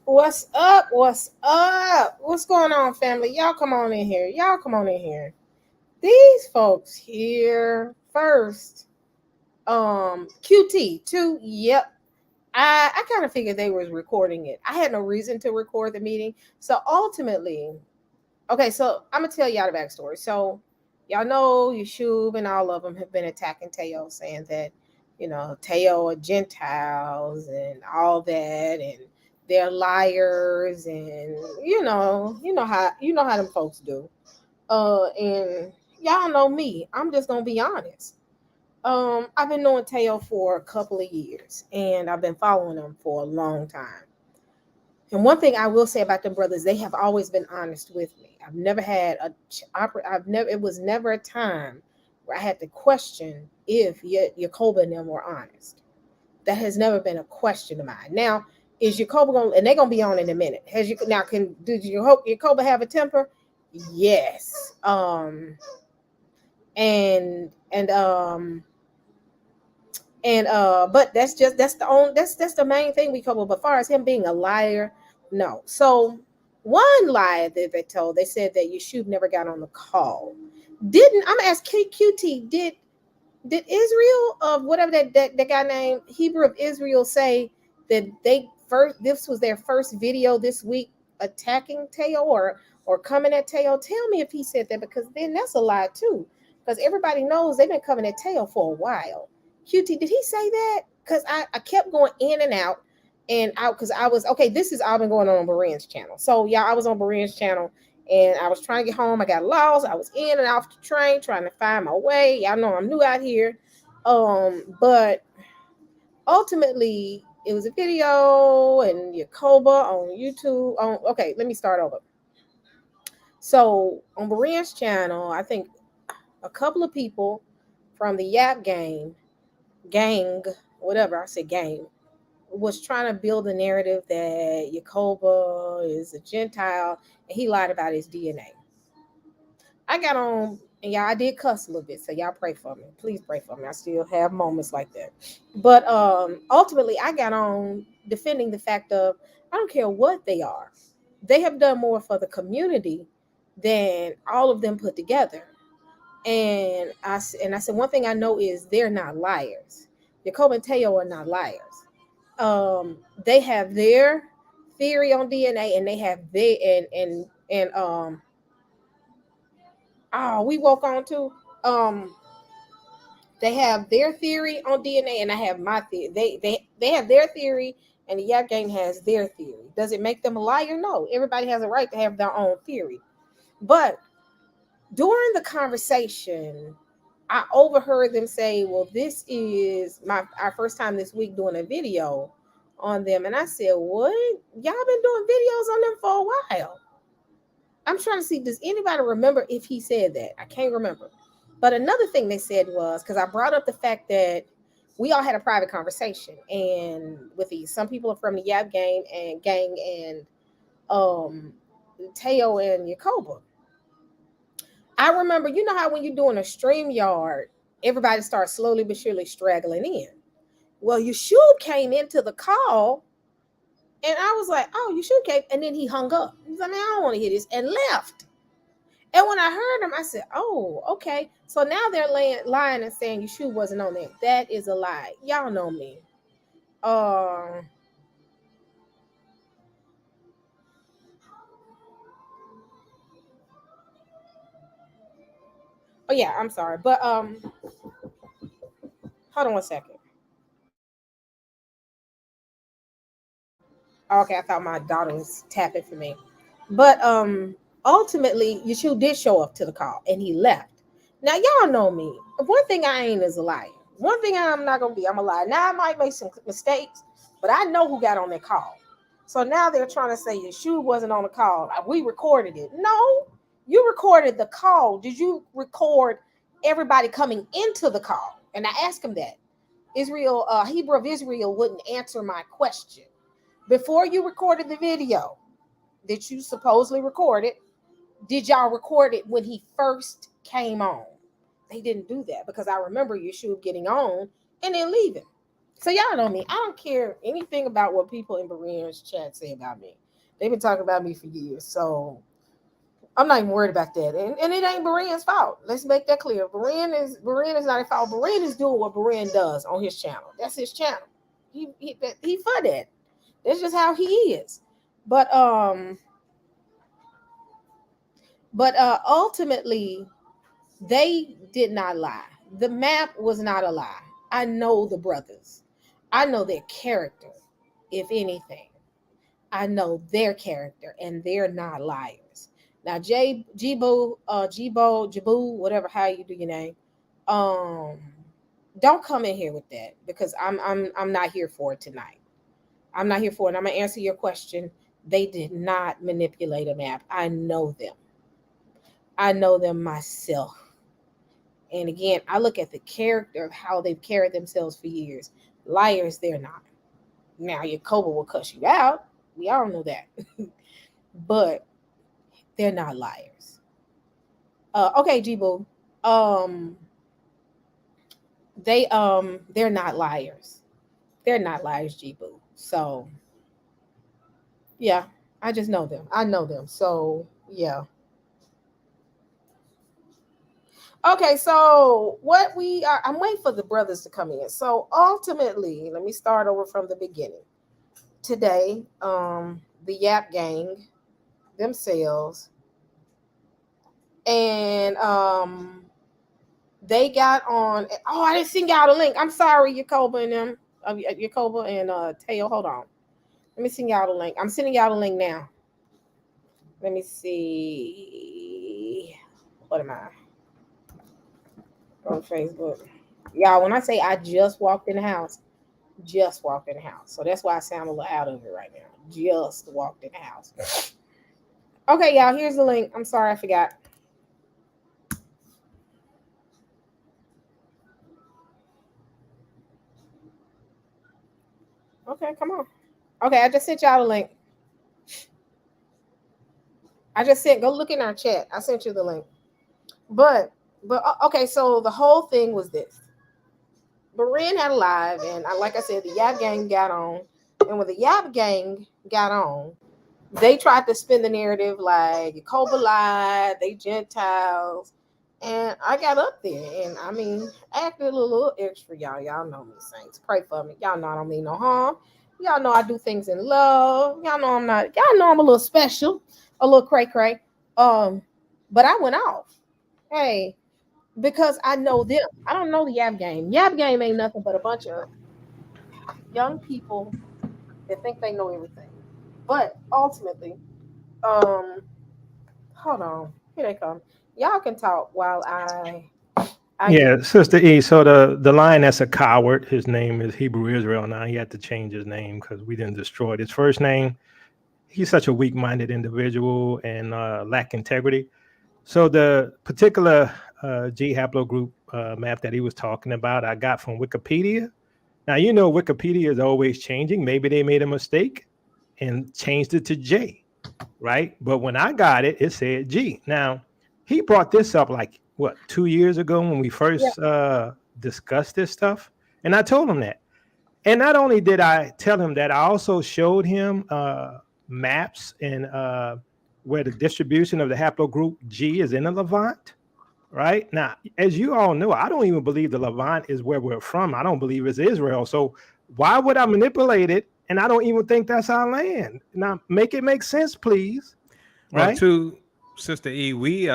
What's up? What's up? What's going on, family? Y'all come on in here. Y'all come on in here. These folks here first. QT two. Yep. I kind of figured they was recording it. I had no reason to record the meeting. So ultimately, okay, so I'm gonna tell y'all the backstory. So y'all know Yeshub and all of them have been attacking Teo, saying that, Teo are Gentiles and all that, and they're liars, and you know how them folks do. And y'all know me. I'm just gonna be honest. I've been knowing Teo for a couple of years, and I've been following them for a long time. And one thing I will say about them brothers, they have always been honest with me. I've never had I've never, it was never a time where I had to question if Jacob and them were honest. That has never been a question of mine. Now, is Jacob going, and they're going to be on in a minute. Did Jacob have a temper? Yes. But that's the main thing we cover. But as far as him being a liar, no. So one lie that they said that Yeshub never got on the call. Didn't I'm gonna ask QT, did Israel of whatever that guy named Hebrew of Israel say that this was their first video this week attacking Teo or coming at Teo? Tell me if he said that, because then that's a lie too. Because everybody knows they've been coming at Teo for a while. QT, did he say that? Because I kept going in and out and out, because I was okay. This is all been going on Berean's channel. So yeah, I was on Berean's channel and I was trying to get home. I got lost. I was in and off the train trying to find my way. Y'all know I'm new out here. But ultimately it was a video and Yakoba on YouTube. Okay, let me start over. So on Berean's channel, I think a couple of people from the Yap gang, whatever I said, gang, was trying to build a narrative that Yacoba is a Gentile and he lied about his DNA. I got on, and y'all, I did cuss a little bit, so y'all pray for me. Please pray for me. I still have moments like that. But ultimately, I got on defending the fact of, I don't care what they are. They have done more for the community than all of them put together. And I said, one thing I know is they're not liars. Jacob and Teo are not liars. They have their theory on DNA, and they have their and we woke on to they have their theory on DNA, and I have my theory. They have their theory, and the Yap Gang has their theory. Does it make them a liar? No. Everybody has a right to have their own theory. But during the conversation, I overheard them say, well, this is our first time this week doing a video on them. And I said, what? Y'all been doing videos on them for a while. I'm trying to see, does anybody remember if he said that? I can't remember. But another thing they said was, because I brought up the fact that we all had a private conversation, and with some people are from the Yap gang and Teo and Yacoba. I remember, you know how when you're doing a stream yard, everybody starts slowly but surely straggling in. Well, Yeshub came into the call, and I was like, oh, Yeshub came, and then he hung up. He's like, man, I don't want to hear this, and left. And when I heard him, I said, oh, okay. So now they're lying and saying Yeshua wasn't on there. That is a lie. Y'all know me. Oh yeah, I'm sorry. But hold on one second. Okay, I thought my daughter was tapping for me. But ultimately, Yeshua did show up to the call and he left. Now y'all know me. One thing I ain't is a liar. One thing I'm not gonna be, I'm a liar. Now I might make some mistakes, but I know who got on that call. So now they're trying to say Yeshua wasn't on the call. We recorded it. No, you recorded the call. Did you record everybody coming into the call? And I asked him that. Israel, Hebrew of Israel wouldn't answer my question. Before you recorded the video that you supposedly recorded, did y'all record it when he first came on? They didn't do that, because I remember Yeshua getting on and then leaving. So y'all know me. I don't care anything about what people in Berean's chat say about me. They've been talking about me for years. So I'm not even worried about that. And it ain't Berean's fault. Let's make that clear. Berean is not a fault. Berean is doing what Berean does on his channel. That's his channel. He for that. That's just how he is. But ultimately they did not lie. The map was not a lie. I know the brothers. I know their character, if anything. I know their character, and they're not liars. Now, Jibo, whatever, how you do your name, don't come in here with that, because I'm not here for it tonight. I'm not here for it. I'm gonna answer your question. They did not manipulate a map. I know them. I know them myself. And again, I look at the character of how they've carried themselves for years. Liars, they're not. Now, your Cobra will cuss you out. We all know that. But they're not liars. Okay, Jibu. They're not liars. They're not liars, Jibu. So yeah, I just know them. I know them. So yeah. Okay, so what we are, I'm waiting for the brothers to come in. So ultimately, let me start over from the beginning. Today, the Yap Gang themselves, and they got on. Oh, I didn't send y'all the link. I'm sorry, Jacob and them, Jacob and Teo. Hold on, let me send y'all the link. I'm sending y'all the link now. Let me see. What am I? On Facebook. Y'all, when I say I just walked in the house, just walked in the house. So that's why I sound a little out of it right now. Just walked in the house. Okay, y'all, here's the link. I'm sorry, I forgot. Okay, come on. Okay, I just sent y'all the link. Go look in our chat. I sent you the link. But okay, so the whole thing was this. Berean had a live, and like I said, the Yap Gang got on. And when the Yap Gang got on, they tried to spin the narrative like Cobra lied, they Gentiles. And I got up there and I mean, acted a little extra, y'all. Y'all know me, saints. Pray for me. Y'all know I don't mean no harm. Y'all know I do things in love. Y'all know I'm a little special, a little cray. But I went off. Hey, because I know them. I don't know the Yap Game. Yap Game ain't nothing but a bunch of young people that think they know everything. But ultimately, hold on. Here they come. Y'all can talk while I Yeah, get. Sister E. So the lion that's a coward, his name is Hebrew Israel. Now he had to change his name because we didn't destroy his first name. He's such a weak-minded individual and lack integrity. So the particular G haplogroup map that he was talking about, I got from Wikipedia. Now you know Wikipedia is always changing. Maybe they made a mistake and changed it to J, right? But when I got it, it said G. Now he brought this up like what 2 years ago when we Yeah. first discussed this stuff, and I told him that. And not only did I tell him that, I also showed him maps and where the distribution of the haplogroup G is in the Levant. Right now, as you all know, I don't even believe the Levant is where we're from. I don't believe it's Israel. So why would I manipulate it? And I don't even think that's our land. Now, make it make sense, please. Well, Right? to Sister E, we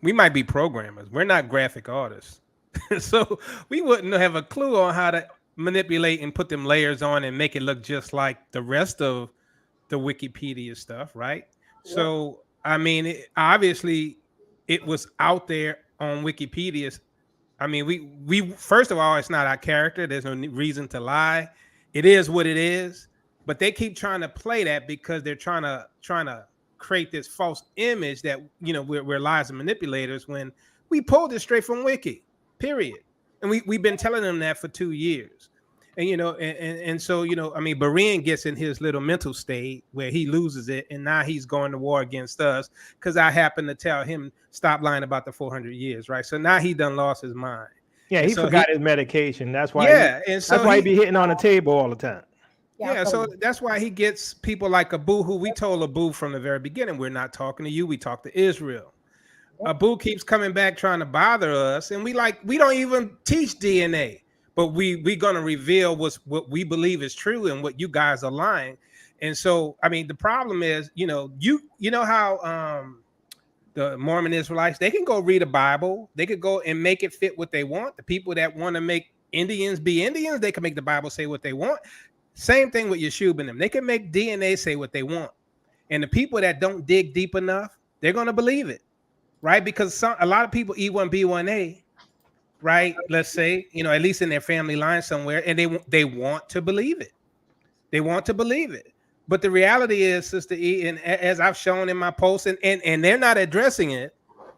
might be programmers. We're not graphic artists, so we wouldn't have a clue on how to manipulate and put them layers on and make it look just like the rest of the Wikipedia stuff, right? Yep. So, I mean, obviously, it was out there on Wikipedia. I mean, we first of all, it's not our character. There's no reason to lie. It is what it is. But they keep trying to play that because they're trying to create this false image that we're liars and manipulators when we pulled it straight from Wiki. Period. And we've been telling them that for 2 years. And so I mean, Berean gets in his little mental state where he loses it, and now he's going to war against us because I happen to tell him stop lying about the 400 years, right? So now he done lost his mind. Yeah, he so forgot his medication. That's why. Yeah, and so that's why he be hitting on the table all the time. Yeah, so that's why he gets people like Abu, who we told Abu from the very beginning, we're not talking to you, we talk to Israel. Abu keeps coming back trying to bother us, and we don't even teach DNA, but we gonna reveal what we believe is true and what you guys are lying. And so, I mean, the problem is, you know how the Mormon Israelites, they can go read a Bible, they could go and make it fit what they want. The people that want to make Indians be Indians, they can make the Bible say what they want. Same thing with Yeshua and them. They can make DNA say what they want. And the people that don't dig deep enough, they're going to believe it, right? Because a lot of people E1B1A, right? Let's say, at least in their family line somewhere, and they want to believe it. They want to believe it. But the reality is, Sister E, and as I've shown in my posts, and they're not addressing it,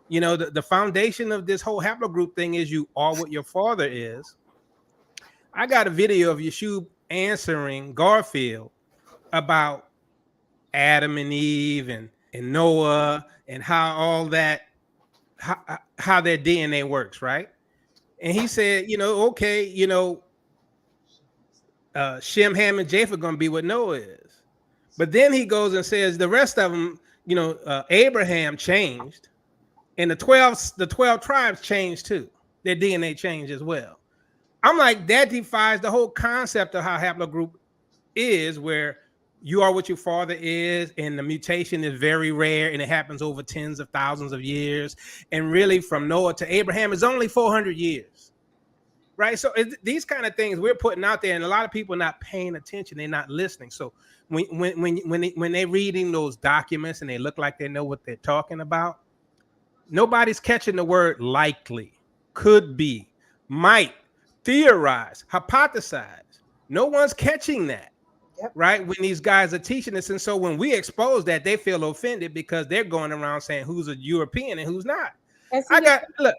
the foundation of this whole haplogroup thing is you are what your father is. I got a video of Yeshua answering Garfield about Adam and Eve and Noah and how all that, how their DNA works, right? And he said, okay, Shem, Ham, and Japheth are going to be what Noah is. But then he goes and says the rest of them, Abraham changed, and the 12 tribes changed too. Their DNA changed as well. I'm like, that defies the whole concept of how haplogroup is, where you are what your father is, and the mutation is very rare, and it happens over tens of thousands of years. And really, from Noah to Abraham is only 400 years, right? So these kind of things we're putting out there, and a lot of people are not paying attention; they're not listening. So when they're reading those documents and they look like they know what they're talking about, nobody's catching the word likely, could be, might, theorize, hypothesize. No one's catching that. Yep. Right, when these guys are teaching this. And so when we expose that, they feel offended because they're going around saying who's a European and who's not. Look,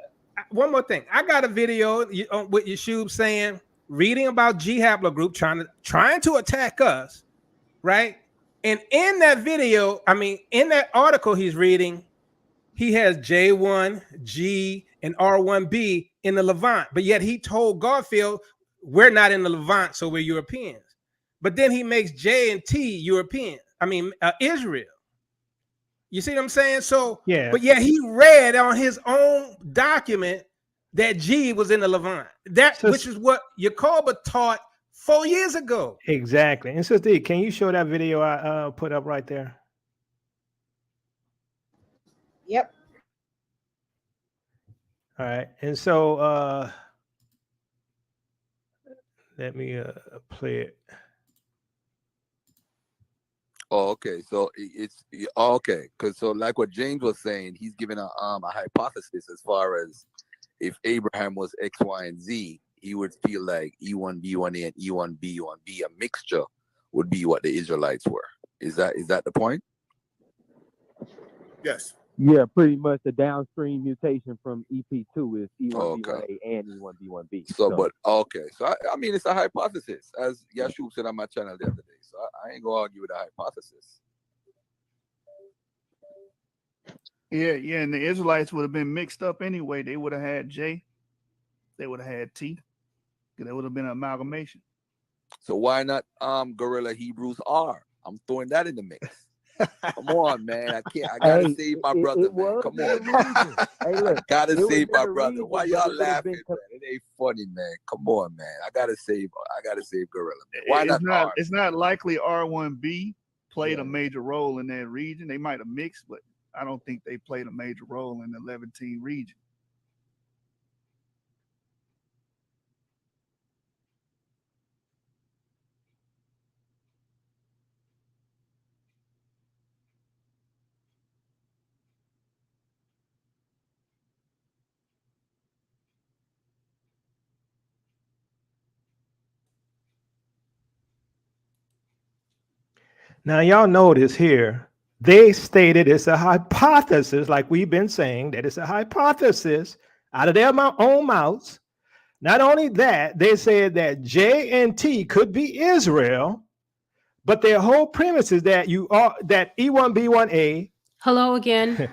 one more thing. I got a video with Yeshua saying, reading about G haplogroup, trying to attack us, right? And in that video, in that article he's reading, he has J1, G, and R1B in the Levant, but yet he told Garfield, we're not in the Levant, so we're Europeans. But then he makes J and T European. Israel. You see what I'm saying? So, yeah. But yeah, he read on his own document that G was in the Levant. Which is what Yacoba taught 4 years ago. Exactly. And Sister E, can you show that video I put up right there? Yep. All right. And so let me play it. Oh, okay. So it's okay. Because so like what James was saying, he's giving a hypothesis as far as if Abraham was X, Y, and Z, he would feel like E1B1A and E1B1B, a mixture, would be what the Israelites were. Is that the point? Yes. Yeah, pretty much the downstream mutation from EP2 is E1B1A and E1B1B. So, but okay. So it's a hypothesis, as Yeshua said on my channel the other day. So I ain't gonna argue with a hypothesis. Yeah, and the Israelites would have been mixed up anyway. They would have had J, they would have had T, because there would have been an amalgamation. So why not Gorilla Hebrews R? I'm throwing that in the mix. Come on, man. I gotta save my brother, man. Come on. Hey, look, I gotta save my brother. Why y'all laughing, man? It ain't funny, man. Come on, man. I gotta save Gorilla. Man. Why It's not likely R1B played a major role in that region. They might have mixed, but I don't think they played a major role in the Levantine region. Now, y'all notice here, they stated it's a hypothesis, like we've been saying, that it's a hypothesis out of their own mouths. Not only that, they said that J and T could be Israel, but their whole premise is that that E1B1A. Hello again.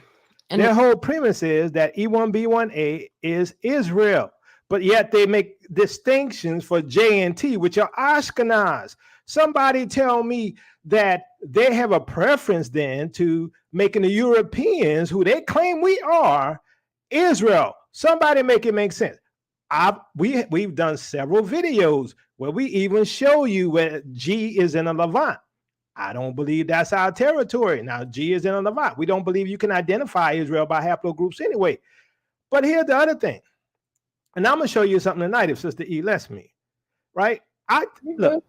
Their whole premise is that E1B1A is Israel. but yet they make distinctions for J and T, which are Ashkenaz. Somebody tell me that they have a preference then to making the Europeans, who they claim we are, Israel. Somebody make it make sense. We've done several videos where we even show you where G is in a Levant. I don't believe that's our territory. Now, G is in a Levant. We don't believe you can identify Israel by haplogroups anyway. But here's the other thing. And I'm going to show you something tonight if Sister E lets me, right? Look,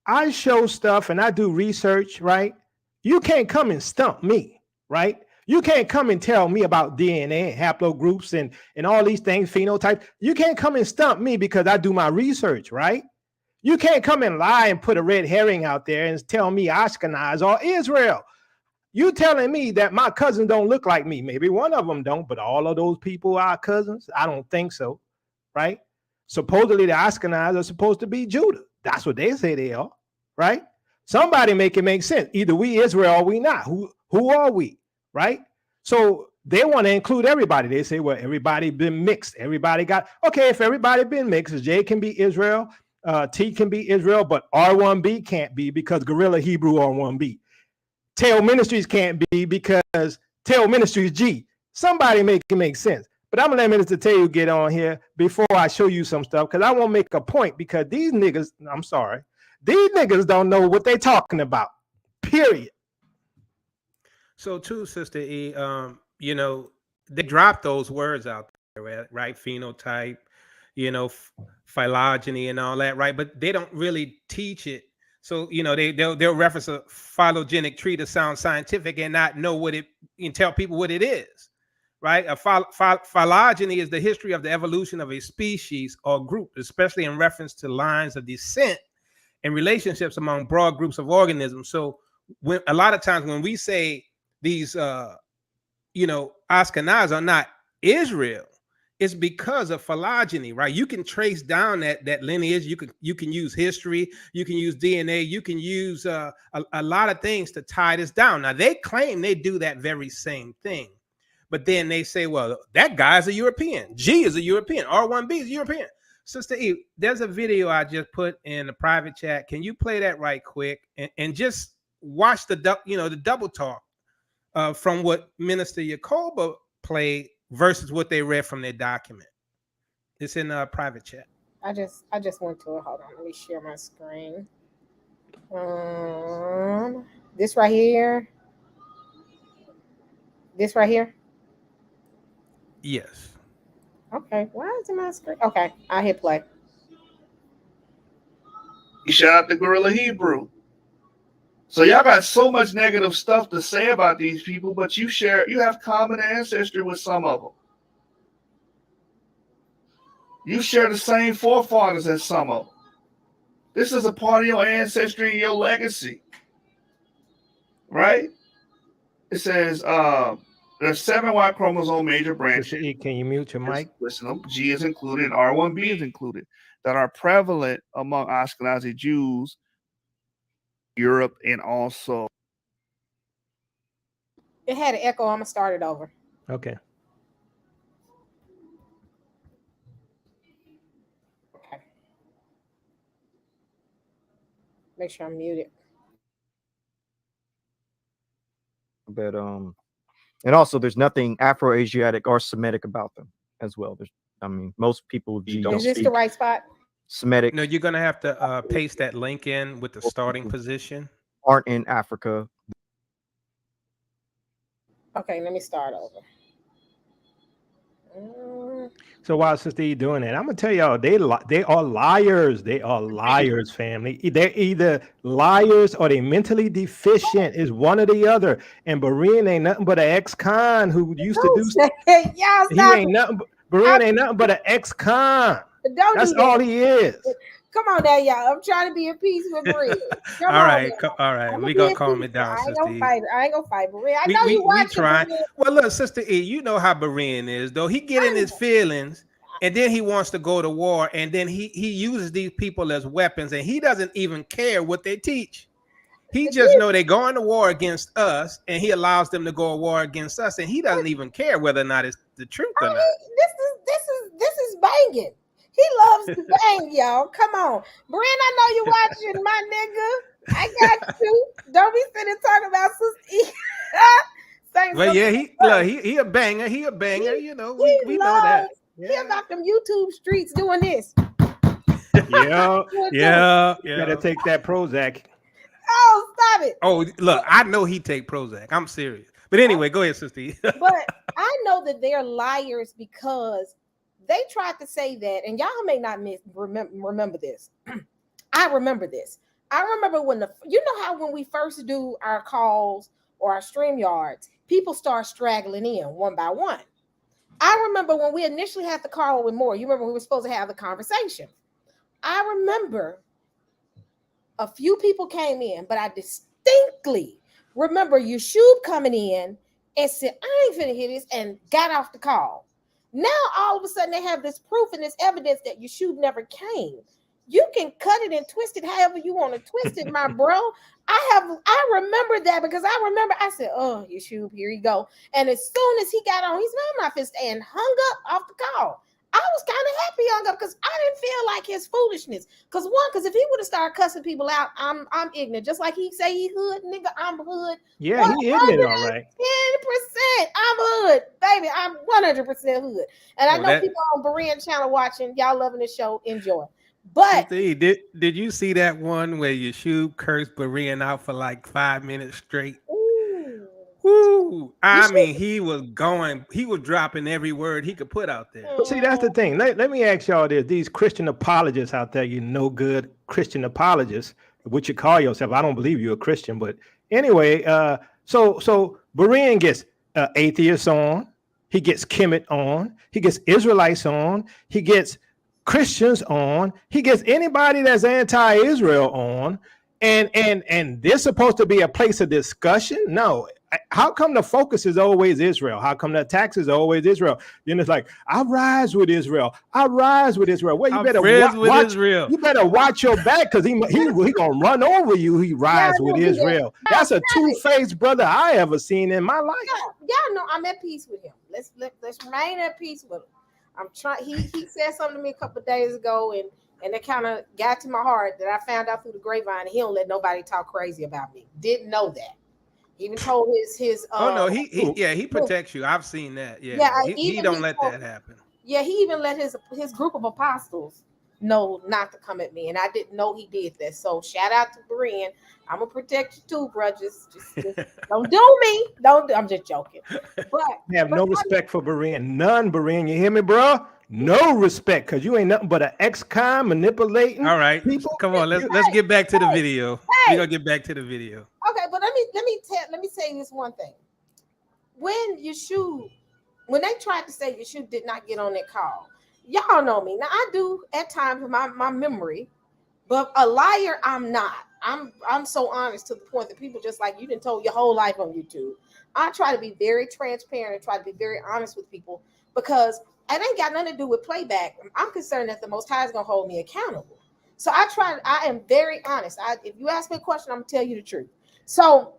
I show stuff and I do research, right? You can't come and stump me, right? You can't come and tell me about DNA and haplogroups and all these things, phenotypes. You can't come and stump me because I do my research, right? You can't come and lie and put a red herring out there and tell me Ashkenaz or Israel. You telling me that my cousins don't look like me. Maybe one of them don't, but all of those people are cousins? I don't think so, right? Supposedly the Ashkenaz are supposed to be Judah. That's what they say they are, right? Somebody make it make sense. Either we Israel or we not. Who are we? Right? So they want to include everybody. They say, well, everybody been mixed. Everybody got, okay, if everybody been mixed, J can be Israel, T can be Israel, but R1B can't be because Guerrilla Hebrew R1B. Tail Ministries can't be because Tail Ministries G. Somebody make it make sense. But I'm going to let Minister Teotw get on here before I show you some stuff because I want to make a point because these niggas, I'm sorry, these niggas don't know what they talking about, period. So too, Sister E, you know, they drop those words out there, right? Phenotype, you know, phylogeny and all that, right? But they don't really teach it. So, you know, they'll reference a phylogenetic tree to sound scientific and not know what it, and tell people what it is, right? A phylogeny is the history of the evolution of a species or group, especially in reference to lines of descent and relationships among broad groups of organisms. So when a lot of times when we say these, you know, Ashkenaz are not Israel, it's because of phylogeny, right? You can trace down that lineage. You can use history. You can use DNA. You can use a lot of things to tie this down. Now, they claim they do that very same thing. But then they say, well, that guy's a European. G is a European. R1B is European. Sister E, there's a video I just put in the private chat. Can you play that right quick and just watch the double talk from what Minister Jacob played versus what they read from their document? It's in a private chat. I just went to it. Hold on, let me share my screen. This right here. This right here. Yes. Okay. Why is it my screen? Okay, I hit play. He shout out to Guerrilla Hebrew. So y'all got so much negative stuff to say about these people, but you have common ancestry with some of them. You share the same forefathers as some of them. This is a part of your ancestry and your legacy, right? It says there's 7 Y chromosome major branches. Can you mute your mic? Listen, G is included, R1B is included, that are prevalent among Ashkenazi Jews, Europe, and also. It had an echo. I'm gonna start it over. Okay. Okay. Make sure I'm muted. But and also there's nothing Afro-Asiatic or Semitic about them as well. Most people don't Is this speak the right spot? Semitic. No, you're gonna have to paste that link in with the starting position. Aren't in Africa. Okay, let me start over. So while Sister E doing that, I'm gonna tell y'all they are liars. They are liars, family. They're either liars or they mentally deficient. Is one or the other. And Berean ain't nothing but an ex-con who used to do. He ain't nothing. Berean ain't nothing but an ex-con. That's all he is. Come on now, y'all. I'm trying to be at peace with Berean. All right. We gonna calm it down, Sister E. I ain't gonna fight Berean. I know you watching. Try. Well, look, Sister E, you know how Berean is, though. He get in his feelings, and then he wants to go to war, and then he uses these people as weapons, and he doesn't even care what they teach. He just know they're going to war against us, and he allows them to go to war against us, and he doesn't even care whether or not it's the truth or not. This is banging. He loves to bang, y'all. Come on, Berean, I know you're watching, my nigga. I got you. Don't be sitting talking about Sister E. Well, yeah, he a banger. He a banger. You know, we know that. He about them YouTube streets doing this. Yeah. You Better take that Prozac. Oh, stop it. Oh, look, I know he take Prozac. I'm serious. But anyway, go ahead, Sister E. But I know that they're liars because they tried to say that, and y'all may not remember this. I remember this. I remember when you know how when we first do our calls or our StreamYards, people start straggling in one by one. I remember when we initially had the call with Moore. You remember we were supposed to have the conversation. I remember a few people came in, but I distinctly remember Yeshub coming in and said, I ain't finna hear this, and got off the call. Now, all of a sudden, they have this proof and this evidence that Yeshub never came. You can cut it and twist it however you want to twist it, my bro. I remember that because I said, oh, Yeshub, here you go. And as soon as he got on, he's not my fist and hung up off the call. I was kind of happy he hung up because I didn't feel like his foolishness. Because if he would have started cussing people out, I'm ignorant. Just like he say he hood, nigga, I'm hood. Yeah, he ignorant, all right. 10%, I'm hood, baby. I'm 100% hood. And I know people on Berean channel watching, y'all loving the show. Enjoy. But did you see that one where Yeshub cursed Berean out for like 5 minutes straight? Woo! I mean, he was dropping every word he could put out there. But see, that's the thing. Let me ask y'all this: these Christian apologists out there, you no good Christian apologists, what you call yourself. I don't believe you're a Christian, but anyway, so Berean gets atheists on, he gets Kemet on, he gets Israelites on, he gets Christians on, he gets anybody that's anti-Israel on, and this supposed to be a place of discussion? No. How come the focus is always Israel? How come the attacks is always Israel? Then it's like, I rise with Israel. I rise with Israel. Well, you better watch Israel. You better watch your back because he gonna run over you. He rise with Israel. That's a two-faced brother I ever seen in my life. Y'all know I'm at peace with him. Let's remain at peace with him. I'm trying. He said something to me a couple of days ago, and it kind of got to my heart that I found out through the grapevine. He don't let nobody talk crazy about me. Didn't know that. Even told his oh no, he protects you. I've seen that. Yeah, he don't let that happen. Yeah, he even let his group of apostles know not to come at me, and I didn't know he did that. So shout out to Berean. I'm gonna protect you too, bro. Just don't do me. I'm just joking. But have no respect for Berean. None, Berean. You hear me, bro? No respect, because you ain't nothing but an ex-con manipulating. All right, people. Come on, let's get back to the video. We're gonna get back to the video. Okay, but let me say this one thing. When they tried to say Yeshub did not get on that call, y'all know me. Now I do at times with my memory, but a liar I'm not. I'm so honest to the point that people just like you didn't told your whole life on YouTube. I try to be very transparent and try to be very honest with people because it ain't got nothing to do with playback. I'm concerned that the Most High is gonna hold me accountable. So I am very honest. If you ask me a question, I'm gonna tell you the truth. So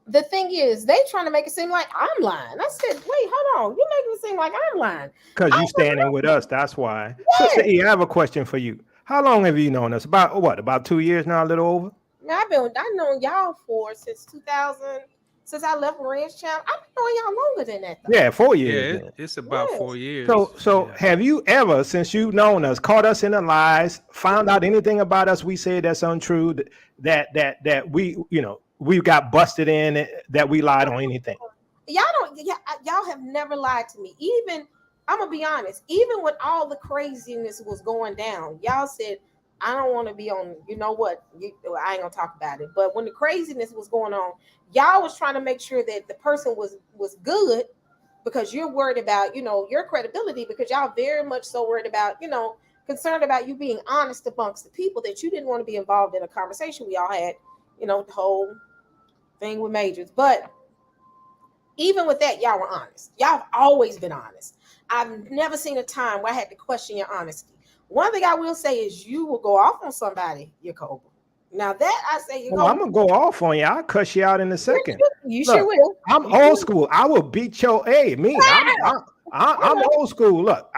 the thing is, they trying to make it seem like I'm lying. I said, wait, hold on. You're making it seem like I'm lying. Because you standing with us, that's why. Yeah. Sister E, I have a question for you. How long have you known us? About 2 years now, a little over? I've known y'all since 2000. Since I left Berean's channel, I've been knowing y'all longer than that, though. Yeah, 4 years. Yeah, it's about 4 years. So have you ever, since you've known us, caught us in the lies, found out anything about us we said that's untrue, that we got busted in, that we lied on anything? Y'all have never lied to me. Even, I'm gonna be honest, even when all the craziness was going down, y'all said, I don't want to be on, you know what? I ain't gonna talk about it. But when the craziness was going on, y'all was trying to make sure that the person was good because you're worried about, your credibility, because y'all very much so worried about, concerned about you being honest amongst the people, that you didn't want to be involved in a conversation we all had, the whole thing with Majors. But even with that, y'all were honest. Y'all have always been honest. I've never seen a time where I had to question your honesty. One thing I will say is you will go off on somebody, Jacob. Now that I say, Oh, I'm gonna go off on you. I'll cuss you out in a second. You Look, sure will. I'm old school. I will beat your A. I'm old school. Look,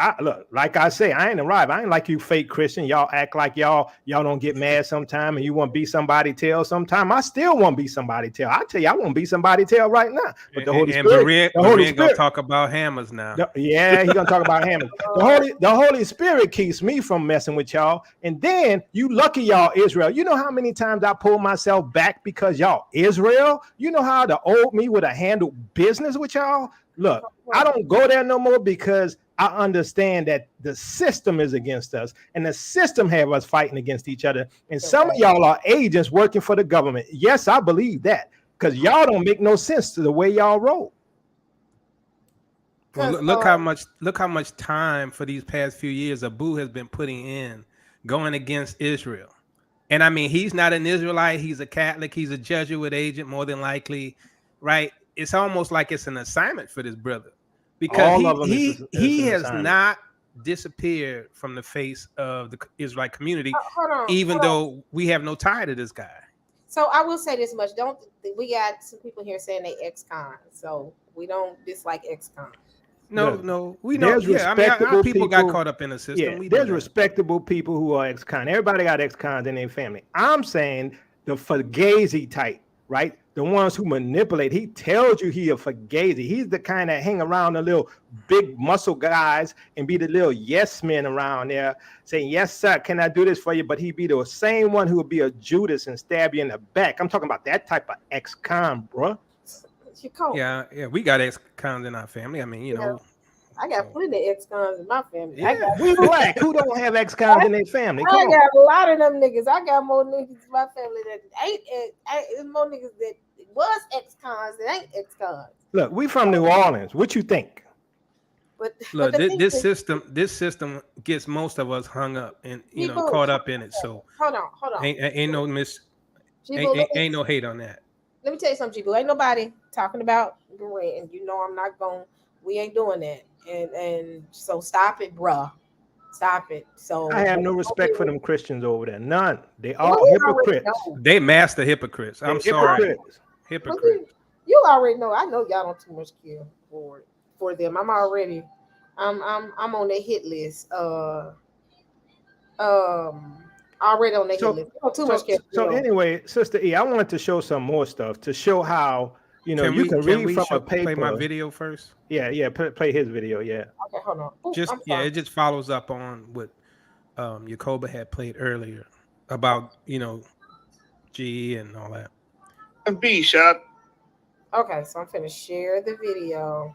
like I say, I ain't arrived. I ain't like you fake Christian. Y'all act like y'all don't get mad sometime and you want to be somebody tell sometime. I still want to be somebody tell. I tell you, I want to be somebody tell right now. But the Holy Spirit, the Holy Spirit gonna talk about hammers now. Yeah, he's gonna talk about hammers. The Holy Spirit keeps me from messing with y'all. And then you lucky y'all Israel. You know how many times I pull myself back because y'all Israel? You know how the old me would have handled business with y'all? Look, I don't go there no more because I understand that the system is against us and the system have us fighting against each other. And some of y'all are agents working for the government. Yes, I believe that because y'all don't make no sense to the way y'all roll. Well, look how much time for these past few years Abu has been putting in going against Israel. And I mean, he's not an Israelite. He's a Catholic. He's a Jesuit agent, more than likely, right? It's almost like it's an assignment for this brother because he has not disappeared from the face of the Israelite community, even though we have no tie to this guy. So I will say this much: we got some people here saying they ex-con, so we don't dislike ex-con. No, we know. Yeah, I mean, our people got caught up in the system. Yeah, there's respectable people who are ex-con. Everybody got ex-cons in their family. I'm saying the fugazi type, right? The ones who manipulate. He tells you he a fugazi. He's the kind that hang around the little big muscle guys and be the little yes men around there saying, yes, sir, can I do this for you? But he be the same one who would be a Judas and stab you in the back. I'm talking about that type of ex-con, bro. Yeah, we got ex-cons in our family. I mean, you know. I got plenty of ex-cons in my family. Yeah, we black. Who don't have ex-cons in their family? I got a lot of them niggas. I got more niggas in my family that ain't more niggas that was ex-cons that ain't ex-cons. Look, we from New Orleans. What you think? But look, this system gets most of us hung up and caught up in it. So hold on. Ain't no hate on that. Let me tell you something, G-Boo. Ain't nobody talking about Berean, and we ain't doing that. And so stop it, bruh. Stop it. So I have no respect for them Christians over there. None. They all hypocrites. They master hypocrites. I'm sorry. Hypocrites. You already know. I know y'all don't too much care for them. I'm already I'm on their hit list. Already on their hit list. Too much care. So anyway, Sister E, I wanted to show some more stuff to show how you can read from a paper. Play my video first. Yeah. Play his video. Yeah. Okay, hold on. Ooh, it just follows up on what Jacob had played earlier about G and all that. And B shot. Okay, so I'm finna share the video.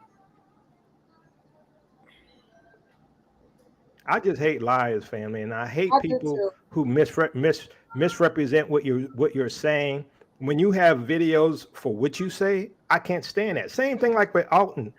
I just hate liars, family, and I hate people who misrepresent what you're saying. When you have videos for what you say, I can't stand that. Same thing like with Alton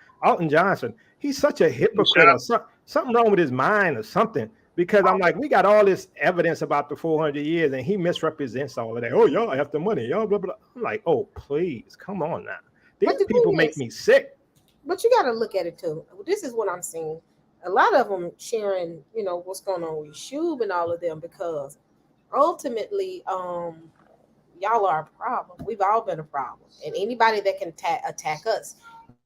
Johnson. He's such a hypocrite or something wrong with his mind or something. Because I'm like, we got all this evidence about the 400 years, and he misrepresents all of that. Oh, y'all have the money, y'all blah blah. I'm like, oh, please, come on now. These people make me sick. But you got to look at it too. This is what I'm seeing. A lot of them sharing, what's going on with Shub and all of them, because ultimately, y'all are a problem. We've all been a problem, and anybody that can attack us,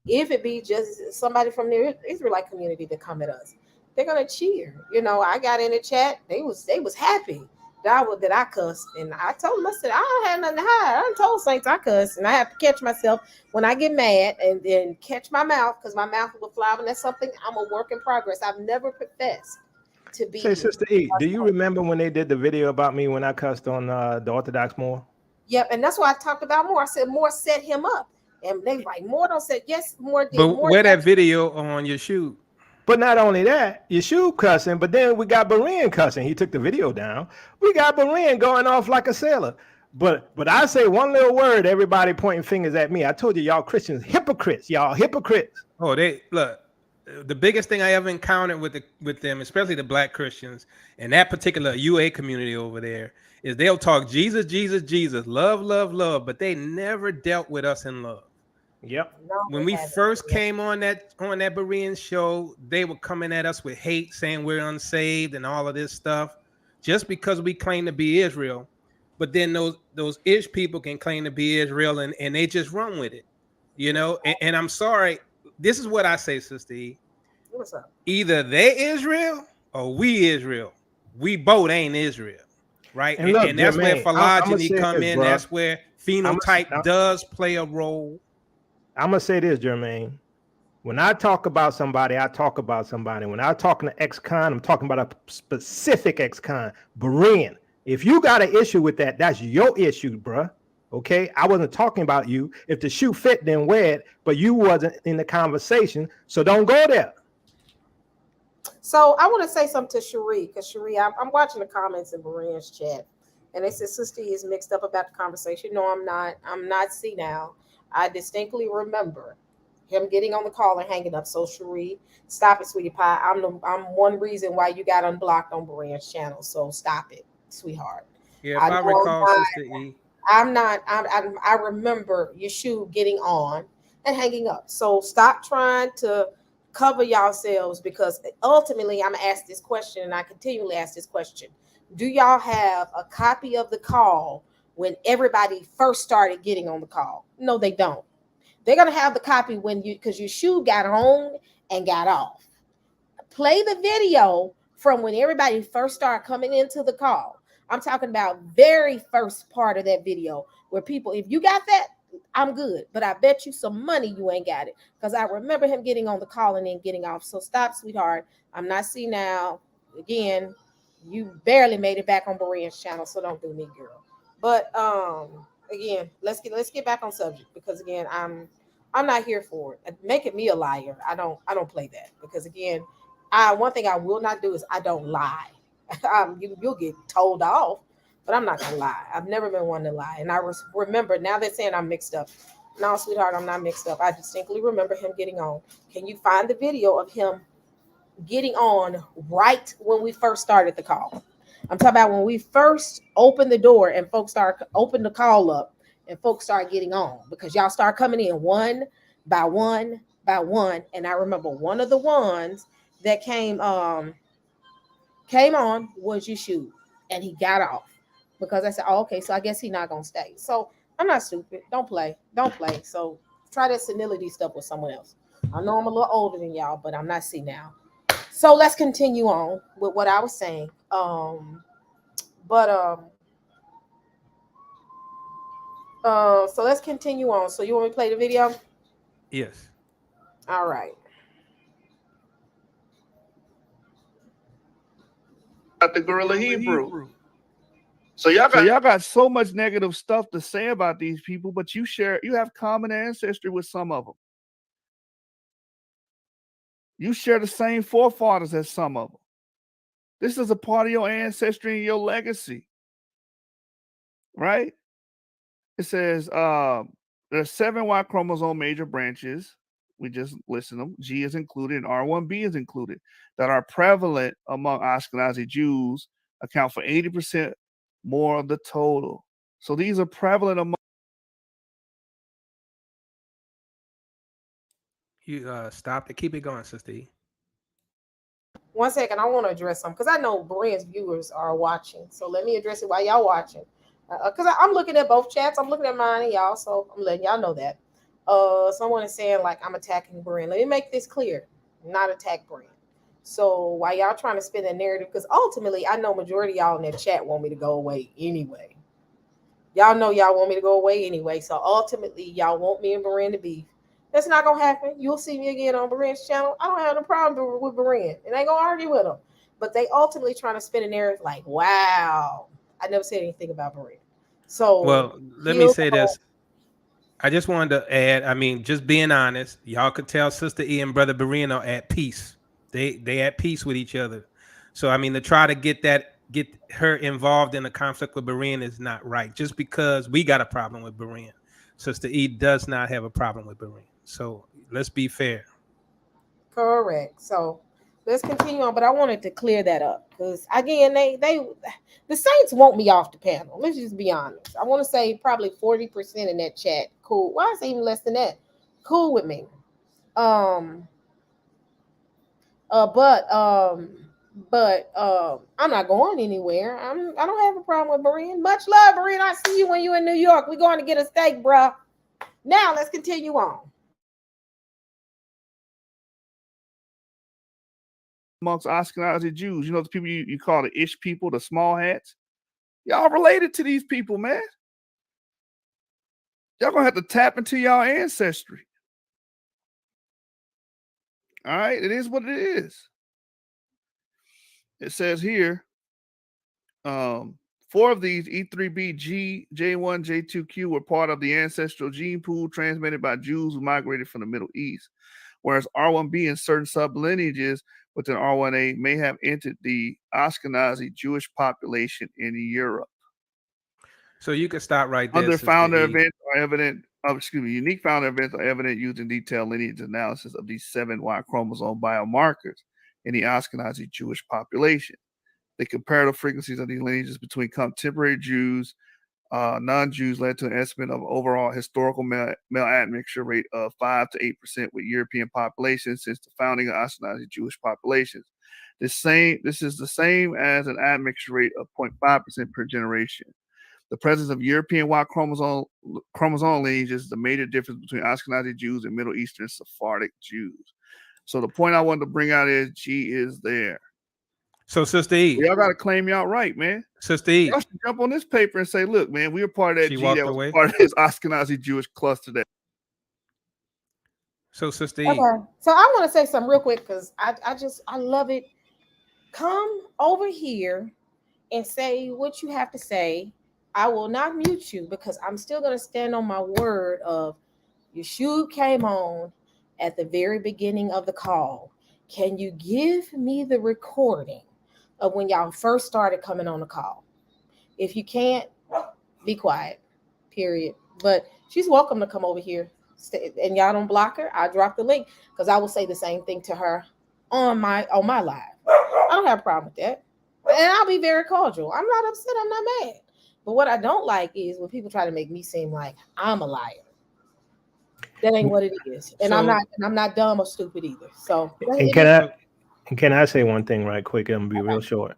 if it be just somebody from the Israelite community to come at us, they're gonna cheer. I got in the chat. They was happy that I cussed, and I told them, I said, I don't have nothing to hide. I told Saints I cussed, and I have to catch myself when I get mad and then catch my mouth, because my mouth will fly, and that's something I'm a work in progress. I've never professed to be. Say, Sister E, do you remember when they did the video about me when I cussed on the Orthodox Moor? Yep, and that's why I talked about Moore. I said Moore set him up, and they like Moore don't say yes. Moore did. But where that video on your shoe? But not only that, Yeshua cussing, but then we got Berean cussing. He took the video down. We got Berean going off like a sailor. But I say one little word, everybody pointing fingers at me. I told you, y'all Christians, hypocrites. Y'all hypocrites. Oh, they look. The biggest thing I ever encountered with them, especially the Black Christians and that particular UA community over there, is they'll talk Jesus, Jesus, Jesus, love, love, love, but they never dealt with us in love. Yep. When we first came on that Berean show, they were coming at us with hate, saying we're unsaved and all of this stuff, just because we claim to be Israel. but then those Ish people can claim to be Israel and they just run with it, you know. And I'm sorry, this is what I say, Sister E. What's up? Either they Israel or we Israel. We both ain't Israel, right? And look, And that's where Jermaine, I'm gonna phylogeny say come this, in. bro. That's where phenotype does play a role. I'm gonna say this, Jermaine. When I talk about somebody, I talk about somebody. When I'm talking to ex-con, I'm talking about a specific ex-con, Berean. If you got an issue with that, that's your issue, bruh. Okay, I wasn't talking about you. If the shoe fit, then wear it. But you wasn't in the conversation, so don't go there. So I want to say something to Cherie, because Cherie, I'm watching the comments in Berean's chat, and they said Sister E is mixed up about the conversation. No, I'm not. I'm not senile. I distinctly remember him getting on the call and hanging up. So Cherie, stop it, sweetie pie. I'm one reason why you got unblocked on Berean's channel. So stop it, sweetheart. Yeah, if I recall, Sister E. I'm not. I remember Yeshu getting on and hanging up. So stop trying to cover yourselves, because ultimately I'm gonna ask this question, and I continually ask this question: do y'all have a copy of the call when everybody first started getting on the call? No, they don't. They're gonna have the copy when because Yeshu got on and got off. Play the video from when everybody first started coming into the call. I'm talking about very first part of that video where people, if you got that, I'm good. But I bet you some money you ain't got it, because I remember him getting on the call and then getting off. So stop, sweetheart. I'm not senile. Again, you barely made it back on Berean's channel, so don't do me, girl. But again, let's get back on subject, because again, I'm not here for it. Making me a liar. I don't play that, because again, one thing I will not do is I don't lie. You'll get told off, but I'm not gonna lie. I've never been one to lie, and I remember now they're saying I'm mixed up. No, sweetheart, I'm not mixed up. I distinctly remember him getting on. Can you find the video of him getting on right when we first started the call? I'm talking about when we first opened the door and folks opened the call up and folks started getting on, because y'all start coming in one by one by one. And I remember one of the ones that came on was Yeshu, and he got off, because I said, oh, okay, so I guess he's not gonna stay. So I'm not stupid. Don't play. So try that senility stuff with someone else. I know I'm a little older than y'all, but I'm not senile. So let's continue on with what I was saying. So let's continue on. So you want me to play the video? Yes. All right. Got the Gorilla Hebrew. So y'all got so much negative stuff to say about these people, but you have common ancestry with some of them. You share the same forefathers as some of them. This is a part of your ancestry and your legacy, right? It says there's 7 Y chromosome major branches. We just listed them. G is included and R1b is included, that are prevalent among Ashkenazi Jews, account for 80% more of the total. So these are prevalent among. You stop it. Keep it going, Sister E. 1 second, I want to address something, because I know Berean's viewers are watching. So let me address it while y'all watching. Because I'm looking at both chats. I'm looking at mine and y'all, so I'm letting y'all know that. Someone is saying like I'm attacking Berean. Let me make this clear. Not attack Berean. So while y'all trying to spin that narrative, because ultimately I know majority of y'all in that chat want me to go away anyway. Y'all know y'all want me to go away anyway. So ultimately y'all want me and Berean to beef. That's not gonna happen. You'll see me again on Berean's channel. I don't have no problem with Berean, and I ain't gonna argue with him. But they ultimately trying to spin a narrative like, wow, I never said anything about Berean. So well, let me say this. I just wanted to add, I mean, just being honest, y'all could tell Sister E and Brother Berean are at peace. They at peace with each other. So I mean, to try to get her involved in a conflict with Berean is not right. Just because we got a problem with Berean, Sister E does not have a problem with Berean. So let's be fair. Correct. So let's continue on. But I wanted to clear that up, because again, the Saints want me off the panel. Let's just be honest. I want to say probably 40% in that chat. Cool. Why is it even less than that? Cool with me. But But I'm not going anywhere. I don't have a problem with Berean. Much love, Berean. I see you when you in New York. We're going to get a steak, bruh. Now let's continue on. Amongst Ashkenazi Jews, you know, the people you call the Ish people, the small hats. Y'all related to these people, man. Y'all gonna have to tap into y'all ancestry. All right, it is what it is. It says here, 4 of these E3B, G, J1, J2Q were part of the ancestral gene pool transmitted by Jews who migrated from the Middle East, whereas R1B and certain sublineages within R1A may have entered the Ashkenazi Jewish population in Europe. So you can stop right there. Under founder events are evident. Unique founder events are evident using detailed lineage analysis of these 7 Y chromosome biomarkers in the Ashkenazi Jewish population. The comparative frequencies of these lineages between contemporary Jews, non-Jews led to an estimate of overall historical male admixture rate of 5 to 8% with European populations since the founding of Ashkenazi Jewish populations. This is the same as an admixture rate of 0.5% per generation. The presence of European Y chromosome lineages is the major difference between Ashkenazi Jews and Middle Eastern Sephardic Jews. So the point I wanted to bring out is G is there. So Sister E, y'all got to claim y'all right, man. Sister E, y'all should jump on this paper and say, look, man, we were part of that she G walked that was away. part of this Ashkenazi Jewish cluster. That. So Sister E. Okay. So I want to say something real quick because I love it. Come over here and say what you have to say. I will not mute you because I'm still going to stand on my word of Yeshua came on at the very beginning of the call. Can you give me the recording of when y'all first started coming on the call? If you can't, be quiet, period. But she's welcome to come over here. And y'all don't block her. I'll drop the link because I will say the same thing to her on my live. I don't have a problem with that. And I'll be very cordial. I'm not upset. I'm not mad. But what I don't like is when people try to make me seem like I'm a liar. That ain't what it is. And so, I'm not dumb or stupid either. So and can I say one thing right quick? I'm gonna be real short.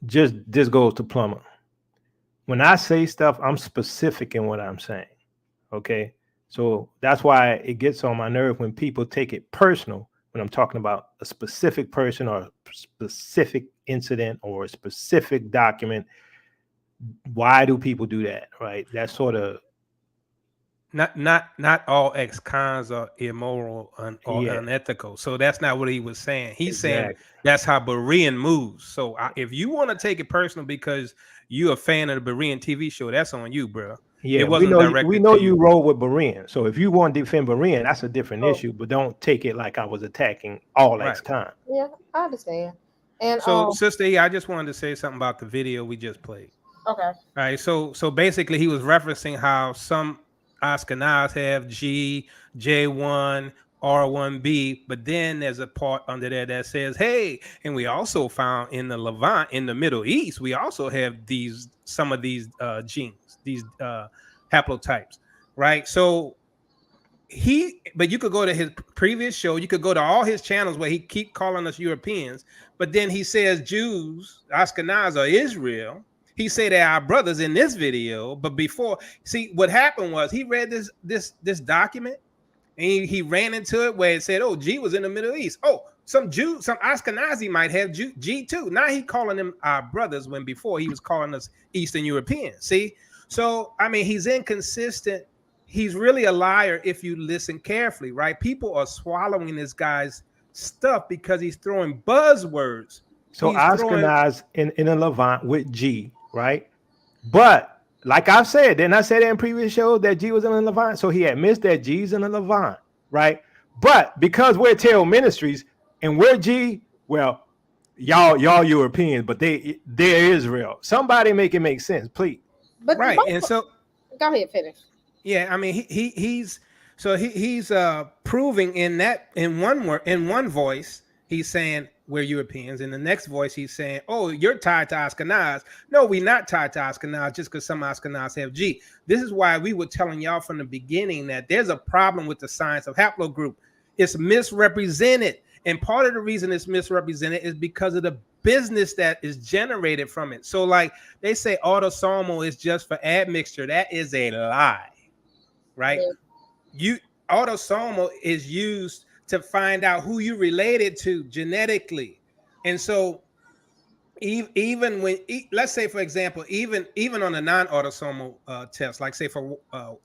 Just this goes to Plumber. When I say stuff, I'm specific in what I'm saying. Okay. So that's why it gets on my nerve when people take it personal when I'm talking about a specific person or a specific incident or a specific document. Why do people do that? Right. That's sort of not all ex-cons are immoral or unethical. So that's not what he was saying. He's saying that's how Berean moves. So if you want to take it personal because you're a fan of the Berean TV show, that's on you, bro. Yeah, it wasn't we know you roll with Berean. So if you want to defend Berean, that's a different issue. But don't take it like I was attacking all ex-con. Yeah, I understand. And so, Sister E, I just wanted to say something about the video we just played. Okay. All right. So basically, he was referencing how some Ashkenaz have G, J1, R1B, but then there's a part under there that says, hey, and we also found in the Levant, in the Middle East, we also have some of these genes, these haplotypes, right? So but you could go to his previous show, you could go to all his channels where he keep calling us Europeans, but then he says Jews, Ashkenaz, or Israel. He said they are brothers in this video, but before, see what happened was he read this document and he ran into it where it said, "Oh, G was in the Middle East. Oh, some Jew, some Ashkenazi might have G too." Now he calling them our brothers when before he was calling us Eastern Europeans. See, so I mean he's inconsistent. He's really a liar if you listen carefully, right? People are swallowing this guy's stuff because he's throwing buzzwords. So Ashkenaz in a Levant with G. Right, but like I've said, didn't I say that in previous shows that G was in the Levant? So he admits that G's in the Levant, right? But because we're Tail Ministries and we're G, well, y'all Europeans, but they're Israel. Somebody make it make sense, please. But right, and so go ahead, finish. Yeah, I mean he's proving in one voice. He's saying we're Europeans. In the next voice, he's saying, oh, you're tied to Ashkenaz. No, we're not tied to Ashkenaz just because some Ashkenaz have G. This is why we were telling y'all from the beginning that there's a problem with the science of haplogroup. It's misrepresented. And part of the reason it's misrepresented is because of the business that is generated from it. So like they say autosomal is just for admixture. That is a lie, right? Autosomal is used to find out who you related to genetically. And so even when, let's say, for example, even on a non-autosomal test, like say for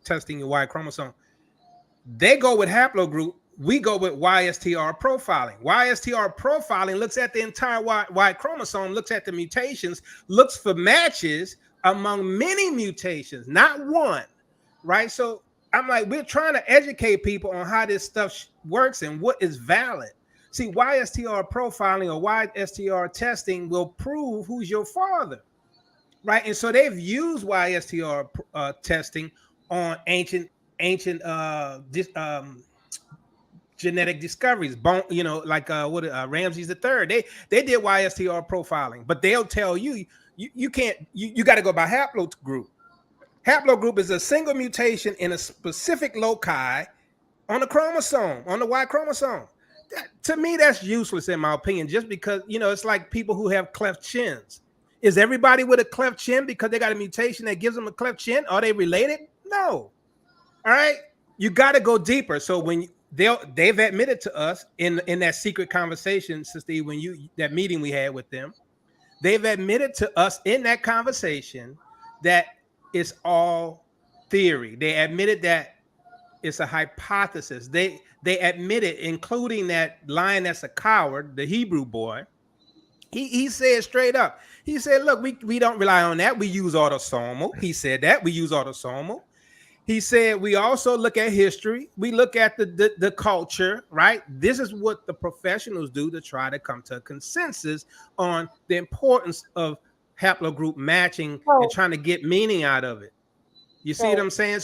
testing your Y chromosome, they go with haplogroup. We go with YSTR profiling. YSTR profiling looks at the entire Y chromosome, looks at the mutations, looks for matches among many mutations, not one, right? So I'm like, we're trying to educate people on how this stuff works and what is valid. See, YSTR profiling or YSTR testing will prove who's your father, right? And so they've used YSTR testing on ancient genetic discoveries, like Ramses III. They did YSTR profiling, but they'll tell you you can't. You got to go by haplogroup. Haplogroup is a single mutation in a specific loci on the chromosome, on the Y chromosome. To me, that's useless in my opinion, just because, it's like people who have cleft chins. Is everybody with a cleft chin because they got a mutation that gives them a cleft chin? Are they related? No. All right. You got to go deeper. So when they've admitted to us in that secret conversation, Sister E, that meeting we had with them, they've admitted to us in that conversation that it's all theory. They admitted that it's a hypothesis. They admitted, including that lion that's a coward, the Hebrew boy. He said straight up. He said, look, we don't rely on that. We use autosomal. He said that we use autosomal. He said we also look at history. We look at the culture, right? This is what the professionals do to try to come to a consensus on the importance of haplogroup matching and trying to get meaning out of it. You see what I'm saying?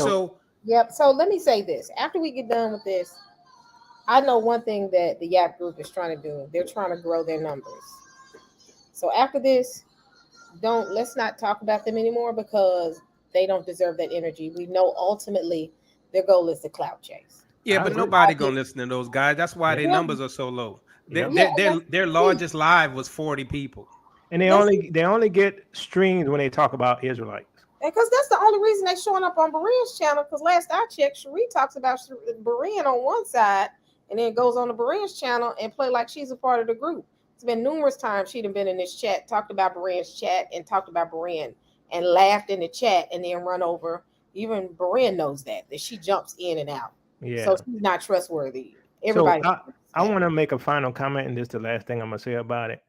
Yep. So let me say this. After we get done with this, I know one thing that the YAP group is trying to do. They're trying to grow their numbers. So after this, let's not talk about them anymore because they don't deserve that energy. We know ultimately their goal is to clout chase. Yeah, but nobody gonna listen to those guys. That's why their numbers are so low. Their largest live was 40 people. And they only get streams when they talk about Israelites. Because that's the only reason they're showing up on Berean's channel. Because last I checked, Cherie talks about Berean on one side and then goes on the Berean's channel and play like she's a part of the group. It's been numerous times she'd have been in this chat, talked about Berean's chat and talked about Berean and laughed in the chat and then run over. Even Berean knows that she jumps in and out. Yeah. So she's not trustworthy. Everybody. So I want to make a final comment, and this is the last thing I'm going to say about it.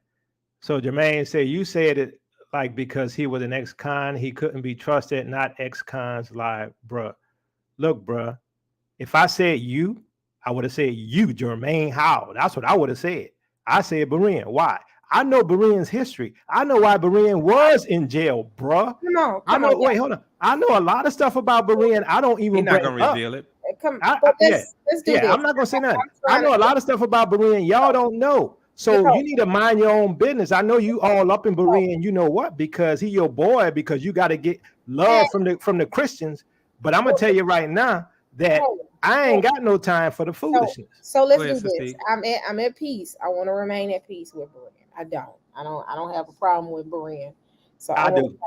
So Jermaine said, you said it like because he was an ex-con, he couldn't be trusted, not ex-cons live, bruh. Look, bruh, if I said you, I would have said you, Jermaine Howell. That's what I would have said. I said Berean. Why? I know Berean's history. I know why Berean was in jail, bruh. Wait, hold on. I know a lot of stuff about Berean. I don't even. He's not gonna reveal it. Let's do this. I'm not gonna say nothing. I know a lot of stuff about Berean. Y'all don't know. So you need to mind your own business. I know you all up in Berean. You know what? Because he your boy. Because you got to get love from the Christians. But I'm gonna tell you right now that I ain't got no time for the foolishness. So let's do this. I'm at peace. I want to remain at peace with Berean. I don't have a problem with Berean. So I do.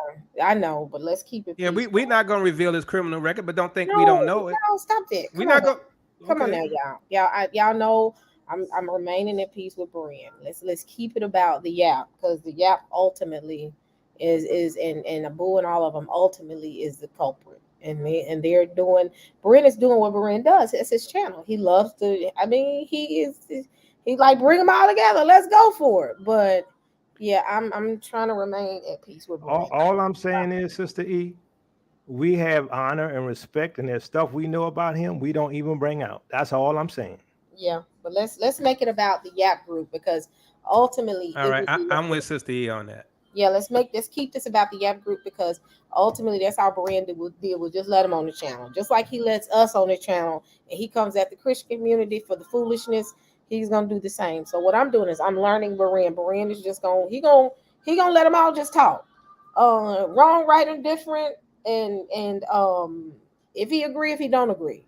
I know, but let's keep it. Yeah, we're not gonna reveal his criminal record, but don't think we don't know it. No, stop that. We're not gonna. Come on now, y'all. Y'all know I'm remaining at peace with Berean. Let's keep it about the YAP, because the YAP ultimately is and Abu and all of them ultimately is the culprit. And they're doing, Berean is doing what Berean does. It's his channel. He loves to, he's like, bring them all together. Let's go for it. But yeah, I'm trying to remain at peace with Berean. All I'm saying is, Sister E, we have honor and respect, and there's stuff we know about him we don't even bring out. That's all I'm saying. Yeah, but let's make it about the YAP group, because ultimately, all right, I'm with Sister E on that. Yeah, let's keep this about the YAP group, because ultimately that's how Berean will deal with. Just let him on the channel, just like he lets us on the channel, and he comes at the Christian community for the foolishness. He's gonna do the same. So what I'm doing is I'm learning Berean. Berean is just gonna let them all just talk, wrong, right, and different, and if he agree, if he don't agree,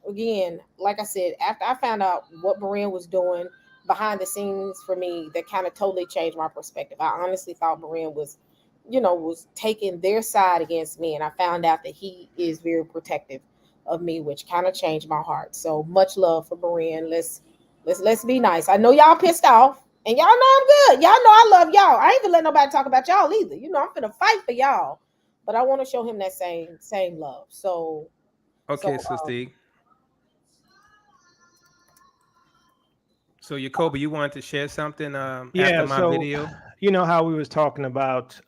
again, like I said, after I found out what Berean was doing behind the scenes for me, that kind of totally changed my perspective. I honestly thought Berean was, was taking their side against me, and I found out that he is very protective of me, which kind of changed my heart. So much love for Berean. Let's be nice. I know y'all pissed off, and y'all know I'm good. Y'all know I love y'all. I ain't gonna let nobody talk about y'all either. I'm gonna fight for y'all, but I want to show him that same love. So okay, Sister E. So Jacoby, you wanted to share something after my video? You know how we was talking about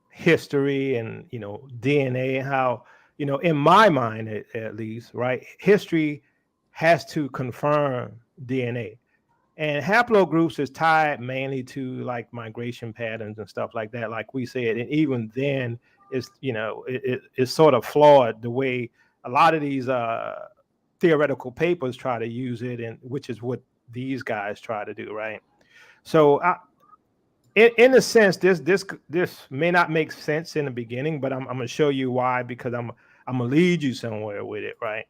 history and DNA, how in my mind at least, right, history has to confirm DNA, and haplogroups is tied mainly to like migration patterns and stuff like that, like we said. And even then it's it's sort of flawed the way a lot of these theoretical papers try to use it, and which is what these guys try to do, right? So in a sense, this may not make sense in the beginning, but I'm gonna show you why, because I'm gonna lead you somewhere with it, right?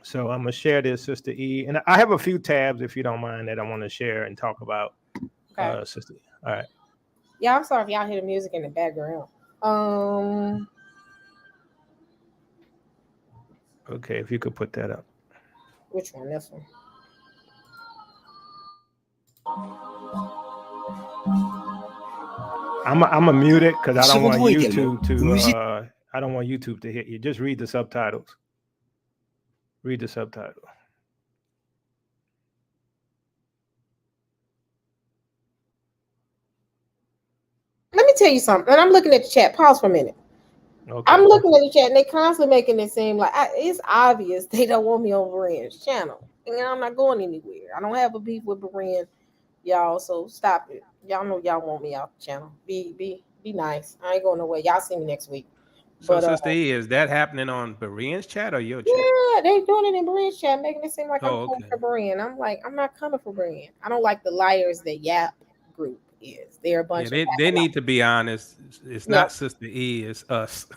So I'm gonna share this, Sister E, and I have a few tabs, if you don't mind, that I want to share and talk about. Okay. Sister E. All right. Yeah, I'm sorry if y'all hear the music in the background. Okay, if you could put that up. Which one? This one. I'm a mute it because I don't want YouTube to I don't want YouTube to hit you. Just read the subtitles. Read the subtitle. Let me tell you something. And I'm looking at the chat. Pause for a minute. Okay. I'm looking at the chat, and they constantly making it seem like it's obvious they don't want me on Berean's channel. And I'm not going anywhere. I don't have a beef with Berean, y'all. So stop it. Y'all know y'all want me off the channel. Be nice. I ain't going nowhere. Y'all see me next week. So, Sister E, is that happening on Berean's chat or your chat? Yeah, they doing it in Berean's chat, making it seem like I'm coming for Berean. I'm like, I'm not coming for Berean. I don't like the liars that Yap group is. They're a bunch of they need to be honest. It's not Sister E, it's us.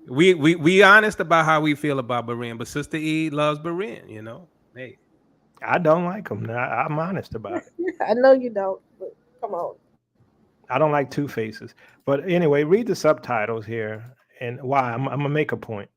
We honest about how we feel about Berean, but Sister E loves Berean, Hey. I don't like them. I'm honest about it. I know you don't, but come on. I don't like two faces. But anyway, read the subtitles here and why. I'm gonna make a point.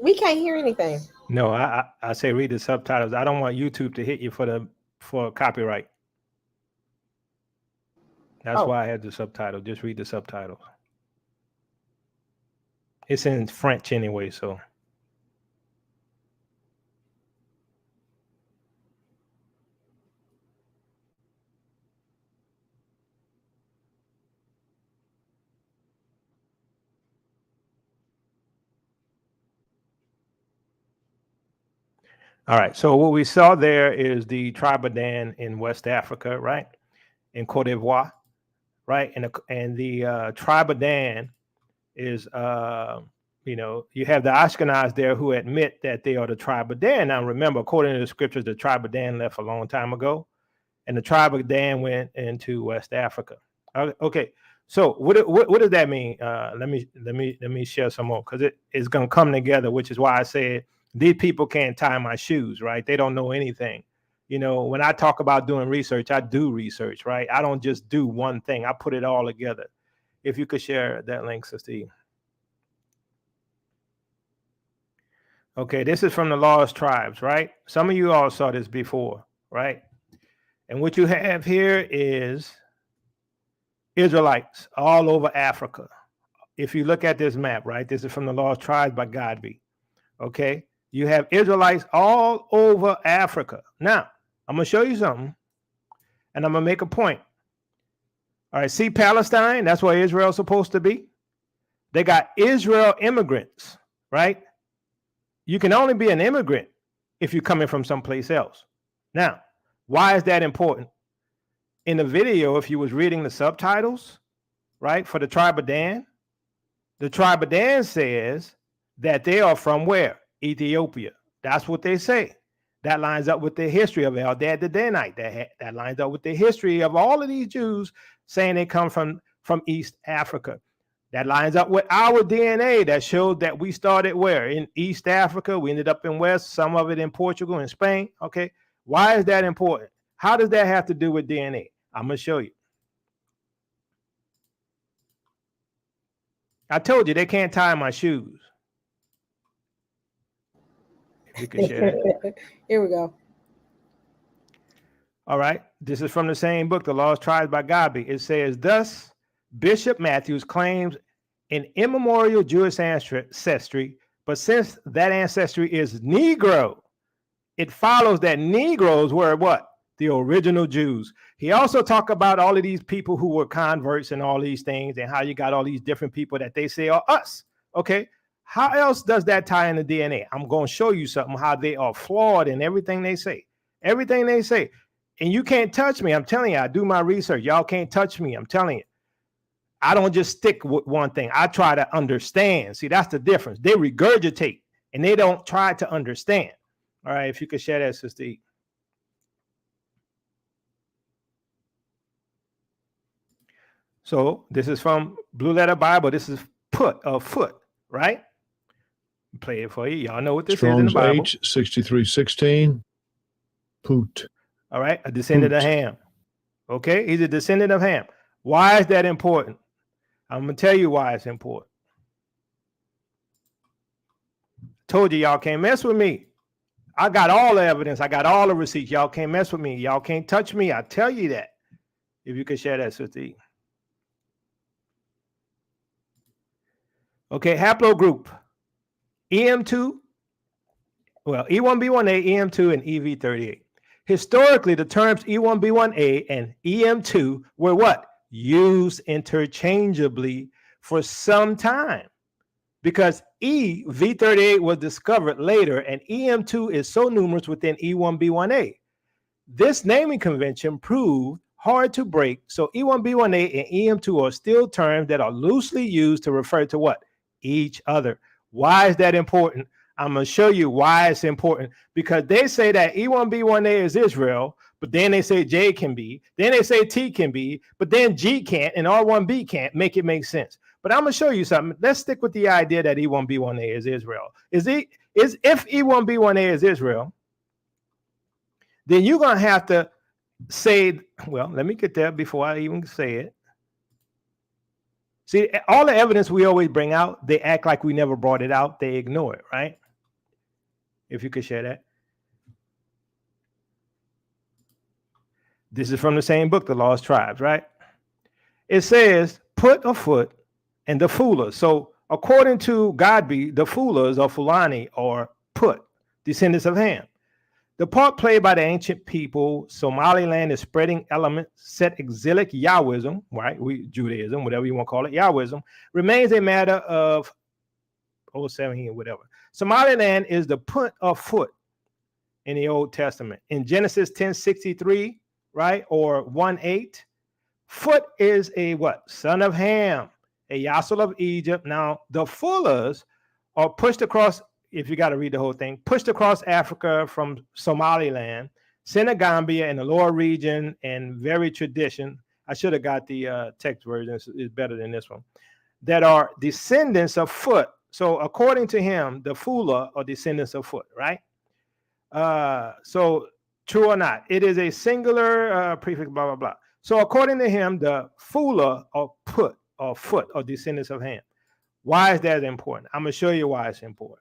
We can't hear anything. No, I say read the subtitles. I don't want YouTube to hit you for copyright. That's why I had the subtitle. Just read the subtitles. It's in French anyway, so. All right, so what we saw there is the tribe of Dan in West Africa, right? In Cote d'Ivoire, right? And the tribe of Dan is, you have the Ashkenaz there who admit that they are the tribe of Dan. Now, remember, according to the scriptures, the tribe of Dan left a long time ago, and the tribe of Dan went into West Africa. Okay, so what does that mean? Let me share some more, because it's gonna come together, which is why I said these people can't tie my shoes, right? They don't know anything. When I talk about doing research, I do research, right? I don't just do one thing. I put it all together. If you could share that link, Sister E. Okay, this is from the Lost Tribes, right? Some of you all saw this before, right? And what you have here is Israelites all over Africa. If you look at this map, right? This is from the Lost Tribes by Godby. Okay, you have Israelites all over Africa. Now, I'm going to show you something, and I'm going to make a point. All right, see Palestine? That's where Israel's supposed to be. They got Israel immigrants, right? You can only be an immigrant if you're coming from someplace else. Now, why is that important? in the video, if you was reading the subtitles, right, for the tribe of Dan, the tribe of Dan says that they are from where? Ethiopia. That's what they say. That lines up with the history of Eldad the Danite. That lines up with the history of all of these Jews saying they come from East Africa. That lines up with our DNA that showed that we started where? In East Africa. We ended up in West, some of it in Portugal and Spain. Okay. Why is that important? How does that have to do with DNA? I'm going to show you. I told you they can't tie my shoes. If you can share that. Here we go. All right. This is from the same book, The Lost Tribes by Gabi. It says, thus, Bishop Matthews claims an immemorial Jewish ancestry, but since that ancestry is Negro, it follows that Negroes were what? The original Jews. He also talked about all of these people who were converts and all these things and how you got all these different people that they say are us. Okay. How else does that tie in the DNA? I'm going to show you something, how they are flawed in everything they say. Everything they say. And you can't touch me. I'm telling you, I do my research. Y'all can't touch me. I'm telling you. I don't just stick with one thing. I try to understand. See, that's the difference. They regurgitate and they don't try to understand. All right. If you could share that, Sister E. So this is from Blue Letter Bible. This is foot, right? Play it for you. Y'all know what this Strong's is in the Bible. H 6316. Poot. All right. A descendant of Ham. Okay. He's a descendant of Ham. Why is that important? I'm going to tell you why it's important. Told you y'all can't mess with me. I got all the evidence. I got all the receipts. Y'all can't mess with me. Y'all can't touch me. I tell you that. If you could share that, Sister E. Okay, haplogroup EM2, well, E1B1A, EM2, and EV38. Historically, the terms E1B1A and EM2 were what? Used interchangeably for some time because EV38 was discovered later and EM2 is so numerous within E1B1A. This naming convention proved hard to break, so E1B1A and EM2 are still terms that are loosely used to refer to what? Each other. Why is that important? I'm going to show you why it's important, because they say that E1B1A is Israel, but then they say J can be, then they say T can be, but then G can't and R1B can't make it make sense. But I'm going to show you something. Let's stick with the idea that E1B1A is Israel. If E1B1A is Israel, then you're going to have to say, well, let me get there before I even say it. See, all the evidence we always bring out, they act like we never brought it out. They ignore it, right? If you could share that. This is from the same book, The Lost Tribes, right? It says, put a foot and the Fulas. So according to Godby, the Fulas or Fulani or put, descendants of Ham. The part played by the ancient people, Somaliland is spreading elements, set exilic Yahwism, right? Judaism, whatever you want to call it, Yahwism, remains a matter of 017 or whatever. Somaliland is the put of foot in the Old Testament. In Genesis 10:63, right? Or 1:8, foot is a what? Son of Ham, a Yassel of Egypt. Now, the Fullers are pushed across, if you got to read the whole thing, pushed across Africa from Somaliland, Senegambia in the lower region, and very tradition. I should have got the text version. It's better than this one. That are descendants of foot. So according to him, the Fula are descendants of foot, right? So true or not, it is a singular prefix, blah, blah, blah. So according to him, the Fula or put or foot are descendants of Ham. Why is that important? I'm going to show you why it's important.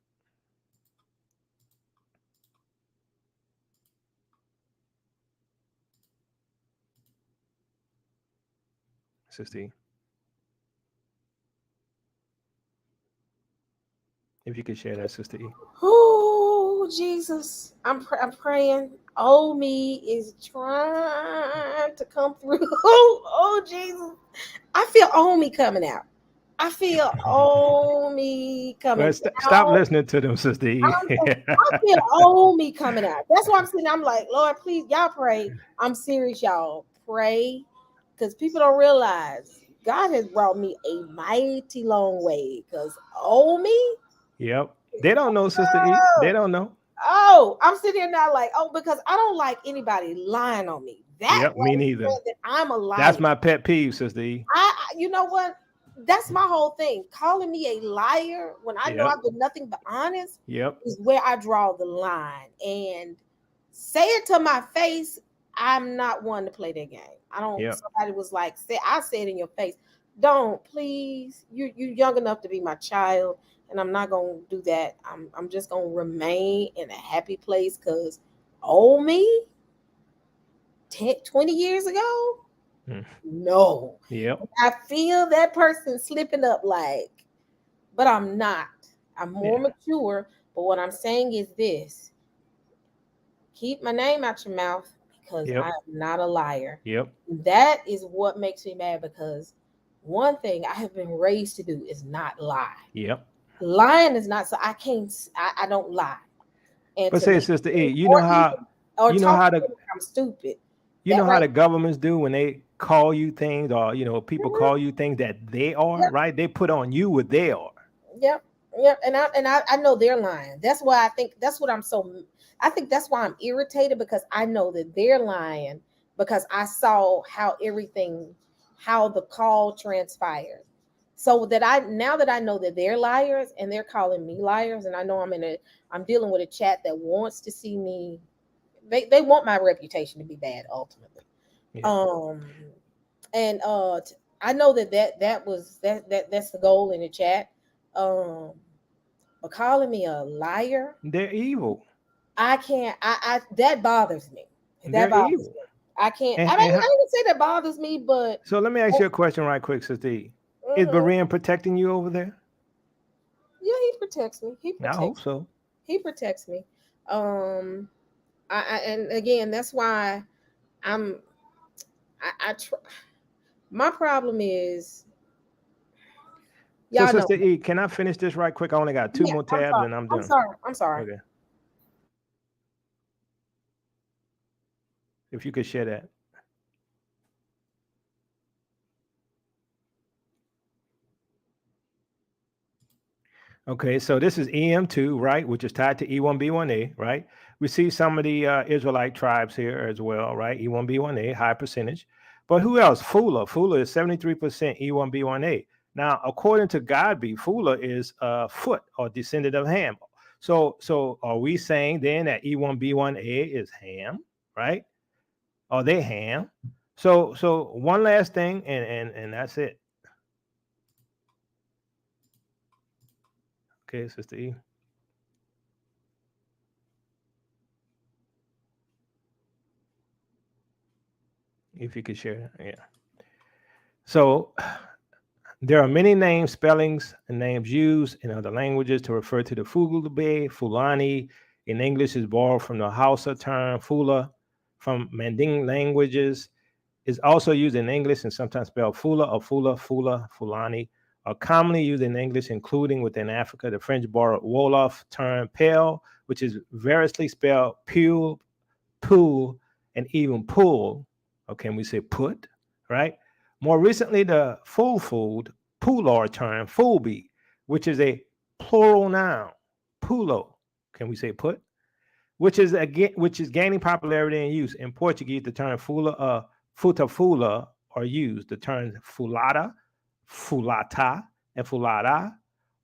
Sister E. If you could share that, Sister E. Oh, Jesus. I'm praying. Oh, me is trying to come through. Oh, Jesus. I feel me coming out. I feel me coming out. Stop listening to them, Sister E. I feel me coming out. That's why I'm sitting. I'm like, Lord, please, y'all pray. I'm serious, y'all. pray, because people don't realize God has brought me a mighty long way. Because me, Yep. They don't know, Sister E. They don't know. oh, I'm sitting here now like, oh, because I don't like anybody lying on me. That Yep, me neither. that I'm a liar. That's my pet peeve, Sister E. You know what? That's my whole thing. Calling me a liar when I know I've been nothing but honest is where I draw the line. And say it to my face, I'm not one to play that game. I don't. Somebody was like, I said in your face, don't, please. You're young enough to be my child, and I'm not gonna do that. I'm just gonna remain in a happy place, because me 20 years ago, no. Yep. I feel that person slipping up, like, but I'm not. I'm more mature. But what I'm saying is this: keep my name out your mouth, because I am not a liar. Yep. That is what makes me mad, because one thing I have been raised to do is not lie. Yep. Lying is not, so I can't. I don't lie. And but say, Sister E, you know how I'm stupid. You know how the governments do when they call you things, or people call you things that they are, right? They put on you what they are. Yep. And I know they're lying. That's why I think that's what I think that's why I'm irritated, because I know that they're lying, because I saw how the call transpired. So now that I know that they're liars and they're calling me liars, and I know I'm dealing with a chat that wants to see me. They want my reputation to be bad ultimately. And I know that's the goal in the chat. But calling me a liar, they're evil. I can't. I that bothers me. That bothers me. I can't. I didn't say that bothers me, but so let me ask you a question right quick, Sister E. Is Berean protecting you over there? Yeah, he protects me. I hope so. He protects me. And again, that's why I try. My problem is, so Sister E, can I finish this right quick? I only got two more tabs and I'm done. I'm sorry. Okay. If you could share that. Okay, so this is EM2, right, which is tied to E1B1A, right? We see some of the Israelite tribes here as well, right? E1B1A, high percentage. But who else? Fula. Fula is 73% E1B1A. Now, according to Godby, Fula is foot or descendant of Ham. So are we saying then that E1B1A is Ham, right? Are they Ham? So one last thing, and that's it. Okay, Sister E. If you could share, yeah. So there are many names, spellings, and names used in other languages to refer to the Fulani. Fulani in English is borrowed from the Hausa term Fula from Manding languages. Is also used in English and sometimes spelled Fula or Fulani, are commonly used in English, including within Africa. The French borrowed Wolof term Pale, which is variously spelled Pule, Pool, and even Pool. Okay, we say put, right? More recently, the full food, Pular term, Fulbi, which is a plural noun, Pulo. Can we say put? Which is gaining popularity and use. In Portuguese, the term fula, futafula are used. The terms fulada, fulata, and fulada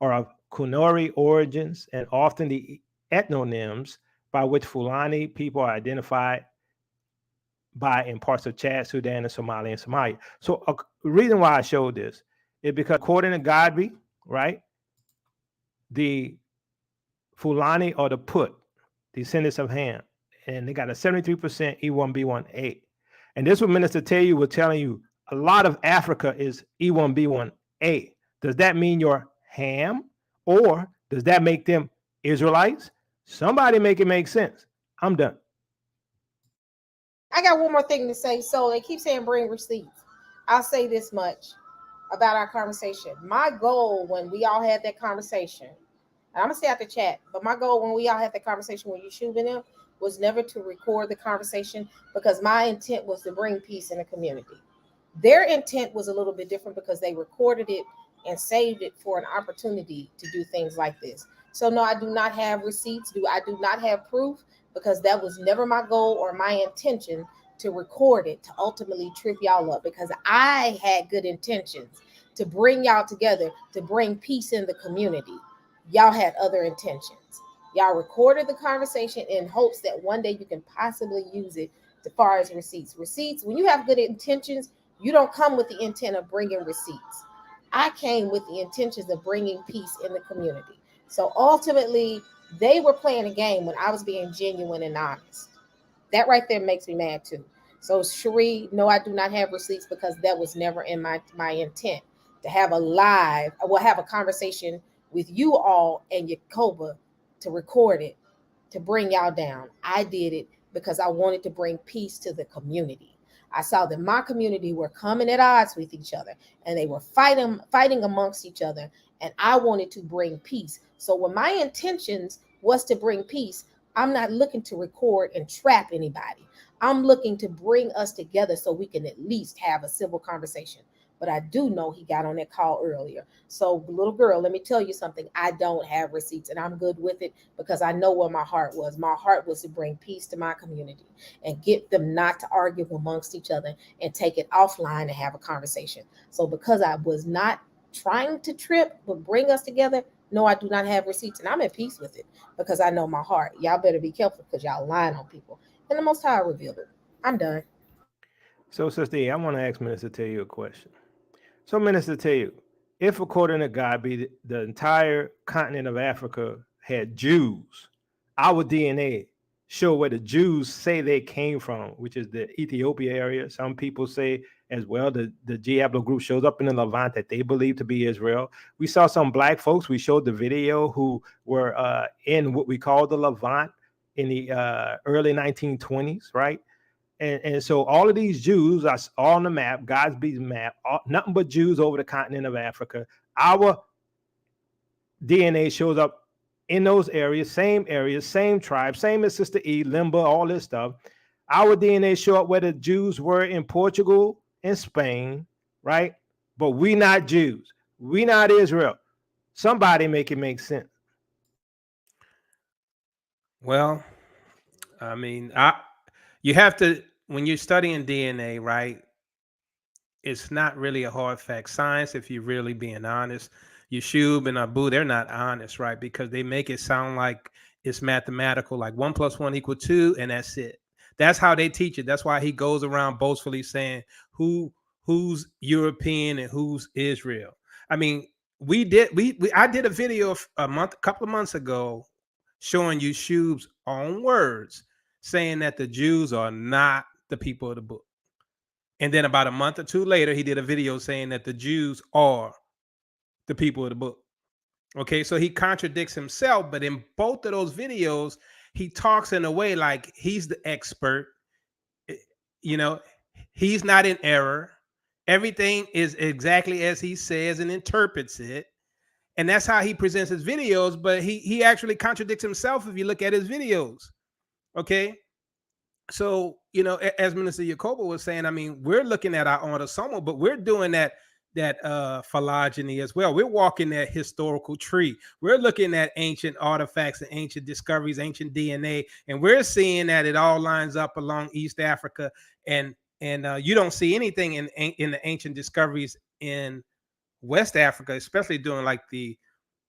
are of Kunori origins and often the ethnonyms by which Fulani people are identified by in parts of Chad, Sudan, and Somalia. So the reason why I showed this is because according to Godby, right, the Fulani are the Put, descendants of Ham, and they got a 73% E1B1A. And this what Minister Teotw was telling you, a lot of Africa is E1B1A. Does that mean you're Ham, or does that make them Israelites? Somebody make it make sense. I'm done. I got one more thing to say. So they keep saying bring receipts. I'll say this much about our conversation. My goal when we all had that conversation, and I'm gonna stay out the chat, but my goal when we all had that conversation when you shooting them was never to record the conversation because my intent was to bring peace in the community. Their intent was a little bit different because they recorded it and saved it for an opportunity to do things like this. So no, I do not have receipts. I do not have proof because that was never my goal or my intention to record it to ultimately trip y'all up, because I had good intentions to bring y'all together, to bring peace in the community. Y'all had other intentions. Y'all recorded the conversation in hopes that one day you can possibly use it as far as receipts. Receipts, when you have good intentions, you don't come with the intent of bringing receipts. I came with the intentions of bringing peace in the community. So ultimately, they were playing a game when I was being genuine and honest. That right there makes me mad too. So Cherie, no, I do not have receipts because that was never in my intent to have have a conversation with you all and Yakoba to record it, to bring y'all down. I did it because I wanted to bring peace to the community. I saw that my community were coming at odds with each other and they were fighting amongst each other. And I wanted to bring peace. So when my intentions was to bring peace, I'm not looking to record and trap anybody. I'm looking to bring us together so we can at least have a civil conversation. But I do know he got on that call earlier. So, little girl, let me tell you something. I don't have receipts and I'm good with it because I know where my heart was. My heart was to bring peace to my community and get them not to argue amongst each other and take it offline and have a conversation. So because I was not trying to trip but bring us together, no, I do not have receipts and I'm at peace with it because I know my heart. Y'all better be careful because y'all lying on people. And the Most High revealed it. I'm done. So, Sister E, I want to ask Minister Teotw a question. So, Minister Teotw, if according to God the entire continent of Africa had Jews, our DNA show where the Jews say they came from, which is the Ethiopia area. Some people say as well the Haplogroup shows up in the Levant that they believe to be Israel. We saw some black folks, we showed the video, who were in what we call the Levant in the early 1920s, right? And so all of these Jews are all on the map, God's beat map, nothing but Jews over the continent of Africa. Our DNA shows up in those areas, same tribe, same as Sister E, Limba, all this stuff. Our DNA show up where the Jews were in Portugal and Spain, right? But we not Jews. We not Israel. Somebody make it make sense. Well, I mean, you have to, when you're studying DNA, right? It's not really a hard fact science if you're really being honest. Yeshub and Abu, they're not honest, right? Because they make it sound like it's mathematical, like 1 + 1 = 2, and that's it. That's how they teach it. That's why he goes around boastfully saying who's European and who's Israel. I mean, I did a video a couple of months ago showing Yeshub's own words saying that the Jews are not the people of the book. And then about a month or two later, he did a video saying that the Jews are the people of the book. Okay, so he contradicts himself, but in both of those videos, he talks in a way like he's the expert. You know, he's not in error. Everything is exactly as he says and interprets it. And that's how he presents his videos, but he actually contradicts himself if you look at his videos. Okay. So, you know, as Minister Yakoba was saying, I mean, we're looking at our autosomal, but we're doing that phylogeny as well. We're walking that historical tree. We're looking at ancient artifacts and ancient discoveries, ancient DNA, and we're seeing that it all lines up along East Africa. And you don't see anything in the ancient discoveries in West Africa, especially during like the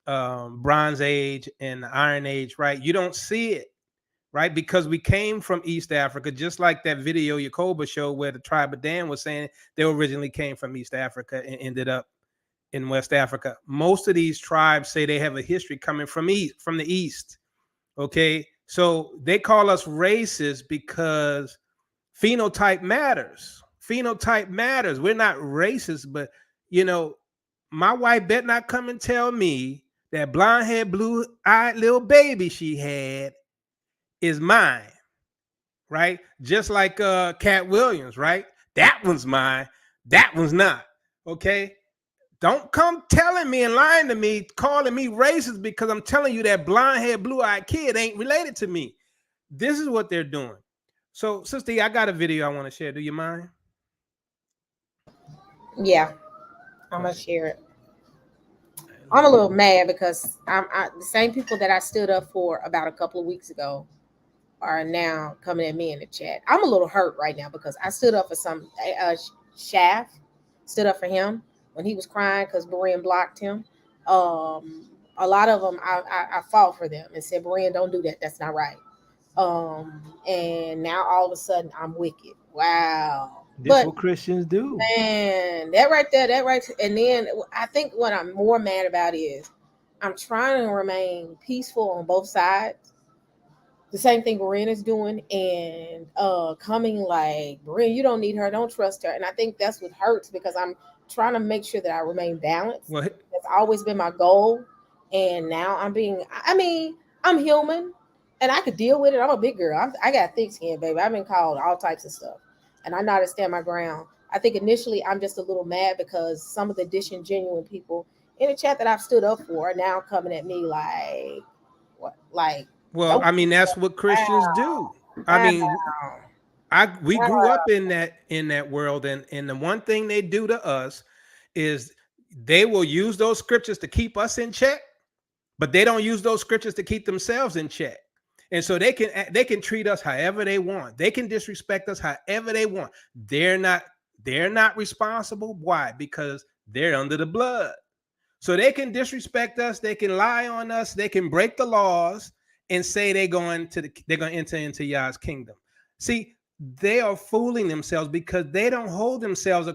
Bronze Age and the Iron Age, right? You don't see it. Right, because we came from East Africa, just like that video Yakoba showed where the tribe of Dan was saying they originally came from East Africa and ended up in West Africa. Most of these tribes say they have a history coming from the East. Okay, so they call us racist because phenotype matters. Phenotype matters. We're not racist, but you know, my wife better not come and tell me that blonde-haired, blue-eyed little baby she had is mine, right? Just like Cat Williams, right? That one's mine. That one's not. Okay. Don't come telling me and lying to me, calling me racist because I'm telling you that blonde-haired, blue-eyed kid ain't related to me. This is what they're doing. So, Sister E, I got a video I want to share. Do you mind? Yeah, I'm gonna share it. I'm a little mad because the same people that I stood up for about a couple of weeks ago are now coming at me in the chat. I'm a little hurt right now because I stood up for some Shaft, stood up for him when he was crying because Berean blocked him. A lot of them I fought for them and said, Berean, don't do that. That's not right. And now all of a sudden I'm wicked. Wow. That's what Christians do. Man, that right there. And then I think what I'm more mad about is I'm trying to remain peaceful on both sides. The same thing Berean is doing, and coming like, Berean, you don't need her, don't trust her. And I think that's what hurts because I'm trying to make sure that I remain balanced. Well, that's always been my goal. And now I'm human and I could deal with it. I'm a big girl. I got thick skin, baby. I've been called all types of stuff. And I know how to stand my ground. I think initially I'm just a little mad because some of the disingenuous people in the chat that I've stood up for are now coming at me like, what? Like, well, I mean, that's what Christians do. I mean, we grew up in that world, and the one thing they do to us is they will use those scriptures to keep us in check, but they don't use those scriptures to keep themselves in check. And so they can treat us however they want. They can disrespect us however they want. They're not responsible. Why? Because they're under the blood. So they can disrespect us, they can lie on us, they can break the laws and say they're going to enter into Yah's kingdom. See, they are fooling themselves because they don't hold themselves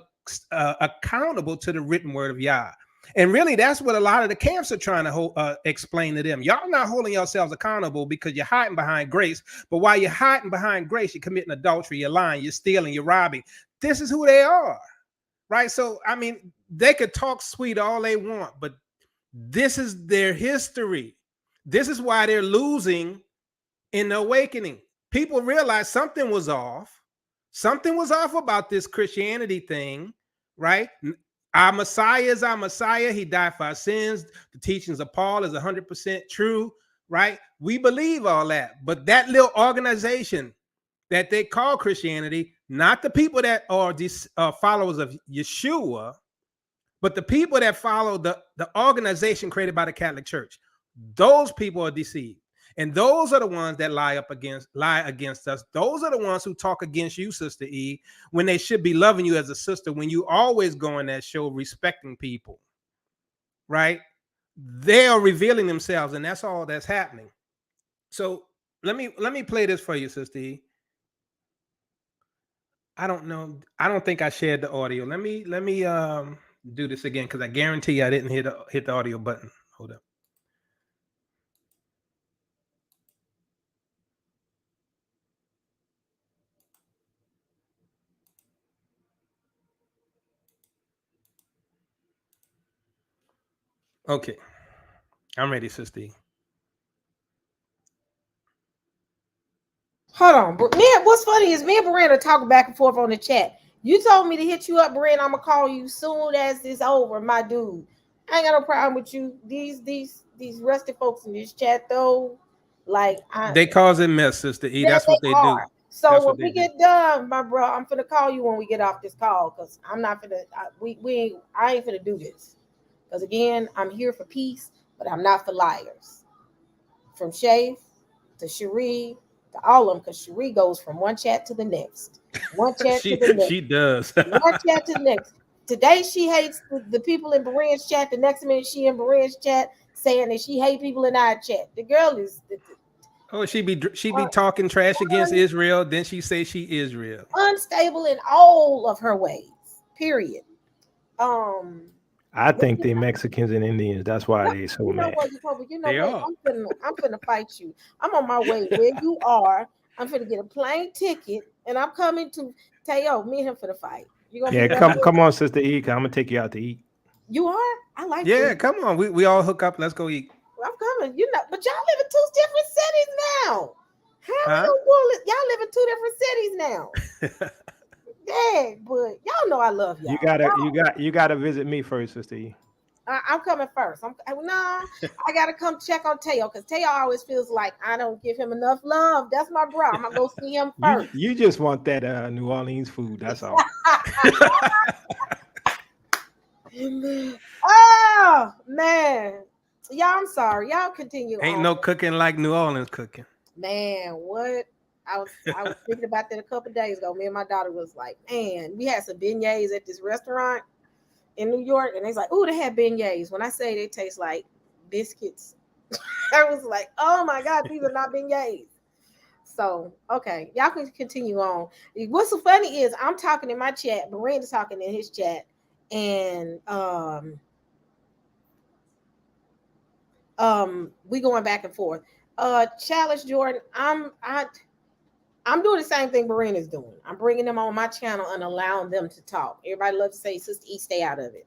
accountable to the written word of Yah. And really, that's what a lot of the camps are trying to explain to them. Y'all not holding yourselves accountable because you're hiding behind grace. But while you're hiding behind grace, you're committing adultery, you're lying, you're stealing, you're robbing. This is who they are, right? So, I mean, they could talk sweet all they want, but this is their history. This is why they're losing in the awakening. People realize something was off. Something was off about this Christianity thing, right? Our Messiah is our Messiah. He died for our sins. The teachings of Paul is 100% true, right? We believe all that. But that little organization that they call Christianity, not the people that are these followers of Yeshua, but the people that follow the organization created by the Catholic Church, those people are deceived. And those are the ones that lie against us. Those are the ones who talk against you, Sister E, when they should be loving you as a sister, when you always go in that show respecting people, right? They are revealing themselves, and that's all that's happening. So let me play this for you, Sister E. I don't know. I don't think I shared the audio. Let me do this again because I guarantee you I didn't hit the audio button. Hold up. Okay, I'm ready, Sister E. Hold on, man. What's funny is me and Berean are talking back and forth on the chat. You told me to hit you up, Berean. I'm gonna call you soon as this over, my dude. I ain't got no problem with you. These rusty folks in this chat though, like they cause a mess, Sister E. That's what they do. So when we get done, my bro, I'm finna call you when we get off this call because I'm not finna. I ain't finna do this because again, I'm here for peace, but I'm not for liars. From Shay to Cherie to all of them, because Cherie goes from one chat to the next. One chat to the next. She does. One chat to the next. Today she hates the people in Berean's chat. The next minute she in Berean's chat saying that she hates people in our chat. The girl is. She be talking trash against Israel. Then she say she Israel. Unstable in all of her ways. Period. I think they're Mexicans and Indians. That's why they so mad. They are. I'm finna fight you. I'm on my way where you are. I'm finna get a plane ticket, and I'm coming to Teo. Me and him finna fight. You gonna come on, Sister E. I'm gonna take you out to eat. You are? I like. Yeah, come on. We all hook up. Let's go eat. I'm coming. You know, but y'all live in two different cities now. How y'all live in two different cities now? Dang, but y'all know I love y'all. You gotta visit me first, Sister E. I'm coming first. I gotta come check on Teo because Teo always feels like I don't give him enough love. That's my bro. I'm gonna go see him first. You just want that New Orleans food. That's all. Oh man, y'all. I'm sorry. Y'all continue. Ain't on. no cooking like New Orleans cooking. Man, what? I was thinking about that a couple of days ago. Me and my daughter was like, man, we had some beignets at this restaurant in New York, and they was like, oh, they had beignets. When I say they taste like biscuits, I was like, oh my God, these are not beignets. So, okay, y'all can continue on. What's so funny is I'm talking in my chat, Berean is talking in his chat, and we going back and forth. Challenge Jordan, I'm doing the same thing Berean is doing. I'm bringing them on my channel and allowing them to talk. Everybody loves to say, Sister E, stay out of it.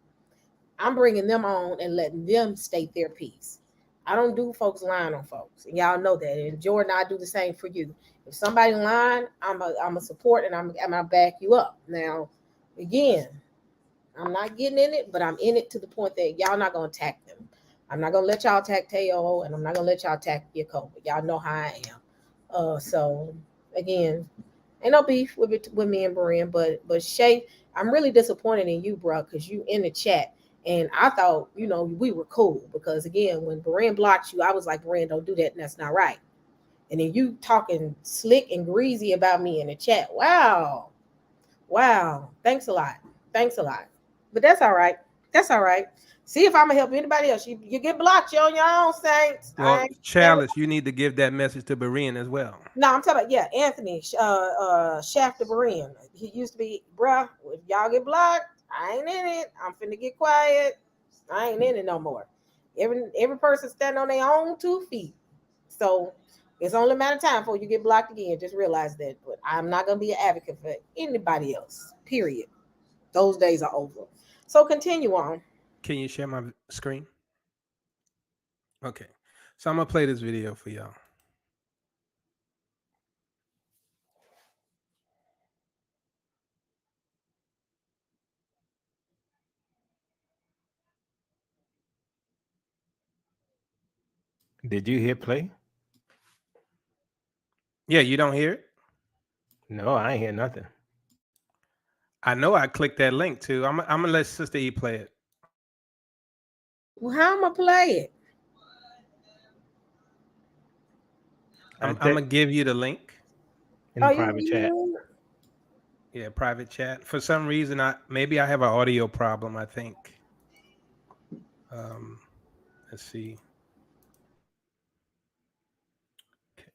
I'm bringing them on and letting them state their piece. I don't do folks lying on folks, and y'all know that. And Jordan, I do the same for you. If somebody lying, I'm a support, and I'm gonna back you up. Now, again, I'm not getting in it, but I'm in it to the point that y'all not gonna attack them. I'm not gonna let y'all attack Teo, and I'm not gonna let y'all attack Jacob. Y'all know how I am. So again, ain't no beef with me and Berean, but Shay, I'm really disappointed in you, bro, because you in the chat. And I thought, we were cool because again, when Berean blocked you, I was like, Berean, don't do that. And that's not right. And then you talking slick and greasy about me in the chat. Wow. Thanks a lot. But that's all right. See if I'm gonna help anybody else. You get blocked, you're on your own, Saints. Well, Chalice, you need to give that message to Berean as well. No, I'm talking about Anthony Shaft of Berean. He used to be, bruh. If y'all get blocked, I ain't in it. I'm finna get quiet. I ain't in it no more. Every person stand on their own 2 feet. So it's only a matter of time before you get blocked again. Just realize that. But I'm not gonna be an advocate for anybody else. Period. Those days are over. So continue on. Can you share my screen? Okay. So I'm gonna play this video for y'all. Did you hit play? Yeah, you don't hear it? No, I ain't hear nothing. I know I clicked that link too. I'm gonna let Sister E play it. Well, how am I play it? I'm gonna give you the link in the private chat. Yeah, private chat. For some reason, maybe I have an audio problem. I think. Let's see. Okay.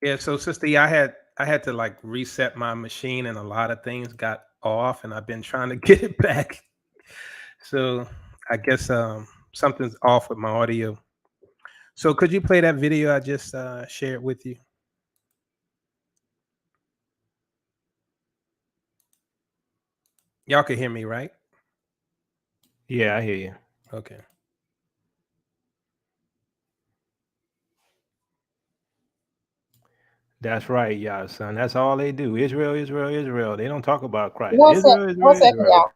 Yeah, so Sister E, I had to like reset my machine, and a lot of things got off, and I've been trying to get it back. So I guess something's off with my audio. So could you play that video I just shared with you? Y'all can hear me, right? Yeah, I hear you. Okay. That's right, y'all, son. That's all they do. Israel, Israel, Israel. They don't talk about Christ. One Israel, Israel, second, Israel. y'all.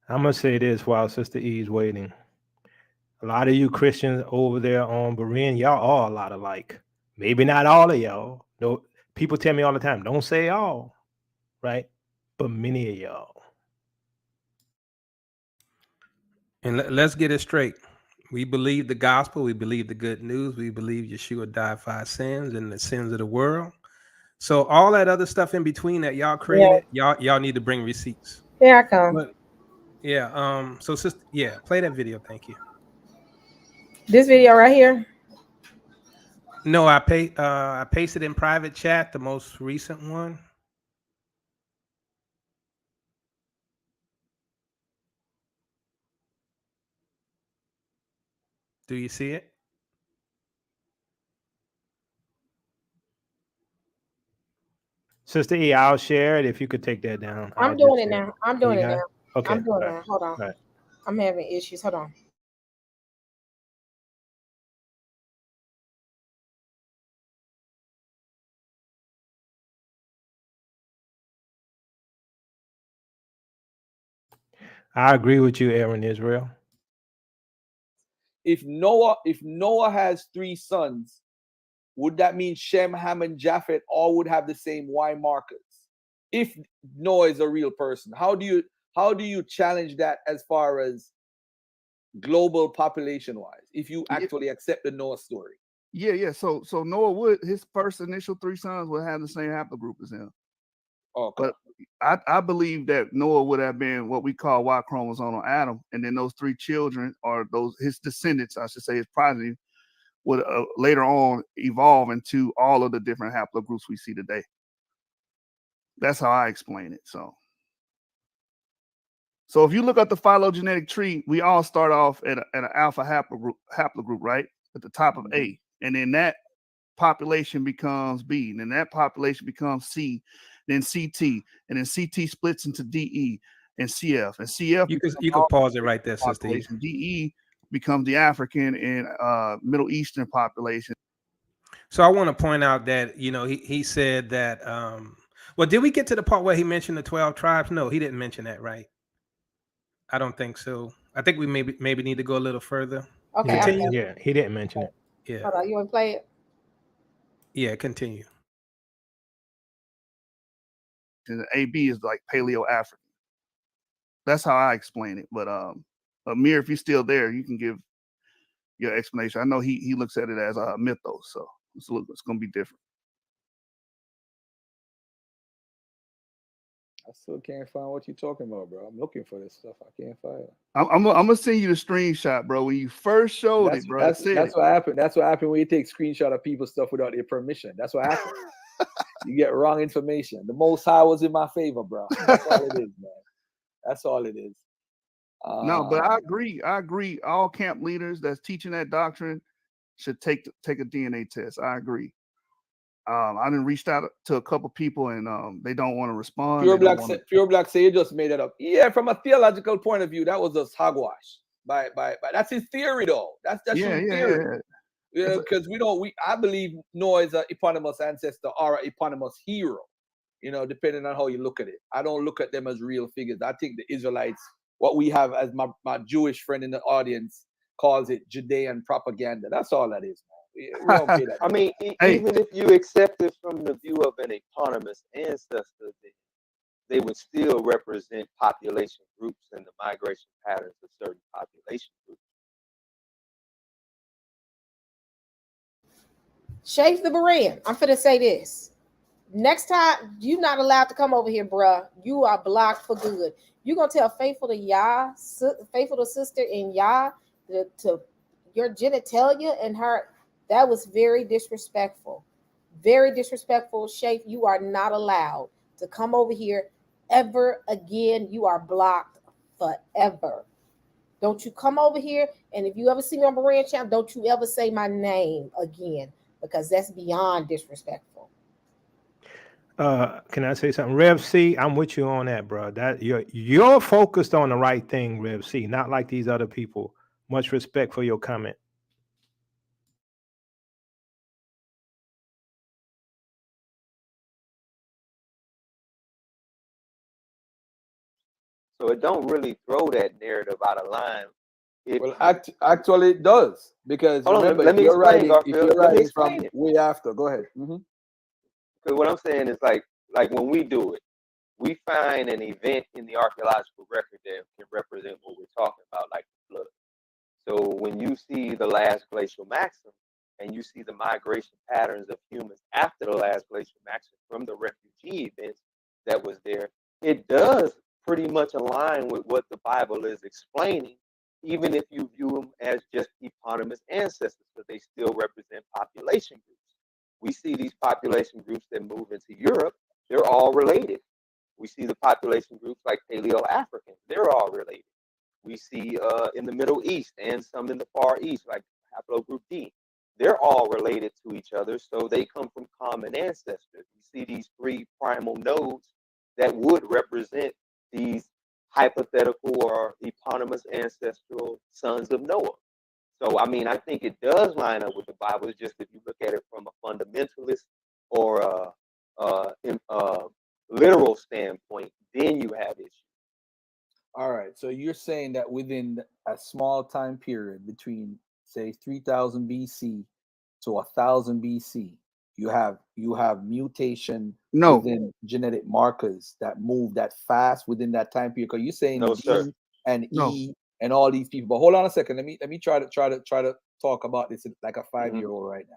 I'm gonna say this while Sister E's waiting. A lot of you Christians over there on Berean, y'all are a lot alike. Maybe not all of y'all. No, people tell me all the time, don't say all, right? But many of y'all. And let's get it straight. We believe the gospel. We believe the good news. We believe Yeshua died for our sins and the sins of the world. So all that other stuff in between that y'all created, y'all need to bring receipts. Here I come. But yeah. So sister, play that video. Thank you. This video right here. No, I pasted in private chat the most recent one. Do you see it? Sister E, I'll share it if you could take that down. I'm doing it now. I'm doing it now. Okay. I'm doing it now. Hold on. Right. I'm having issues. Hold on. I agree with you, Aaron Israel. If Noah has 3 sons, would that mean Shem, Ham, and Japheth all would have the same Y markers? If Noah is a real person, how do you challenge that as far as global population wise? If you actually accept the Noah story, Yeah. So Noah would, his first initial 3 sons would have the same haplogroup as him. Okay. But I believe that Noah would have been what we call Y chromosomal Adam, and then those 3 children, or his descendants, I should say, his progeny, would later on evolve into all of the different haplogroups we see today. That's how I explain it. So if you look at the phylogenetic tree, we all start off at an alpha haplogroup, right, at the top of A, and then that population becomes B, and then that population becomes C, then CT, and then CT splits into DE and CF, and CF. You could pause it right there, Sister E. DE becomes the African and Middle Eastern population. So I want to point out that, he said that, well, did we get to the part where he mentioned the 12 tribes? No, he didn't mention that, right? I don't think so. I think we maybe need to go a little further. Okay. Continue. Yeah, he didn't mention it. Yeah. Hold on. You want to play it? Yeah, continue. And AB is like Paleo African. That's how I explain it. But Amir, if you're still there, you can give your explanation. I know he looks at it as a mythos, so it's going to be different. I still can't find what you're talking about, bro. I'm looking for this stuff. I can't find it. I'm gonna send you the screenshot, bro. When you first showed it, bro. That's what happened. That's what happened when you take screenshot of people's stuff without their permission. That's what happened. You get wrong information. The Most High was in my favor, bro. That's all it is, man. That's all it is. No, but I agree. All camp leaders that's teaching that doctrine should take a DNA test. I agree. I didn't reach out to a couple people and they don't want to respond. Pure Black say you just made that up. Yeah, from a theological point of view, that was just hogwash. By that's his theory though. That's his theory. Yeah, because I believe Noah is an eponymous ancestor or an eponymous hero. Depending on how you look at it. I don't look at them as real figures. I think the Israelites, what we have as my Jewish friend in the audience calls it Judean propaganda. That's all that is, man. We don't pay that. I mean, even if you accept it from the view of an eponymous ancestor, they would still represent population groups and the migration patterns of certain population groups. Shave the Berean. I'm finna say this. Next time, you're not allowed to come over here, bruh. You are blocked for good. You're gonna tell faithful to sister in Yah to your genitalia and her. That was very disrespectful. Very disrespectful. Shaykh, you are not allowed to come over here ever again. You are blocked forever. Don't you come over here, and if you ever see me on Berean channel, don't you ever say my name again, because that's beyond disrespectful. Can I say something? Rev C, I'm with you on that, bro. That you're focused on the right thing, Rev C, not like these other people. Much respect for your comment. So it don't really throw that narrative out of line. Actually, it does, because remember, if you're writing from way after, go ahead. Because what I'm saying is like when we do it, we find an event in the archaeological record that can represent what we're talking about, like the flood. So when you see the last glacial maximum and you see the migration patterns of humans after the last glacial maximum from the refugee events that was there, it does pretty much align with what the Bible is explaining, even if you view them as just eponymous ancestors, because they still represent population groups. We see these population groups that move into Europe, they're all related. We see the population groups like Paleo-African, they're all related. We see in the Middle East and some in the Far East, like Haplogroup E. They're all related to each other, so they come from common ancestors. You see these 3 primal nodes that would represent these hypothetical or eponymous ancestral sons of Noah. So, I mean, I think it does line up with the Bible. It's just if you look at it from a fundamentalist or a literal standpoint, then you have issues. All right. So you're saying that within a small time period between, say, 3000 BC to 1000 BC, you have mutation within genetic markers that move that fast within that time period. Because you're saying No, sir. D and E and all these people. But hold on a second. Let me try to talk about this like a 5-year-old right now.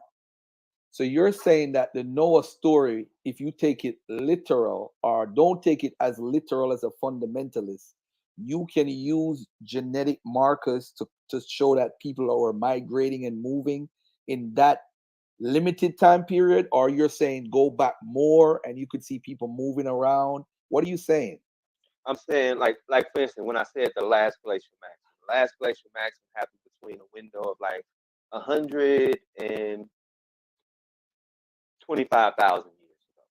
So you're saying that the Noah story, if you take it literal or don't take it as literal as a fundamentalist, you can use genetic markers to show that people are migrating and moving in that limited time period, or you're saying go back more and you could see people moving around. What are you saying? I'm saying like for instance, when I said the last glacial maximum happened between a window of like 125,000 years ago.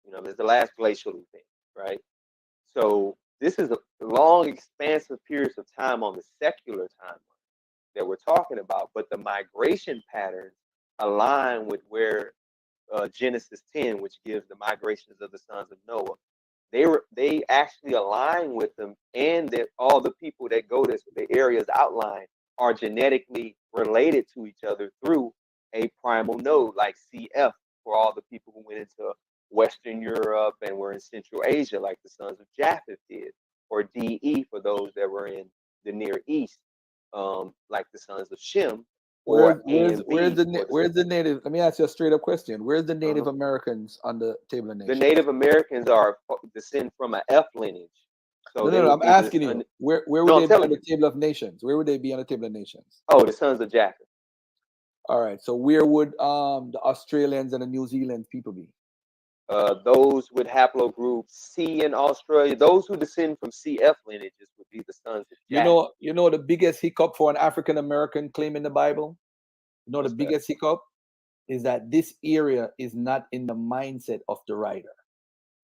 You know, there's the last glacial event, right? So this is a long, expansive periods of time on the secular timeline that we're talking about, but the migration patterns align with where Genesis 10, which gives the migrations of the sons of Noah, they actually align with them, and that all the people that go to the areas outlined are genetically related to each other through a primal node, like CF for all the people who went into Western Europe and were in Central Asia, like the sons of Japheth did, or DE for those that were in the Near East, like the sons of Shem. Where's the native? Let me ask you a straight up question. Where's the Native Americans on the table of nations? The Native Americans are descend from an F lineage. So no, I'm asking you. Where would they be on the table of nations? Where would they be on the table of nations? Oh, the sons of Jacob. All right. So where would the Australians and the New Zealand people be? Those with haplogroup C in Australia, those who descend from CF lineages would be the sons of Jacob. You know the biggest hiccup for an African American claim in the Bible? You know the biggest hiccup is that this area is not in the mindset of the writer.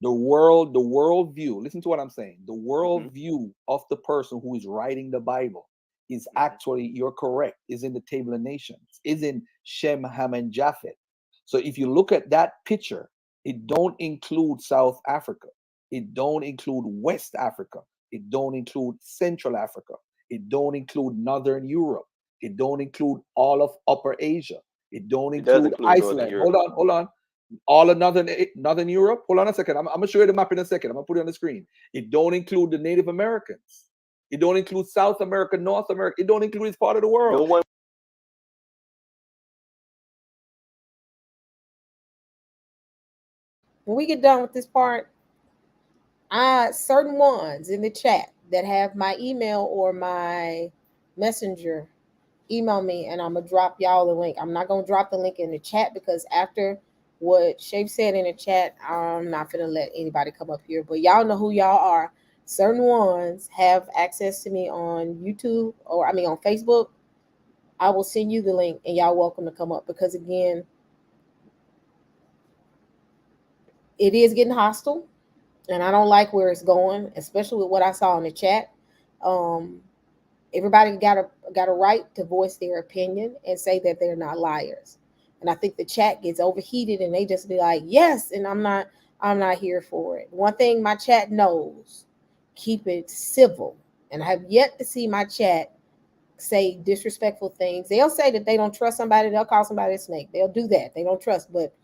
The world view, listen to what I'm saying. The world view of the person who is writing the Bible is actually, you're correct, is in the table of nations, is in Shem, Ham, and Japheth. So if you look at that picture, it don't include South Africa. It don't include West Africa. It don't include Central Africa. It don't include Northern Europe. It don't include all of Upper Asia. It don't include Iceland. Hold on. All of Northern Europe. Hold on a second. I'm gonna show you the map in a second. I'm gonna put it on the screen. It don't include the Native Americans. It don't include South America, North America. It don't include this part of the world. No one. When we get done with this part, certain ones in the chat that have my email or my messenger, email me and I'm gonna drop y'all the link. I'm not gonna drop the link in the chat because after what Shape said in the chat, I'm not gonna let anybody come up here. But y'all know who y'all are. Certain ones have access to me on YouTube or on Facebook. I will send you the link and y'all welcome to come up because again, it is getting hostile and I don't like where it's going, especially with what I saw in the chat. Everybody got a right to voice their opinion and say that they're not liars. And I think the chat gets overheated and they just be like, yes, and I'm not here for it. One thing my chat knows, keep it civil. And I have yet to see my chat say disrespectful things. They'll say that they don't trust somebody, they'll call somebody a snake. They'll do that. They don't trust. But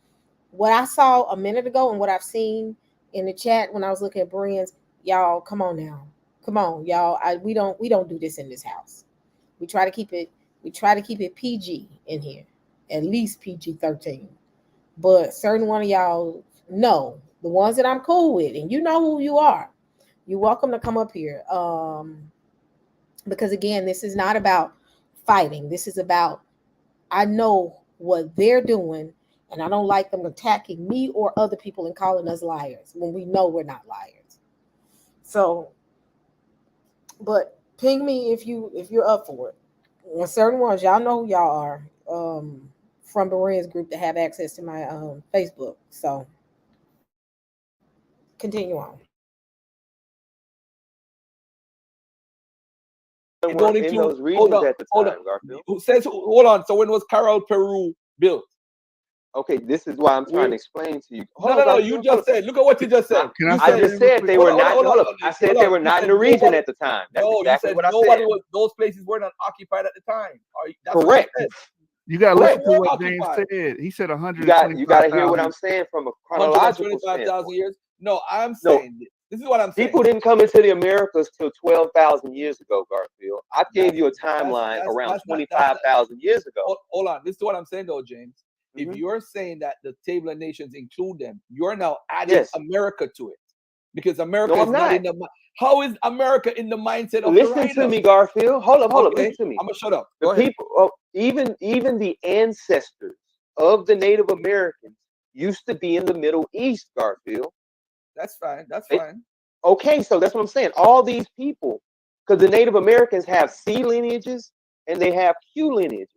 what I saw a minute ago and what I've seen in the chat when I was looking at Bereans, y'all, come on now. Come on, y'all. We don't do this in this house. We try to keep it PG in here. At least PG-13. But certain one of y'all know, the ones that I'm cool with, and you know who you are. You're welcome to come up here. Because again, this is not about fighting. This is about, I know what they're doing, and I don't like them attacking me or other people and calling us liars when we know we're not liars. So, but ping me if you're up for it. certain ones, y'all know who y'all are. From Berean's group that have access to my Facebook. So continue on. It don't in include those regions at the time, Garfield. Who says? Hold on. So when was Carroll, Peru built? Okay, this is why I'm trying to explain to you. No. You just said. Look at what you just said. I just said they were not. Hold up. I said they were not in the region at the time. That's exactly what I said. Nobody was. Those places were not occupied at the time. Correct. You got to listen to what James said. He said 125,000. You got to hear what I'm saying from a chronological standpoint. 125,000 years. No, I'm saying this is what I'm saying. People didn't come into the Americas till 12,000 years ago, Garfield. I gave you a timeline around 25,000 years ago. Hold on. This is what I'm saying, though, James. If you're saying that the Table of Nations include them, you're now adding America to it, because America is not in the. How is America in the mindset of? Listen to me, Garfield. Hold up. Listen to me. I'm gonna shut up. The people, even the ancestors of the Native Americans used to be in the Middle East, Garfield. That's fine. That's fine. Okay, so that's what I'm saying. All these people, because the Native Americans have C lineages and they have Q lineages.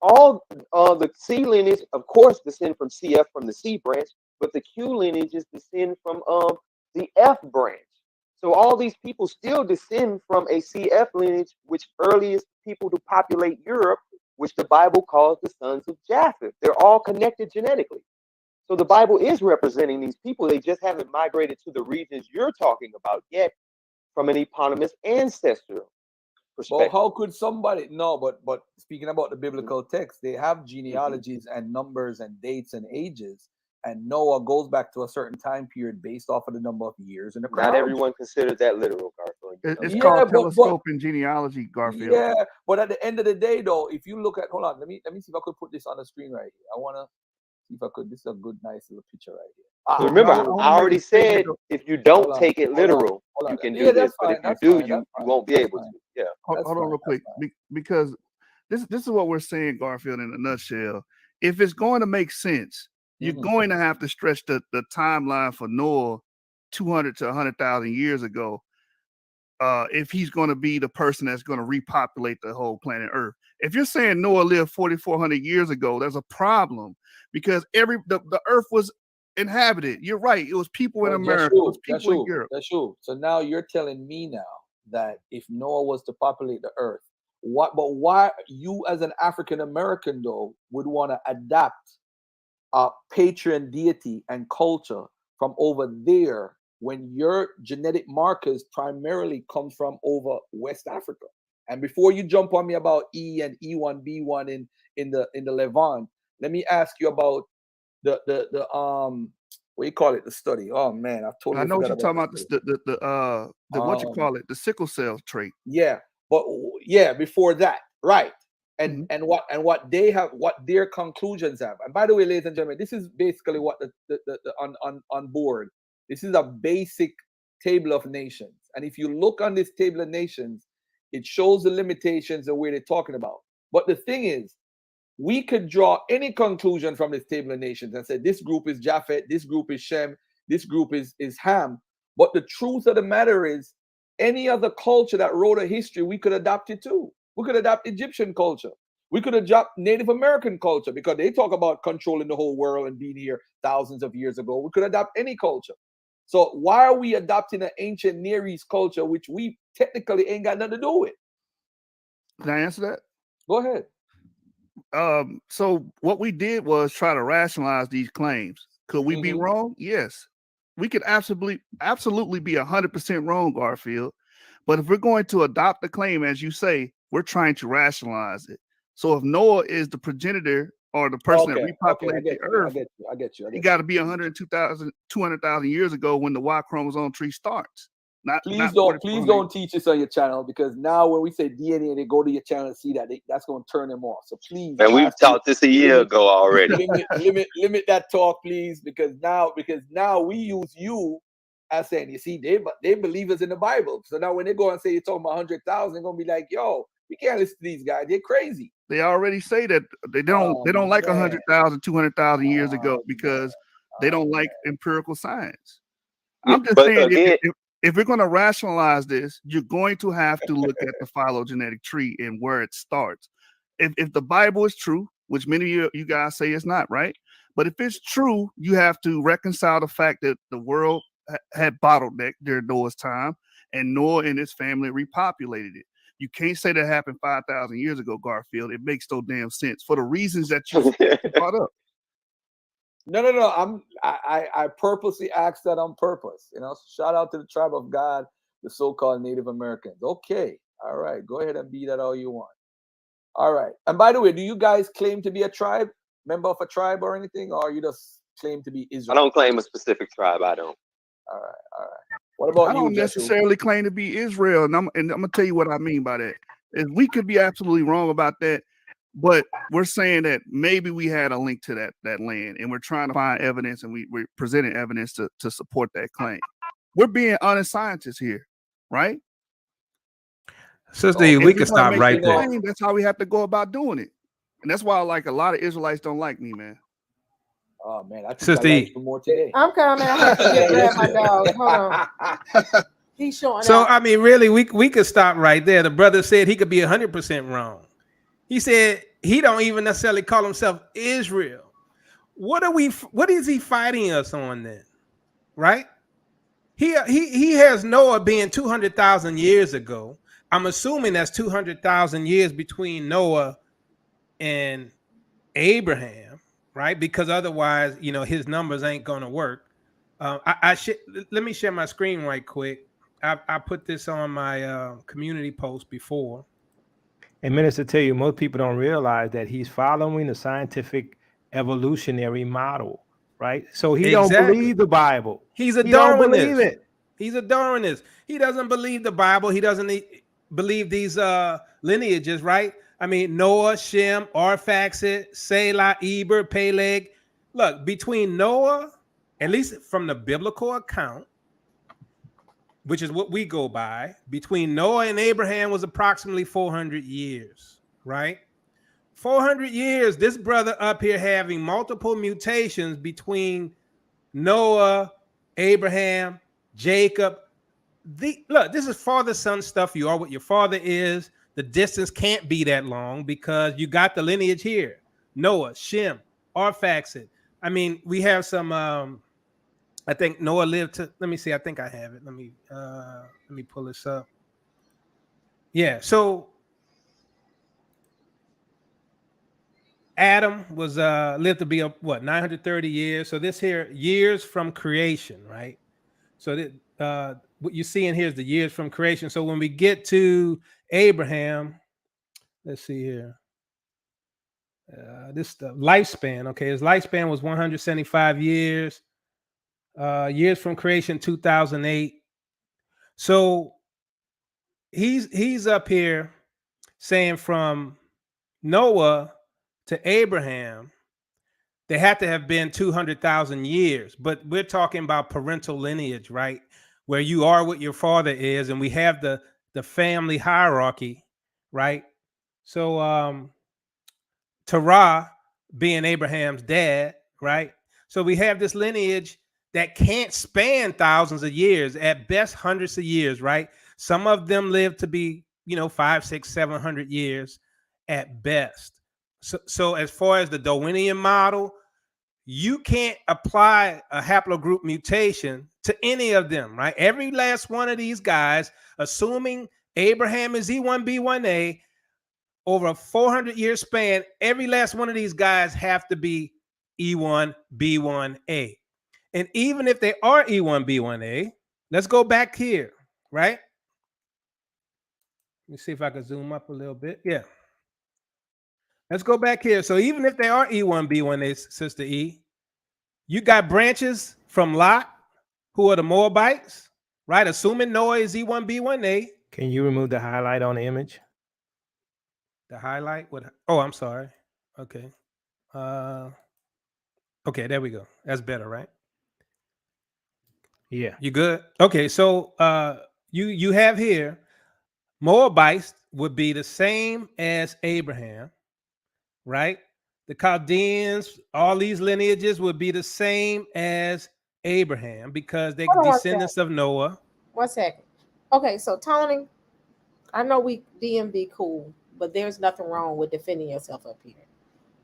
All the C lineage, of course, descend from CF from the C branch, but the Q lineages descend from the F branch. So all these people still descend from a CF lineage, which earliest people to populate Europe, which the Bible calls the sons of Japheth. They're all connected genetically. So the Bible is representing these people. They just haven't migrated to the regions you're talking about yet from an eponymous ancestor perspective. Well, how could somebody? No, but speaking about the biblical text, they have genealogies and numbers and dates and ages. And Noah goes back to a certain time period based off of the number of years in the chronology. Not everyone considers that literal, Garfield. It's called telescope and genealogy, Garfield. Yeah, but at the end of the day, though, if you look at, hold on, let me see if I could put this on the screen right here. I want to see if I could. This is a good, nice little picture right here. Remember, I already said if you don't take it literal, you can do this. But if you do, you won't be able to. Yeah. Hold on real quick, because this is what we're saying, Garfield, in a nutshell. If it's going to make sense, you're going to have to stretch the timeline for Noah 200 to 100,000 years ago if he's going to be the person that's going to repopulate the whole planet Earth. If you're saying Noah lived 4,400 years ago, there's a problem, because the Earth was inhabited. You're right. It was people in America. It was people in Europe. That's true. So now you're telling me now that if Noah was to populate the Earth, why you as an African American though would want to adapt patron deity and culture from over there when your genetic markers primarily come from over West Africa? And before you jump on me about E and E1B1 in the Levant, let me ask you about the what do you call it? The study. Oh man, I totally. I know what you're talking about. The what you call it? The sickle cell trait. Yeah, but before that, right? And what they have, what their conclusions have. And by the way, ladies and gentlemen, this is basically what the on board. This is a basic table of nations. And if you look on this table of nations, it shows the limitations of where they're talking about. But the thing is, we could draw any conclusion from this table of nations and say this group is Japheth, this group is Shem, this group is Ham. But the truth of the matter is, any other culture that wrote a history, we could adapt it to. We could adopt Egyptian culture. We could adopt Native American culture, because they talk about controlling the whole world and being here thousands of years ago. We could adopt any culture. So why are we adopting an ancient Near East culture, which we technically ain't got nothing to do with? Can I answer that? Go ahead. So what we did was try to rationalize these claims. Could we be wrong? Yes. We could absolutely be 100% wrong, Garfield. But if we're going to adopt the claim, as you say, we're trying to rationalize it. So if Noah is the progenitor or the person that repopulated the Earth, I get you. It got to be 200,000 years ago when the Y chromosome tree starts. Please don't teach this on your channel, because now when we say DNA, they go to your channel and see that that's going to turn them off. So please. And we've taught this a year ago already. limit that talk, please, because now we use you as saying, you see, they believe us in the Bible. So now when they go and say you're talking about 100,000, they're going to be like, yo, we can't listen to these guys. They're crazy. They already say that they don't like 100,000, 200,000 years ago, because they don't like empirical science. I'm just saying, if we're going to rationalize this, you're going to have to look at the phylogenetic tree and where it starts. If the Bible is true, which many of you guys say it's not, right? But if it's true, you have to reconcile the fact that the world had bottlenecked during Noah's time, and Noah and his family repopulated it. You can't say that happened 5,000 years ago, Garfield. It makes no damn sense for the reasons that you brought up. No. I purposely asked that on purpose. You know, shout out to the tribe of God, the so-called Native Americans. Okay, all right, go ahead and be that all you want. All right. And by the way, do you guys claim to be a tribe, member of a tribe or anything, or you just claim to be Israel? I don't claim a specific tribe. I don't. All right. What about you? I don't necessarily claim to be Israel, and I'm gonna tell you what I mean by that. Is we could be absolutely wrong about that, but we're saying that maybe we had a link to that land, and we're trying to find evidence, and we're presenting evidence to support that claim. We're being honest scientists here, right? Sister, we can stop right there. Claim, that's how we have to go about doing it, and that's why like a lot of Israelites don't like me, man. Oh man, I think Sister, I like you more today. I'm coming. I have to grab my dog. Hold on. He's showing So out. I mean, really, we could stop right there. The brother said he could be 100% wrong. He said he don't even necessarily call himself Israel. What is he fighting us on then? Right? He has Noah being 200,000 years ago. I'm assuming that's 200,000 years between Noah and Abraham, right? Because otherwise, you know, his numbers ain't gonna work. Let me share my screen right quick. I put this on my community post before. And Minister, tell you, most people don't realize that he's following the scientific evolutionary model, right? So he don't believe the Bible. He's a Darwinist. Don't believe it. He's a Darwinist. He doesn't believe the Bible. He doesn't believe these lineages, right? I mean, Noah, Shem, Arphaxad, Selah, Eber, Peleg. Look, between Noah, at least from the biblical account, which is what we go by, between Noah and Abraham was approximately 400 years, right? 400 years, this brother up here having multiple mutations between Noah, Abraham, Jacob. Look, this is father-son stuff. You are what your father is. The distance can't be that long because you got the lineage here. Noah, Shem, Arphaxad. I mean, we have some, I think Noah lived to, let me see, I think I have it. Let me pull this up. Yeah, so Adam was lived to be 930 years. So this here, years from creation, right? So that what you see in here is the years from creation. So when we get to Abraham, let's see here. This the lifespan. Okay, his lifespan was 175 years. Years from creation, 2008. So he's up here saying from Noah to Abraham, they had to have been 200,000 years. But we're talking about parental lineage, right? Where you are what your father is, and we have the family hierarchy, right? So Terah being Abraham's dad, right? So we have this lineage that can't span thousands of years, at best hundreds of years, right? Some of them live to be, 500, 600, 700 years at best. So as far as the Darwinian model, you can't apply a haplogroup mutation to any of them, right? Every last one of these guys, assuming Abraham is E1B1A, over a 400-year span, every last one of these guys have to be E1B1A. And even if they are E1B1A, let's go back here, right? Let me see if I can zoom up a little bit. Yeah. Let's go back here. So even if they are E1B1A, Sister E, you got branches from Lot, who are the Moabites, right? Assuming Noah is E1B1A. Can you remove the highlight on the image? The highlight? What? Oh, I'm sorry. Okay. Okay, there we go. That's better, right? Yeah. You good? Okay, so you have here Moabites would be the same as Abraham, right? The Chaldeans, all these lineages would be the same as Abraham because they're descendants of Noah. 1 second. Okay, so Tony, I know we DMV cool, but there's nothing wrong with defending yourself up here.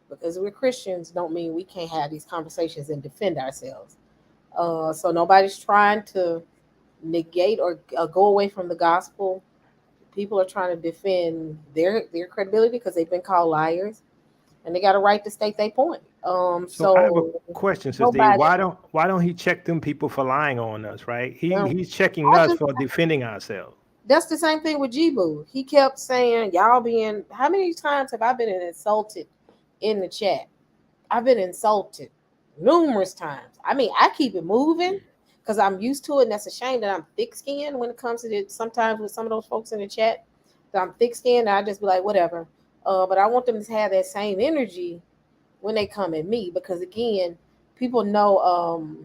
Because we're Christians don't mean we can't have these conversations and defend ourselves. So nobody's trying to negate or go away from the gospel. People are trying to defend their credibility because they've been called liars, and they got a right to state their point. So I have a question, Sister E. nobody- Why don't he check them people for lying on us, right? He's checking I us just- for defending ourselves. That's the same thing with Jibu. He kept saying, y'all being, how many times have I been insulted in the chat? I've been insulted numerous times. I mean, I keep it moving because I'm used to it, and that's a shame that I'm thick-skinned when it comes to it. Sometimes with some of those folks in the chat, that I'm thick-skinned, I just be like, whatever. But I want them to have that same energy when they come at me, because again, people know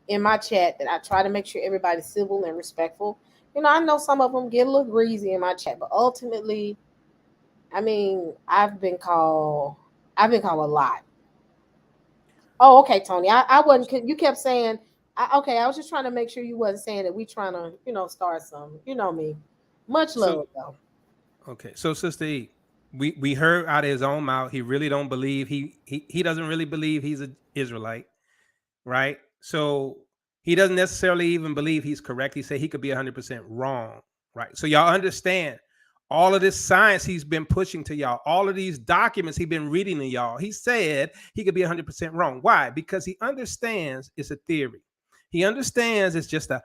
in my chat that I try to make sure everybody's civil and respectful. You know, I know some of them get a little greasy in my chat, but ultimately, I mean, I've been called a lot. Oh, okay, Tony. I wasn't. You kept saying, okay. I was just trying to make sure you wasn't saying that we trying to, start some. You know me. Much love, though. Okay, so Sister E, we heard out of his own mouth he really don't believe he doesn't really believe he's an Israelite, right? So he doesn't necessarily even believe he's correct. He said he could be 100% wrong, right? So y'all understand all of this science he's been pushing to y'all, all of these documents he's been reading to y'all. He said he could be 100% wrong. Why? Because he understands it's a theory. He understands it's just a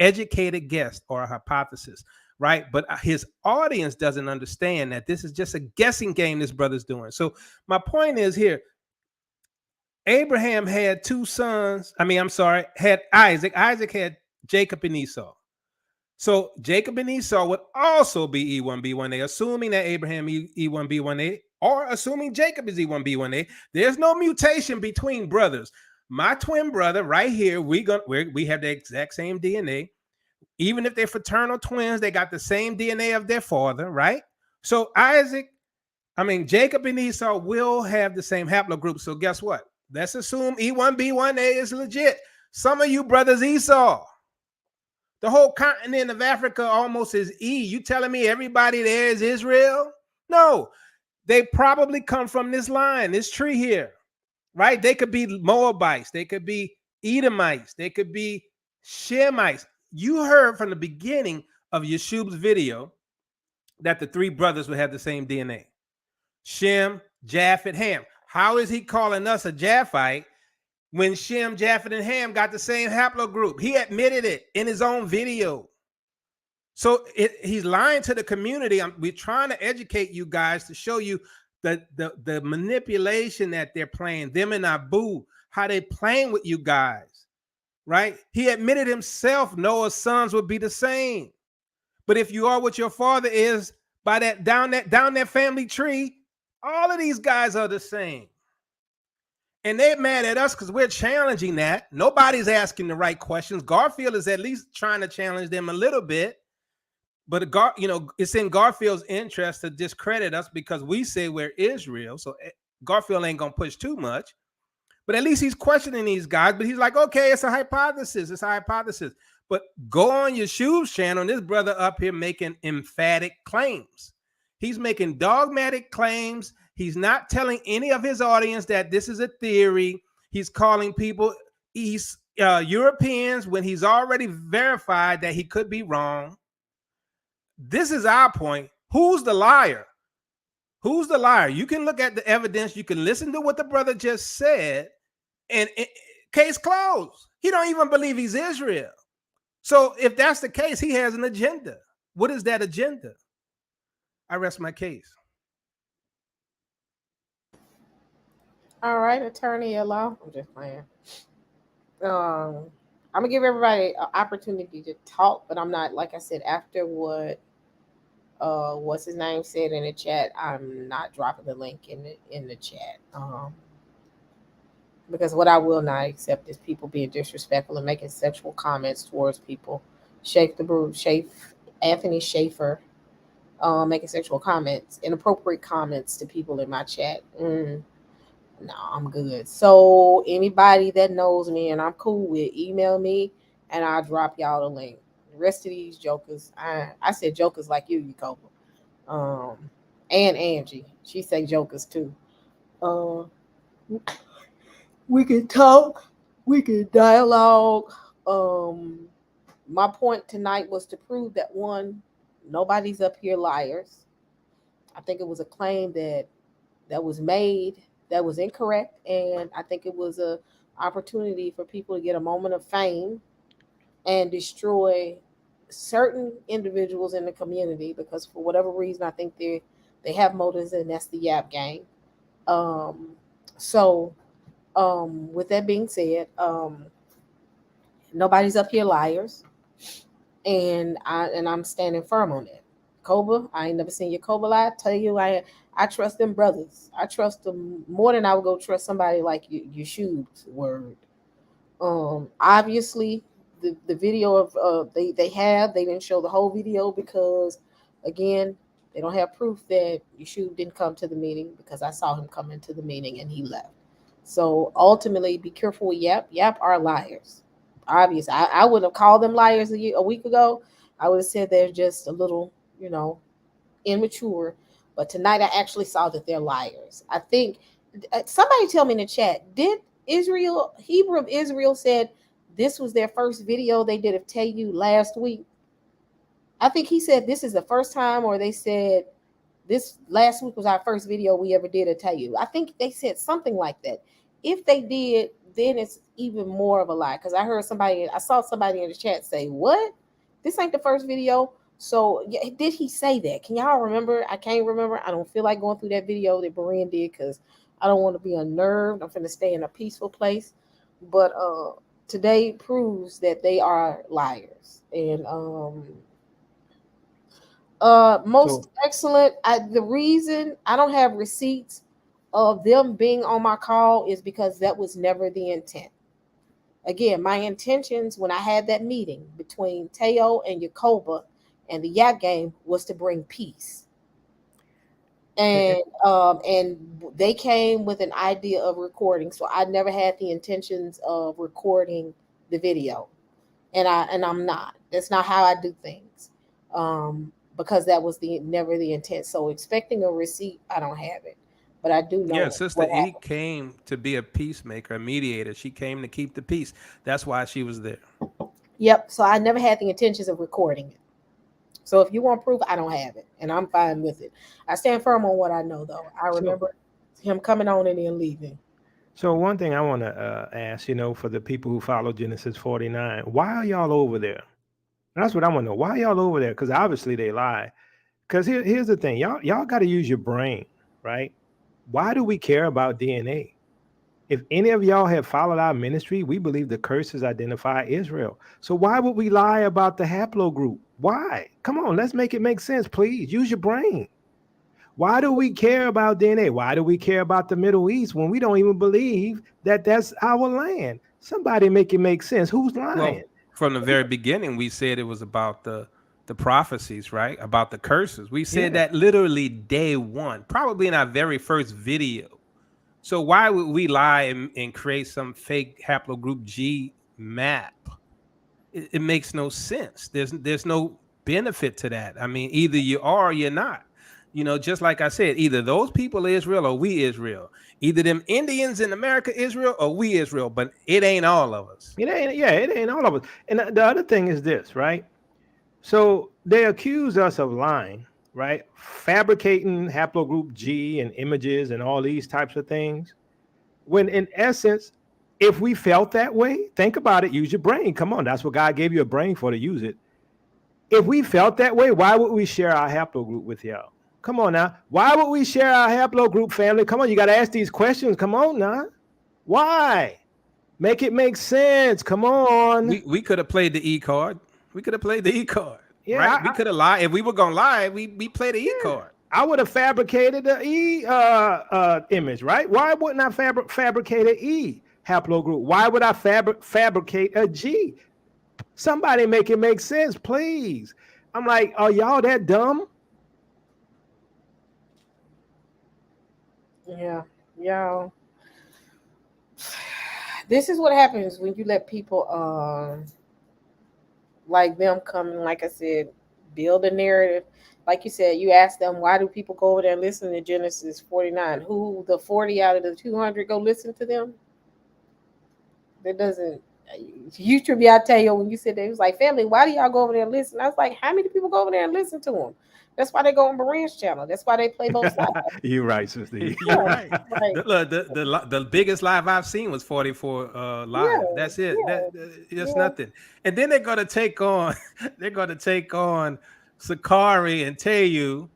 educated guess or a hypothesis, right? But his audience doesn't understand that this is just a guessing game this brother's doing. So my point is here, Abraham had two sons. Had Isaac. Isaac had Jacob and Esau. So Jacob and Esau would also be E1B1A, assuming that Abraham E1B1A, or assuming Jacob is E1B1A. There's no mutation between brothers. My twin brother right here, we have the exact same DNA. Even if they're fraternal twins, they got the same DNA of their father, right? So Jacob and Esau will have the same haplogroup. So guess what? Let's assume E1B1A is legit. Some of you brothers Esau. The whole continent of Africa almost is E. You telling me everybody there is Israel? No, they probably come from this line, this tree here, right? They could be Moabites. They could be Edomites. They could be Shemites. You heard from the beginning of Yeshub's video that the three brothers would have the same DNA. Shem, Japheth, Ham. How is he calling us a Japhite when Shem, Japheth, and Ham got the same haplogroup? He admitted it in his own video. So he's lying to the community. We're trying to educate you guys to show you the manipulation that they're playing, them and Abu, how they playing with you guys, right? He admitted himself Noah's sons would be the same. But if you are what your father is, by that down that family tree, all of these guys are the same. And they're mad at us because we're challenging that. Nobody's asking the right questions. Garfield is at least trying to challenge them a little bit. But it's in Garfield's interest to discredit us because we say we're Israel. So Garfield ain't gonna push too much. But at least he's questioning these guys. But he's like, okay, it's a hypothesis. It's a hypothesis. But go on Yeshua's channel, and this brother up here making emphatic claims. He's making dogmatic claims. He's not telling any of his audience that this is a theory. He's calling people East Europeans when he's already verified that he could be wrong. This is our point. Who's the liar? Who's the liar? You can look at the evidence. You can listen to what the brother just said, and case closed. He don't even believe he's Israel. So if that's the case, he has an agenda. What is that agenda? I rest my case. All right, attorney at law. I'm just playing. I'm gonna give everybody an opportunity to talk, but I'm not, like I said, after what what's his name said in the chat, I'm not dropping the link in the chat. Because what I will not accept is people being disrespectful and making sexual comments towards people. Anthony Schaefer making sexual comments, inappropriate comments to people in my chat. No, I'm good. So anybody that knows me and I'm cool with, email me and I'll drop y'all the link. The rest of these jokers, I said jokers like you, Jacob. And Angie, she say jokers too. Uh, we can talk, we can dialogue. My point tonight was to prove that one, nobody's up here liars. I think it was a claim that was made that was incorrect, and I think it was a opportunity for people to get a moment of fame and destroy certain individuals in the community because for whatever reason I think they have motives, and that's the Yap gang. Um, so with that being said, nobody's up here liars, and I'm standing firm on that. Koba, I ain't never seen your Koba lie. I tell you, I trust them brothers. I trust them more than I would go trust somebody like Yeshub's word. Obviously, the video of they didn't show the whole video because, again, they don't have proof that Yeshub didn't come to the meeting because I saw him come into the meeting and he left. So ultimately, be careful with Yap. Yap are liars. Obvious. I wouldn't have called them liars a week ago. I would have said they're just a little, immature. But tonight I actually saw that they're liars. I think somebody tell me in the chat, did Hebrew of Israel said this was their first video they did of Teyu last week? I think he said this is the first time, or they said this last week was our first video we ever did of Teyu. I think they said something like that. If they did, then it's even more of a lie. Because I saw somebody in the chat say, what? This ain't the first video. So yeah, did he say that? Can y'all remember? I can't remember. I don't feel like going through that video that Berean did because I don't want to be unnerved. I'm going to stay in a peaceful place. But today proves that they are liars. And most excellent. The reason I don't have receipts of them being on my call is because that was never the intent. Again, my intentions when I had that meeting between Teo and Yakoba and the Yap game was to bring peace. And they came with an idea of recording, so I never had the intentions of recording the video, and I'm not. That's not how I do things, because that was never the intent. So expecting a receipt, I don't have it, but I do know. Yeah, Sister E came to be a peacemaker, a mediator. She came to keep the peace. That's why she was there. Yep. So I never had the intentions of recording it. So if you want proof, I don't have it, and I'm fine with it. I stand firm on what I know, though. I remember him coming on and then leaving. So one thing I want to ask, for the people who follow Genesis 49, why are y'all over there? That's what I want to know. Why are y'all over there? Because obviously they lie. Because here's the thing. Y'all got to use your brain, right? Why do we care about DNA? If any of y'all have followed our ministry, we believe the curses identify Israel. So why would we lie about the haplogroup? Why? Come on, let's make it make sense, please. Use your brain. Why do we care about DNA? Why do we care about the Middle East when we don't even believe that that's our land? Somebody make it make sense. Who's lying? Well, from the very beginning, we said it was about the prophecies, right? About the curses. We said that literally day one, probably in our very first video. So why would we lie and create some fake haplogroup G map? It makes no sense. There's no benefit to that. I mean, either you are or you're not. Just like I said, either those people are Israel or we Israel. Either them Indians in America Israel or we Israel, but it ain't all of us. It ain't all of us. And the other thing is this, right? So they accuse us of lying, right? Fabricating haplogroup G and images and all these types of things. When in essence, if we felt that way, think about it, use your brain. Come on, that's what God gave you a brain for, to use it. If we felt that way, why would we share our haplogroup with y'all? Come on now. Why would we share our haplogroup, family? Come on, you got to ask these questions. Come on now. Why? Make it make sense. Come on. We could have played the E card. Yeah, right? We could have lied. If we were gonna lie, we played the E card. I would have fabricated the E image, right? Why wouldn't I fabricate an E haplogroup? Why would I fabricate a G? Somebody make it make sense, please. I'm like, are y'all that dumb? Yeah, y'all. This is what happens when you let people like them coming, like I said, build a narrative. Like you said, you ask them, why do people go over there and listen to Genesis 49? Who the 40 out of the 200 go listen to them? That doesn't. YouTube, I tell you, when you said that, it was like, family, why do y'all go over there and listen? I was like, how many people go over there and listen to them? That's why they go on Berean's channel. That's why they play both sides. You're right, sister. You're right. The biggest live I've seen was 44 live. Yeah, That's it. yeah, That's nothing. And then they're gonna take on Sakari and Teotw.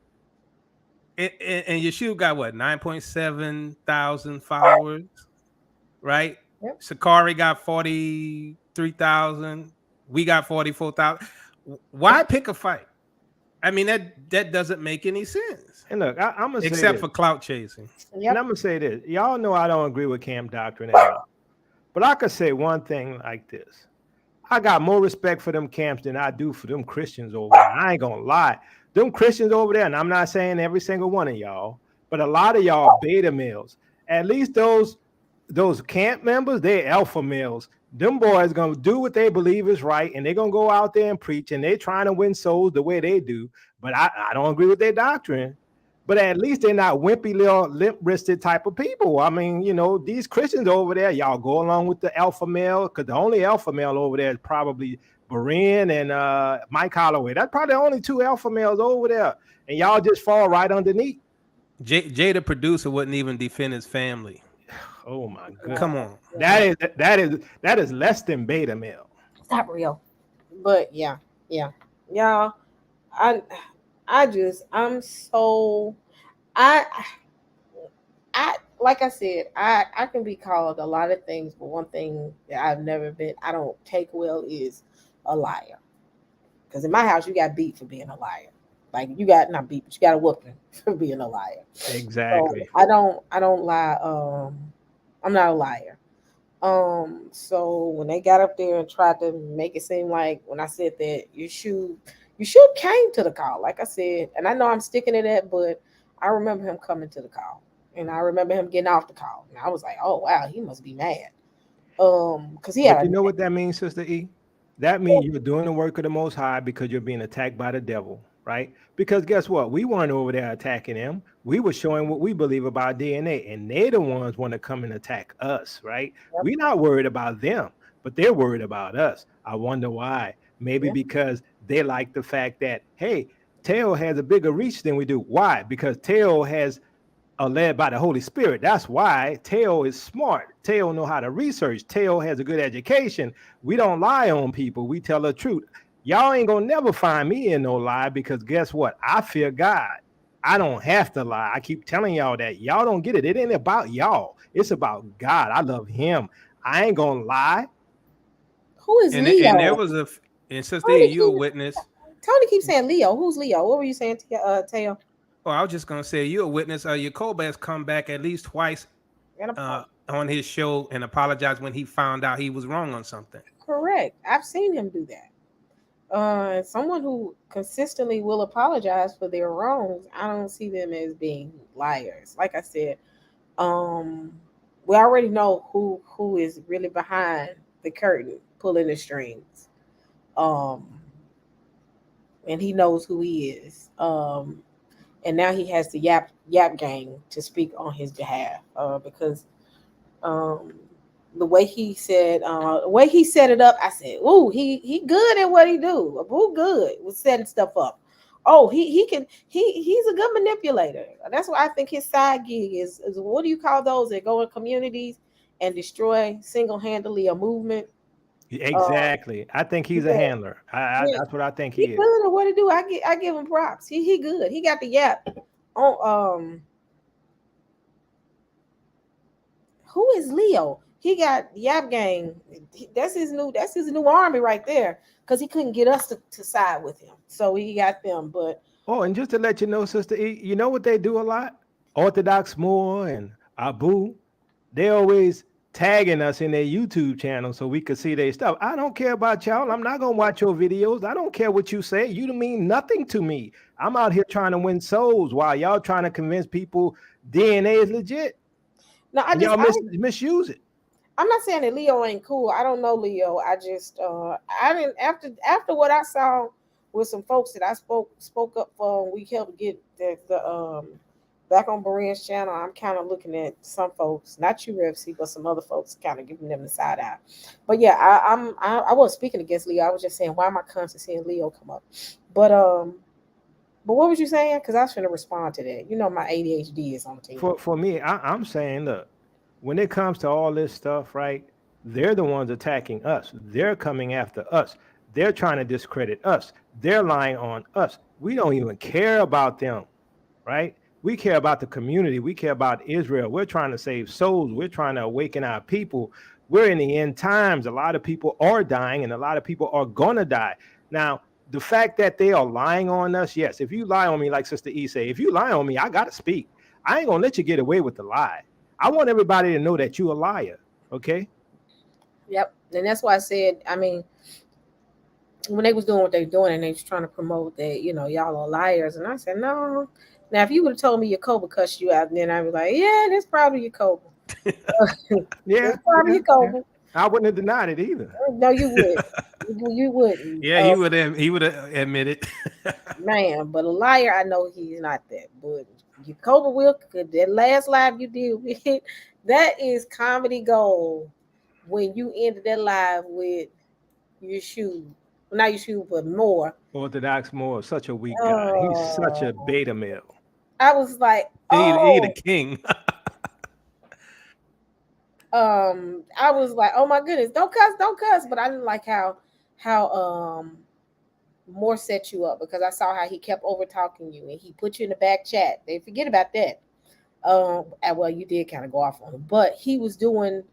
And Yeshua got what, 9.7 thousand followers, right? Yep. Sakari got 43,000. We got 44,000. Why pick a fight? I mean, that doesn't make any sense. And look, I'm gonna say except for clout chasing. Yep. And I'm gonna say this. Y'all know I don't agree with camp doctrine at all. But I could say one thing like this. I got more respect for them camps than I do for them Christians over there. I ain't gonna lie. Them Christians over there, and I'm not saying every single one of y'all, but a lot of y'all beta males. At least those camp members, they're alpha males. Them boys gonna do what they believe is right, and they're gonna go out there and preach, and they're trying to win souls the way they do. But I don't agree with their doctrine. But at least they're not wimpy little limp-wristed type of people. I mean, you know, these Christians over there, y'all go along with the alpha male, because the only alpha male over there is probably Berean and Mike Holloway. That's probably the only two alpha males over there, and y'all just fall right underneath. Jay, the producer, wouldn't even defend his family. Oh my God! Come on, that is less than beta male. It's not real, but yeah, y'all. I'm so like I said, I can be called a lot of things, but one thing that I don't take well is a liar. Because in my house, you got beat for being a liar. Like you got not beat, but you got a whooping for being a liar. Exactly. So I don't lie. I'm not a liar. So when they got up there and tried to make it seem like when I said that you should came to the call, like I said, and I know I'm sticking to that, but I remember him coming to the call, and I remember him getting off the call, and I was like, oh wow, he must be mad, because he had. But you know what that means, Sister E? That means you're doing the work of the Most High because you're being attacked by the devil, right? Because guess what? We weren't over there attacking them. We were showing what we believe about DNA, and they're the ones want to come and attack us, right? Yep. We're not worried about them, but they're worried about us. I wonder why. Maybe because they like the fact that, hey, Teotw has a bigger reach than we do. Why? Because Teotw has led by the Holy Spirit. That's why Teotw is smart. Teotw know how to research. Teotw has a good education. We don't lie on people. We tell the truth. Y'all ain't gonna never find me in no lie, because guess what? I fear God. I don't have to lie. I keep telling y'all that. Y'all don't get it. It ain't about y'all. It's about God. I love him. I ain't gonna lie. Who is Leo? And there was and Sister E, you a witness. Tony keeps saying Leo. Who's Leo? What were you saying, Teo? Oh, I was just gonna say you're a witness. Jacob has come back at least twice on his show and apologized when he found out he was wrong on something. Correct. I've seen him do that. Someone who consistently will apologize for their wrongs, I don't see them as being liars. Like I said, we already know who is really behind the curtain, pulling the strings. And he knows who he is. And now he has the Yap gang to speak on his behalf, because the way he said it up, I said, "Ooh, he good at what he do. Ooh, good with setting stuff up. Oh, he's a good manipulator. That's why I think his side gig is what do you call those that go in communities and destroy single-handedly a movement? Exactly. I think he's a handler. That's what I think he is. Good at what he do. I give him props. He good. He got the Yap on. Who is Leo? He got Yap gang. That's his new army right there, because he couldn't get us to side with him, so he got them. But and just to let you know, Sister E, you know what they do a lot? Orthodox Moore and Abu, they always tagging us in their YouTube channel so we could see their stuff. I don't care about y'all. I'm not gonna watch your videos. I don't care what you say. You don't mean nothing to me. I'm out here trying to win souls while y'all trying to convince people DNA is legit. No, y'all misuse it. I'm not saying that Leo ain't cool. I don't know Leo. I just I didn't after what I saw with some folks that I spoke up for, and we helped get the back on Berean's channel. I'm kind of looking at some folks, not you, Revsy, but some other folks, kind of giving them the side eye. But yeah, I wasn't speaking against Leo. I was just saying, why am I constantly seeing Leo come up? But what was you saying? Because I was going to respond to that. You know, my ADHD is on the team. For me, I'm saying, look, when it comes to all this stuff, right? They're the ones attacking us. They're coming after us. They're trying to discredit us. They're lying on us. We don't even care about them, right? We care about the community. We care about Israel. We're trying to save souls. We're trying to awaken our people. We're in the end times. A lot of people are dying, and a lot of people are going to die. Now, the fact that they are lying on us, yes, if you lie on me, like Sister E say, if you lie on me, I got to speak. I ain't going to let you get away with the lie. I want everybody to know that you're a liar, okay? Yep, and that's why I said, I mean, when they was doing what they doing and they was trying to promote that, you know, y'all are liars, and I said, no. Now, if you would have told me Jacob cussed you out, then I'd be like, yeah, that's probably Jacob. Yeah, that's probably Jacob. Yeah. I wouldn't have denied it either. No, you would. You wouldn't. Yeah, he would have admitted. Man, but a liar, I know he's not that. But Jacob will. That last live you did with, that is comedy gold. When you ended that live with your shoe, well, not your shoe, but more. Orthodox Moore, such a weak guy. He's such a beta male. I was like, he the king. I was like, oh my goodness, don't cuss. But I didn't like how Moore set you up, because I saw how he kept over talking you and he put you in the back chat. They forget about that. Well, you did kind of go off on him, but he was doing.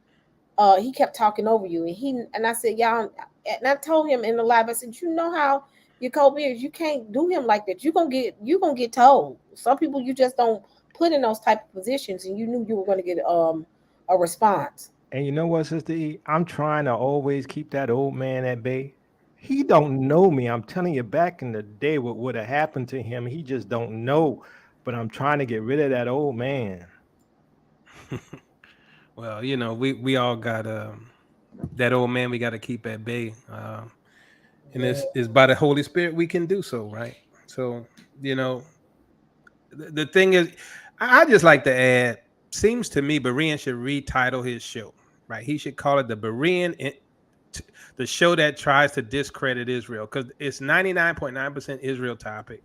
He kept talking over you, and I said, y'all, and I told him in the live, I said, you know how Jacob is, you can't do him like that. You're gonna get told. Some people you just don't put in those type of positions, and you knew you were gonna get a response. And you know what, Sister E? I'm trying to always keep that old man at bay. He don't know me. I'm telling you, back in the day, what would have happened to him, he just don't know. But I'm trying to get rid of that old man. Well, you know, we all got that old man we got to keep at bay. And it's by the Holy Spirit we can do so, right? So, you know, the thing is, I just like to add, seems to me Berean should retitle his show, right? He should call it the Berean, the show that tries to discredit Israel, because it's 99.9% Israel topic.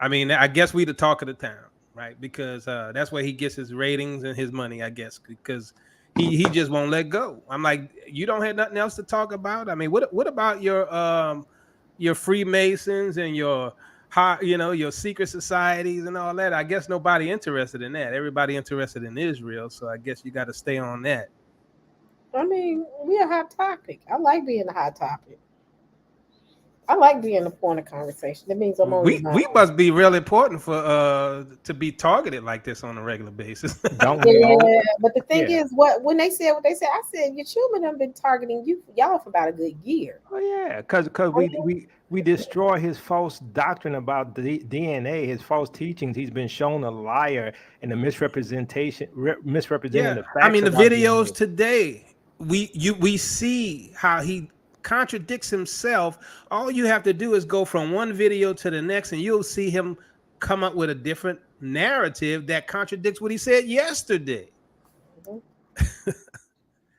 I mean, I guess we the talk of the town, right? Because that's where he gets his ratings and his money, I guess, because he just won't let go. I'm like, you don't have nothing else to talk about? I mean, what about your Freemasons and your your secret societies and all that? I guess nobody interested in that. Everybody interested in Israel, so I guess you got to stay on that. I mean, we're a hot topic. I like being a hot topic. I like being the point of conversation. That means I'm only we must be real important for to be targeted like this on a regular basis. Don't we all? But the thing is, when they said what they said, I said your children have been targeting y'all for about a good year. Oh yeah, because we destroy his false doctrine about the DNA, his false teachings. He's been shown a liar and a misrepresenting the facts. I mean, the about videos DNA. today, we see how he contradicts himself. All you have to do is go from one video to the next, and you'll see him come up with a different narrative that contradicts what he said yesterday. Mm-hmm.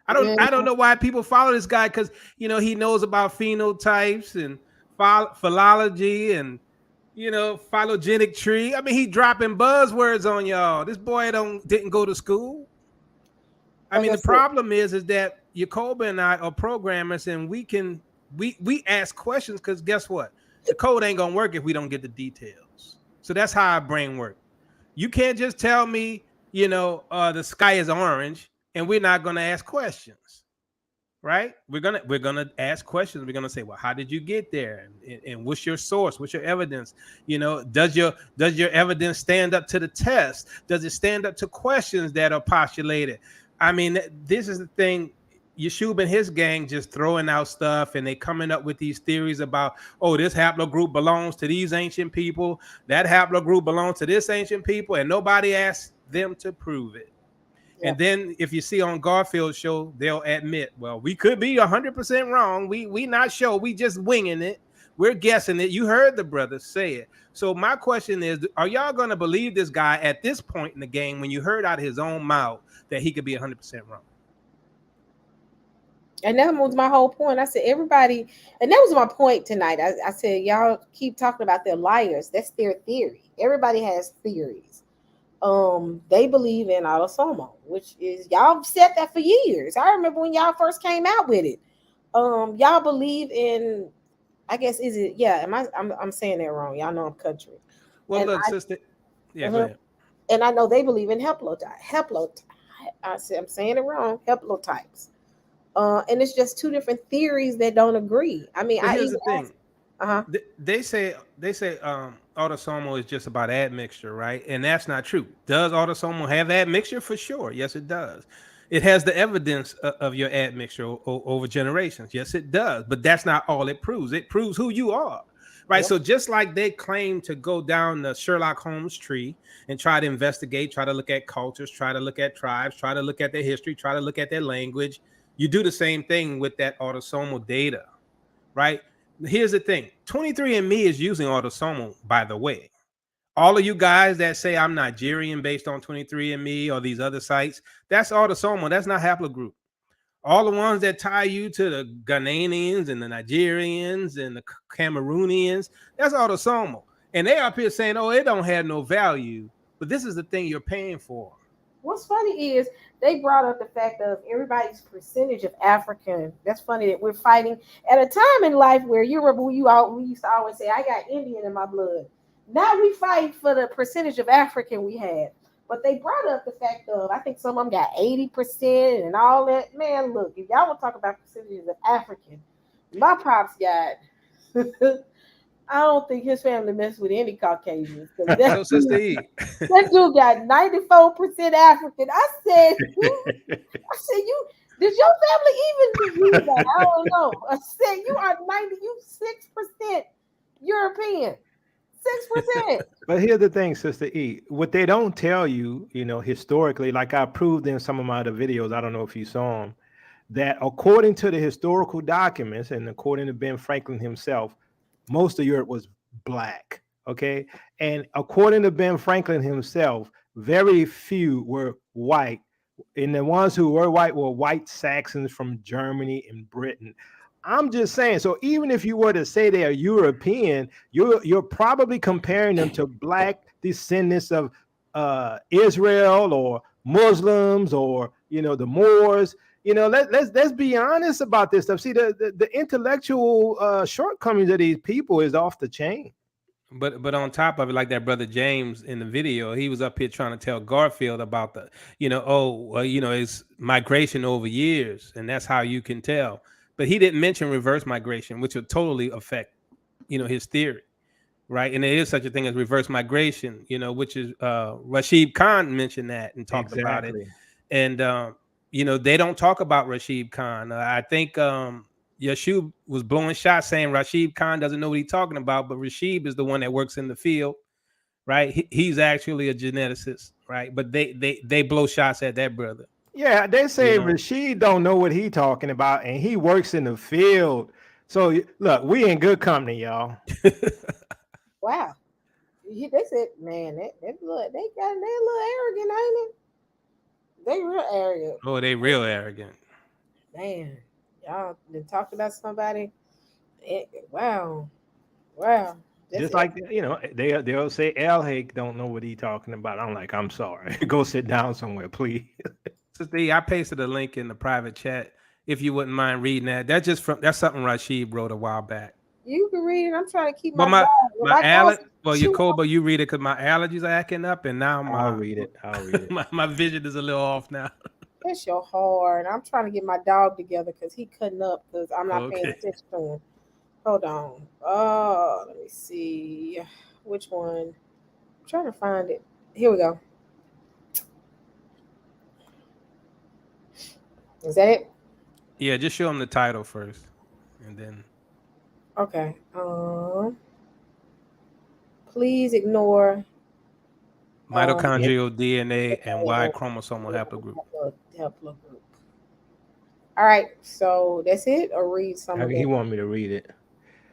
I don't know why people follow this guy, because he knows about phenotypes and philology and phylogenetic tree. I mean, he dropping buzzwords on y'all. This boy didn't go to school. I mean, the problem is that Jacob and I are programmers, and we ask questions, because guess what? The code ain't gonna work if we don't get the details. So that's how our brain works. You can't just tell me, the sky is orange, and we're not gonna ask questions, right? We're gonna ask questions. We're gonna say, well, how did you get there, and what's your source? What's your evidence? Does your evidence stand up to the test? Does it stand up to questions that are postulated? I mean, this is the thing. Yeshua and his gang just throwing out stuff, and they coming up with these theories about, oh, this haplogroup belongs to these ancient people, that haplogroup belongs to this ancient people, and nobody asked them to prove it. And then if you see on Garfield's show, they'll admit, well, we could be 100% wrong. We not sure. We just winging it. We're guessing it. You heard the brothers say it. So my question is, are y'all going to believe this guy at this point in the game when you heard out of his own mouth that he could be 100% wrong? And that was my whole point. I said, everybody, and that was my point tonight. I said, y'all keep talking about they're liars. That's their theory. Everybody has theories. They believe in Autosomal, which is, y'all said that for years. I remember when y'all first came out with it. Y'all believe in, I guess, is it? Yeah, I'm saying that wrong. Y'all know I'm country. Well, look, sister. Yeah, go ahead. And I know they believe in haplotypes. I'm saying it wrong. Haplotypes. And it's just two different theories that don't agree. I mean, here's the thing. They say autosomal is just about admixture, right? And that's not true. Does autosomal have admixture? For sure. Yes, it does. It has the evidence of your admixture over generations. Yes, it does. But that's not all it proves. It proves who you are, right? Yep. So just like they claim to go down the Sherlock Holmes tree and try to investigate, try to look at cultures, try to look at tribes, try to look at their history, try to look at their language, you do the same thing with that autosomal data, right? Here's the thing. 23andMe is using autosomal, by the way. All of you guys that say I'm Nigerian based on 23andMe or these other sites, that's autosomal. That's not haplogroup. All the ones that tie you to the Ghanaians and the Nigerians and the Cameroonians, that's autosomal. And they up here saying, oh, it don't have no value. But this is the thing you're paying for. What's funny is they brought up the fact of everybody's percentage of African. That's funny that we're fighting at a time in life where we used to always say, I got Indian in my blood. Now we fight for the percentage of African we had. But they brought up the fact of, I think some of them got 80% and all that. Man, look, if y'all want to talk about percentages of African, my pops got... I don't think his family messed with any Caucasians. That dude got 94% African. I said, you did your family even believe that? I don't know. I said you are 96% European. 6%. But here's the thing, Sister E. What they don't tell you, historically, like I proved in some of my other videos, I don't know if you saw them, that according to the historical documents and according to Ben Franklin himself, most of Europe was black, okay? And according to Ben Franklin himself, very few were white. And the ones who were white Saxons from Germany and Britain. I'm just saying, so even if you were to say they are European, you're probably comparing them to black descendants of Israel or Muslims or, the Moors. Let's be honest about this stuff. See, the intellectual shortcomings of these people is off the chain. But on top of it, like that brother James in the video, he was up here trying to tell Garfield about the, it's migration over years, and that's how you can tell. But he didn't mention reverse migration, which would totally affect, his theory, right? And there is such a thing as reverse migration, which is Rashid Khan mentioned that and talked about it, and they don't talk about Rashid Khan. I think Yeshua was blowing shots saying Rashid Khan doesn't know what he's talking about, but Rashid is the one that works in the field, right? He's actually a geneticist, right? But they blow shots at that brother. Yeah, they say Rashid don't know what he's talking about, and he works in the field. So look, we in good company, y'all. Wow. They said, man, they got a little arrogant, ain't it? They real arrogant. Oh, they real arrogant. Man, y'all been talking about somebody. Wow. Just like, they'll say El Hake don't know what he's talking about. I'm like, I'm sorry. Go sit down somewhere, please. I pasted a link in the private chat if you wouldn't mind reading that. That's something Rashid wrote a while back. You can read it. I'm trying to keep my allergies. Well, Jacob, you read it because my allergies are acting up, and now I'll read it. my vision is a little off now. That's your heart. I'm trying to get my dog together because he cutting up because I'm not paying attention to him. Hold on. Oh, let me see. Which one? I'm trying to find it. Here we go. Is that it? Yeah, just show him the title first, and then. Okay. Please ignore Mitochondrial DNA and Y chromosomal haplogroup. Haplogroup. All right, so that's it, or read some of it. He want me to read it.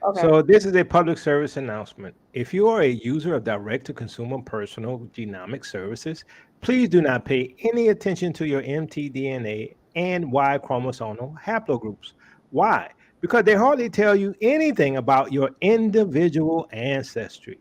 Okay. So this is a public service announcement. If you are a user of direct-to-consumer personal genomic services, please do not pay any attention to your mtDNA and Y chromosomal haplogroups. Why? Because they hardly tell you anything about your individual ancestry.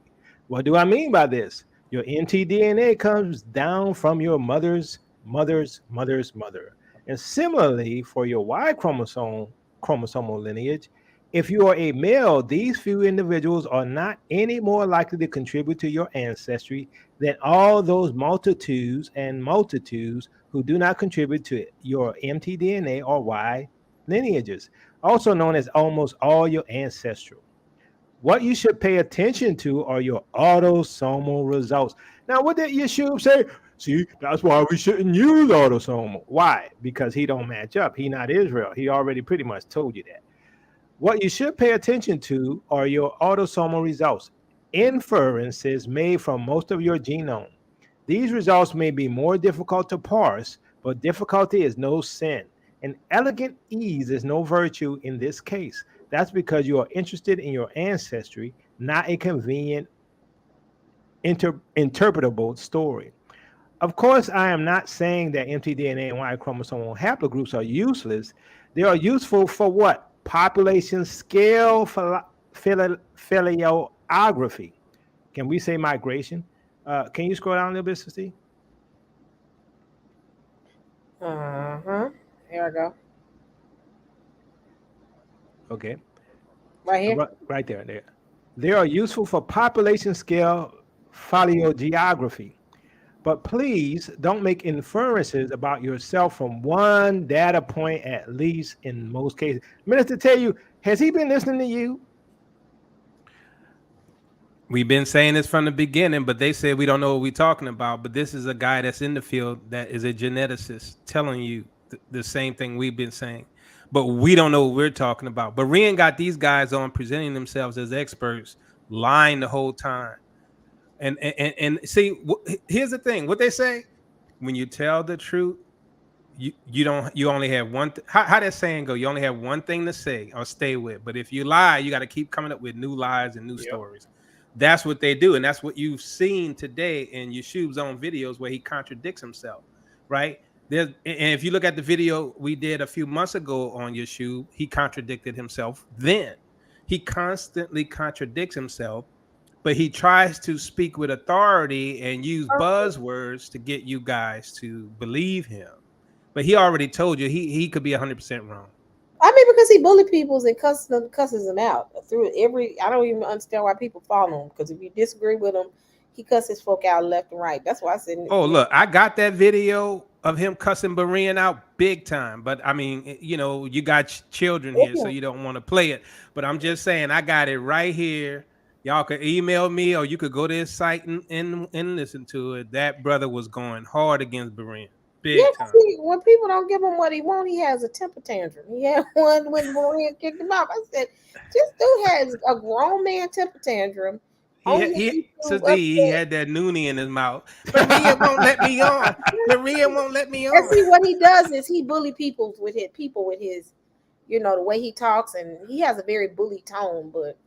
What do I mean by this? Your mtDNA comes down from your mother's mother's mother's mother. And similarly, for your Y chromosomal lineage, if you are a male, these few individuals are not any more likely to contribute to your ancestry than all those multitudes and multitudes who do not contribute to your mtDNA or Y lineages, also known as almost all your ancestral. What you should pay attention to are your autosomal results. Now, what did Yeshua say? See, that's why we shouldn't use autosomal. Why? Because he don't match up. He not Israel. He already pretty much told you that. What you should pay attention to are your autosomal results, inferences made from most of your genome. These results may be more difficult to parse, but difficulty is no sin. And elegant ease is no virtue in this case. That's because you are interested in your ancestry, not a convenient interpretable story. Of course, I am not saying that mtDNA and Y chromosomal haplogroups are useless. They are useful for what? Population scale phylogeny. Can we say migration? Can you scroll down a little bit, Steve? Here I go. Okay. Right here? Right there. They are useful for population scale phylogeography. But please don't make inferences about yourself from one data point, at least in most cases. Minister, tell you, has he been listening to you? We've been saying this from the beginning, but they said we don't know what we're talking about. But this is a guy that's in the field that is a geneticist telling you the same thing we've been saying. But we don't know what we're talking about. Berean got these guys on presenting themselves as experts, lying the whole time. And see, here's the thing. What they say, when you tell the truth, you only have one. How that saying go? You only have one thing to say or stay with. But if you lie, you got to keep coming up with new lies and new stories. That's what they do, and that's what you've seen today in Yeshua's own videos where he contradicts himself, right? And if you look at the video we did a few months ago on Yeshua, he contradicted himself. Then he constantly contradicts himself. But he tries to speak with authority and use buzzwords to get you guys to believe him. But he already told you he could be 100% wrong. I mean, because he bullied people and cusses them out through every. I don't even understand why people follow him. Because if you disagree with him, he cusses folk out left and right. That's why I said. Oh, look, I got that video of him cussing Berean out big time. But I mean, you got children here, so you don't want to play it. But I'm just saying, I got it right here. Y'all could email me, or you could go to his site and listen to it. That brother was going hard against Berean. Big time. See, when people don't give him what he wants, he has a temper tantrum. He had one when Berean kicked him out. I said, this dude has a grown man temper tantrum. He had that noonie in his mouth. Berean won't let me on. Berean won't let me on. And see, what he does is he bully people with his the way he talks, and he has a very bully tone. But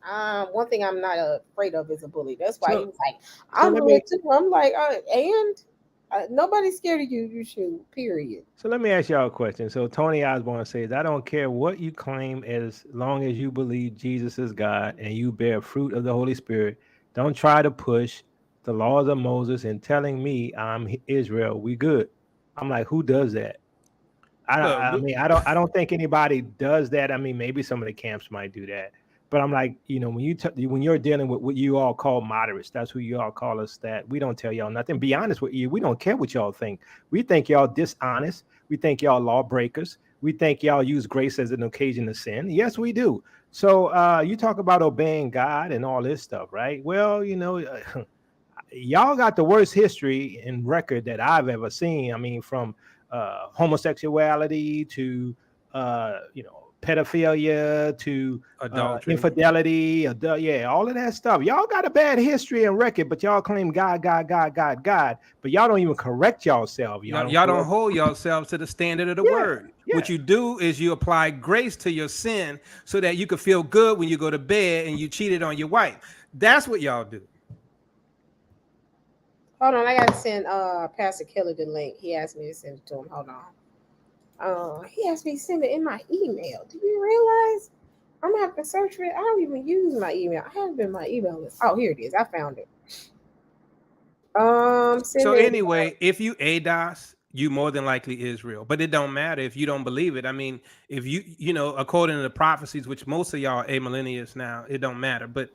one thing I'm not afraid of is a bully. That's why he's like, I'm bullied too. I'm like, nobody's scared of you. You should. Period. So let me ask y'all a question. So Tony Osborne says, I don't care what you claim as long as you believe Jesus is God and you bear fruit of the Holy Spirit. Don't try to push the laws of Moses and telling me I'm Israel. We good. I'm like, who does that? I don't think anybody does that. I mean, maybe some of the camps might do that, but I'm like, when you're dealing with what you all call moderates, that's who you all call us. That we don't tell y'all nothing. Be honest with you, we don't care what y'all think. We think y'all dishonest. We think y'all lawbreakers. We think y'all use grace as an occasion to sin. Yes, we do. So you talk about obeying God and all this stuff, right? Well, y'all got the worst history and record that I've ever seen. I mean, from homosexuality to pedophilia to Adultery. infidelity, all of that stuff. Y'all got a bad history and record, but y'all claim God, but y'all don't even correct yourself. Y'all don't hold yourselves to the standard of the word. What you do is you apply grace to your sin so that you can feel good when you go to bed and you cheated on your wife. That's what y'all do. Hold on, I gotta send Pastor Kelly the link. He asked me to send it to him. Hold on. He asked me to send it in my email. Do you realize I'm gonna have to search for it? I don't even use my email. I haven't been my email list. Oh, here it is. I found it. So anyway, if you ADOS, you more than likely Israel, but it don't matter if you don't believe it. I mean, if you know, according to the prophecies, which most of y'all are amillennials now, it don't matter. But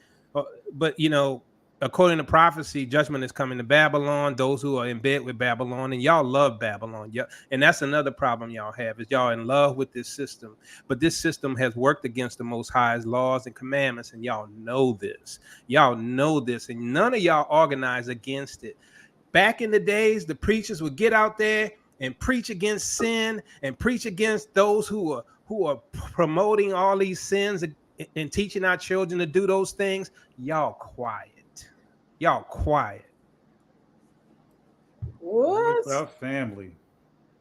you know, according to prophecy, judgment is coming to Babylon, those who are in bed with Babylon, and y'all love Babylon. Yeah, and that's another problem y'all have, is y'all in love with this system. But this system has worked against the Most High's laws and commandments, and y'all know this. Y'all know this, and none of y'all organize against it. Back in the days, the preachers would get out there and preach against sin and preach against those who are promoting all these sins and teaching our children to do those things. Y'all quiet. Y'all quiet. What? What's up, family?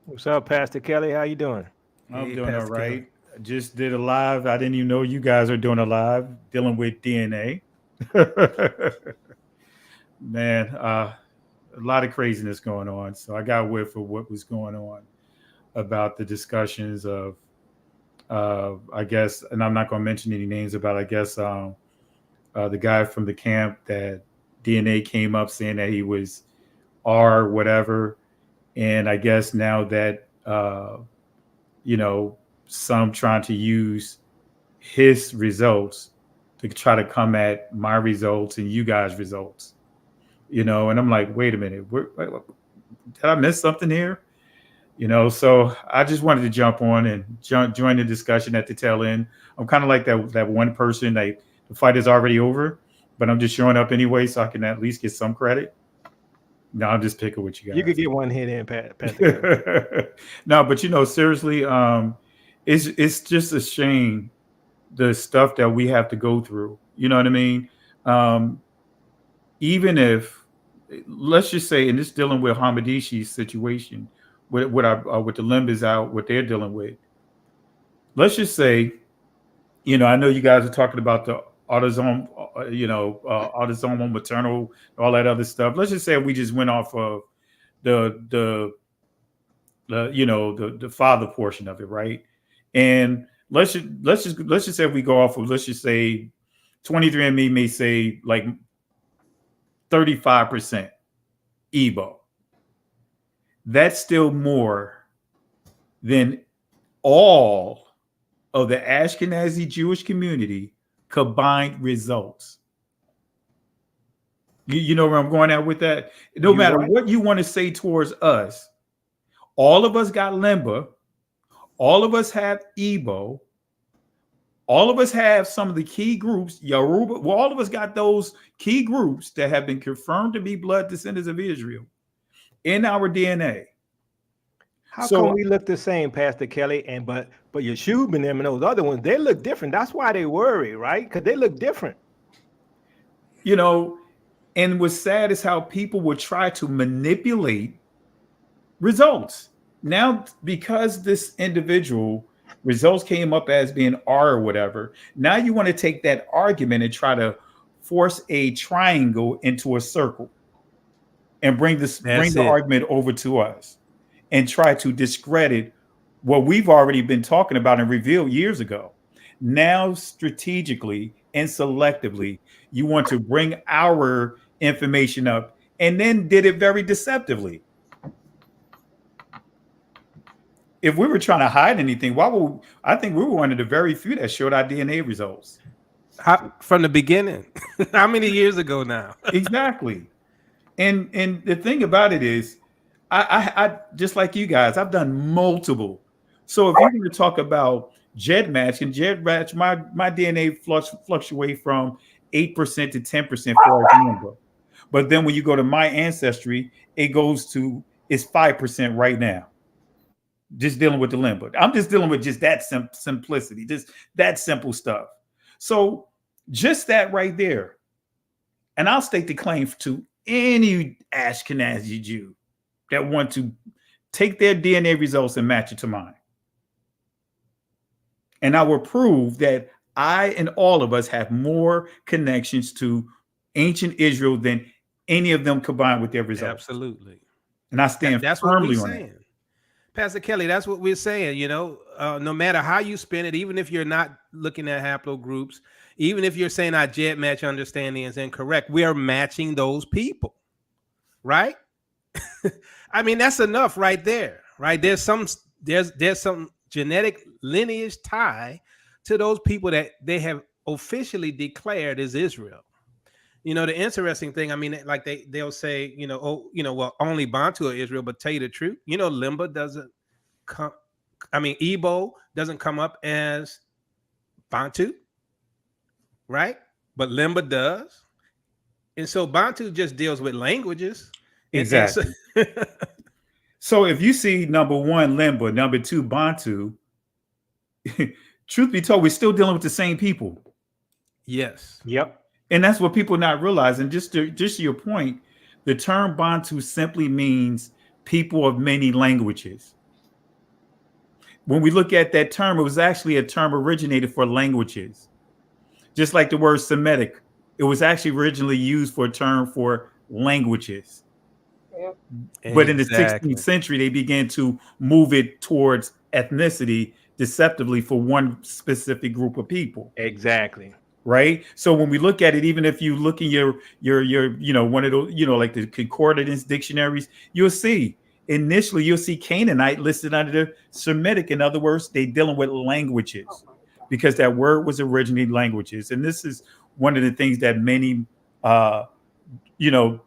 What's up, Pastor Kelly? How you doing? I'm doing all right. I just did a live. I didn't even know you guys are doing a live dealing with DNA. Man, a lot of craziness going on. So I got whiff for what was going on about the discussions of, I guess, and I'm not going to mention any names about, I guess, the guy from the camp that DNA came up saying that he was R whatever. And I guess now that, you know, some trying to use his results to try to come at my results and you guys' results, you know, and I'm like, wait a minute, did I miss something here? You know, so I just wanted to jump on and join the discussion at the tail end. I'm kind of like that one person, like the fight is already over, but I'm just showing up anyway so I can at least get some credit. No, I'm just picking with you guys. You could get one hit in, Pat. No, but you know, seriously, it's just a shame the stuff that we have to go through. You know what I mean? Even if, let's just say, and this dealing with Hamadishi's situation, with the Limbas out, what they're dealing with. Let's just say, you know, I know you guys are talking about the autosomal, autosomal, maternal, all that other stuff. Let's just say we just went off of the father portion of it, right? And let's just say if we go off of, let's just say 23andMe may say like 35% Igbo. That's still more than all of the Ashkenazi Jewish community combined results. You know where I'm going at with that? No matter what you want to say towards us, all of us got Limba, all of us have Igbo, all of us have some of the key groups, Yoruba, well, all of us got those key groups that have been confirmed to be blood descendants of Israel in our DNA. How come we look the same, Pastor Kelly? But Yeshua and them and those other ones, they look different. That's why they worry, right? Because they look different. You know, and what's sad is how people would try to manipulate results. Now, because this individual results came up as being R or whatever, now you want to take that argument and try to force a triangle into a circle and bring the argument over to us and try to discredit what we've already been talking about and revealed years ago. Now, strategically and selectively, you want to bring our information up and then did it very deceptively. If we were trying to hide anything, I think we were one of the very few that showed our DNA results. From the beginning. How many years ago now? Exactly. And the thing about it is, I just like you guys, I've done multiple. So if you're going to talk about GEDmatch, and GEDmatch, my DNA fluctuate from 8% to 10% for example. But then when you go to my ancestry, it's 5% right now. just dealing with the limbo. I'm just dealing with just that simplicity, just that simple stuff. So just that right there. And I'll state the claim to any Ashkenazi Jew that want to take their DNA results and match it to mine. And I will prove that I and all of us have more connections to ancient Israel than any of them combined with their results. Absolutely. And I stand that's firmly what on we're saying. that. Pastor Kelly, that's what we're saying. You know, no matter how you spin it, even if you're not looking at haplogroups, even if you're saying our jet match understanding is incorrect, we are matching those people, right? I mean, that's enough right there, right? There's some genetic lineage tie to those people that they have officially declared as Israel. You know, the interesting thing, I mean, like they'll say, you know, oh, you know, well, only Bantu are Israel, but tell you the truth, you know, Limba doesn't come. I mean, Igbo doesn't come up as Bantu, right? But Limba does. And so Bantu just deals with languages. Exactly. So if you see number one, Limba, number two, Bantu, truth be told, we're still dealing with the same people. Yes. Yep. And that's what people not realizing. Just to your point, the term Bantu simply means people of many languages. When we look at that term, it was actually a term originated for languages. Just like the word Semitic, it was actually originally used for a term for languages. Yep. But in the 16th century, they began to move it towards ethnicity deceptively for one specific group of people. Exactly. Right. So when we look at it, even if you look in your you know, one of those, you know, like the concordance dictionaries, you'll see Canaanite listed under the Semitic. In other words, they dealing with languages because that word was originally languages. And this is one of the things that many, you know,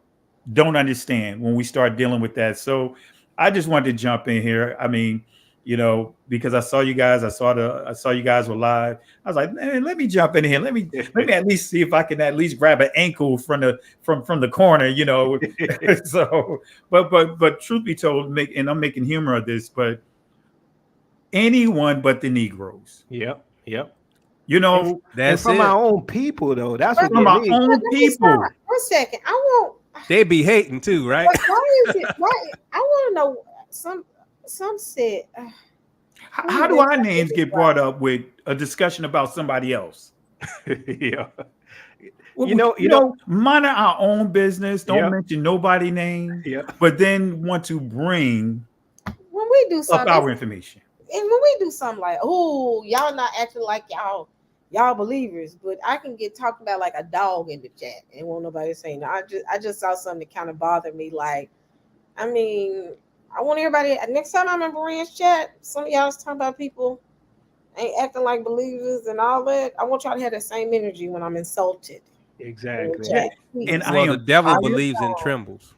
don't understand when we start dealing with that. So I just wanted to jump in here. I mean, you know, because I saw you guys, I saw you guys were live. I was like, man, let me jump in here. Let me at least see if I can at least grab an ankle from the corner, you know. So, but truth be told, and I'm making humor of this, but anyone but the Negroes. Yep. You know, that's from our own people, though. That's what from our own people. 1 second, I won't. They be hating too, right? Why is it? Why? I want to know. Some said. How do our names get brought up with a discussion about somebody else? Yeah. You know, monitor our own business. Don't mention nobody's name. Yeah. But then want to bring when we do something, up our information. And when we do something like, oh, y'all not acting like y'all believers, but I can get talked about like a dog in the chat and won't nobody say no. I just saw something that kind of bothered me. Like, I mean, I want everybody, next time I'm in Berean's chat, some of y'all is talking about people ain't acting like believers and all that. I want y'all to have the same energy when I'm insulted. Exactly. And the devil believes and trembles.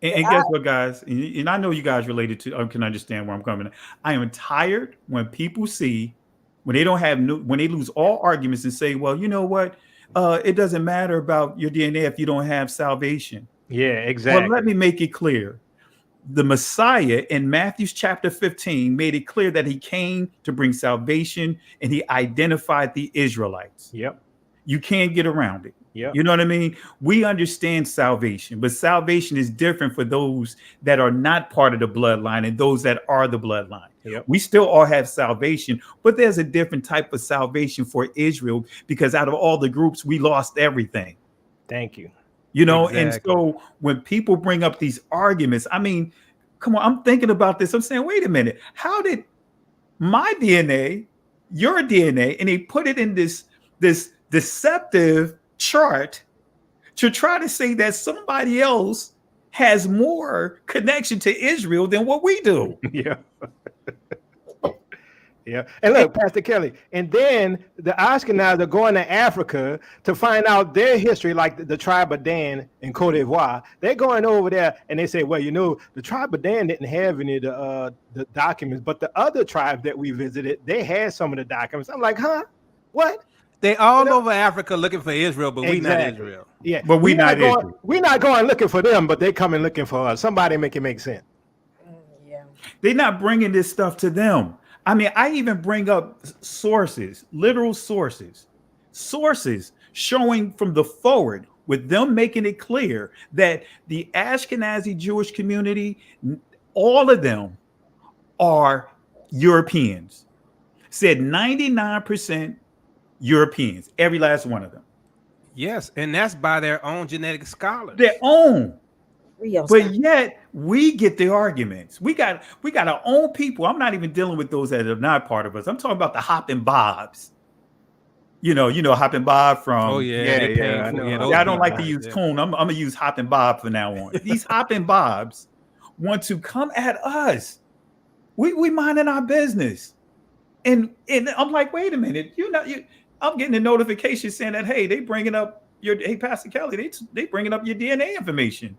And guess what, guys? And I know you guys related to, can understand where I'm coming. I am tired when people see, when they don't have, when they lose all arguments and say, well, you know what? It doesn't matter about your DNA if you don't have salvation. Yeah, exactly. Well, let me make it clear. The Messiah in Matthew chapter 15 made it clear that he came to bring salvation, and he identified the Israelites. Yep. You can't get around it. Yep. You know what I mean? We understand salvation, but salvation is different for those that are not part of the bloodline and those that are the bloodline. Yep. We still all have salvation, but there's a different type of salvation for Israel because out of all the groups, we lost everything. Thank you. You know, Exactly. And so when people bring up these arguments, I mean, come on, I'm thinking about this. I'm saying, wait a minute, how did my DNA, your DNA, and they put it in this deceptive chart to try to say that somebody else has more connection to Israel than what we do. Yeah. Yeah. And look, Pastor Kelly, and then the Ashkenazi are going to Africa to find out their history, like the tribe of Dan in Cote d'Ivoire. They're going over there and they say, well, you know, the tribe of Dan didn't have any of the documents, but the other tribes that we visited, they had some of the documents. I'm like, huh? What? They all over Africa looking for Israel, but we not Israel. Yeah. But we're not Israel. We're not going looking for them, but they coming looking for us. Somebody make it make sense. Yeah. They're not bringing this stuff to them. I mean, I even bring up sources, literal sources showing from the forward with them making it clear that the Ashkenazi Jewish community, all of them are Europeans. Said 99% Europeans, every last one of them. Yes, and that's by their own genetic scholars. Their own. Real But stuff. yet we get the arguments. We got our own people. I'm not even dealing with those that are not part of us. I'm talking about the Hop and Bobs. You know Hop and Bob from. Oh yeah, they painful. I don't like to use Coon. I'm gonna use Hop and Bob from now on. These Hop and Bobs want to come at us. We minding our business, and I'm like, wait a minute. I'm getting a notification saying that they bringing up Pastor Kelly. They bringing up your DNA information.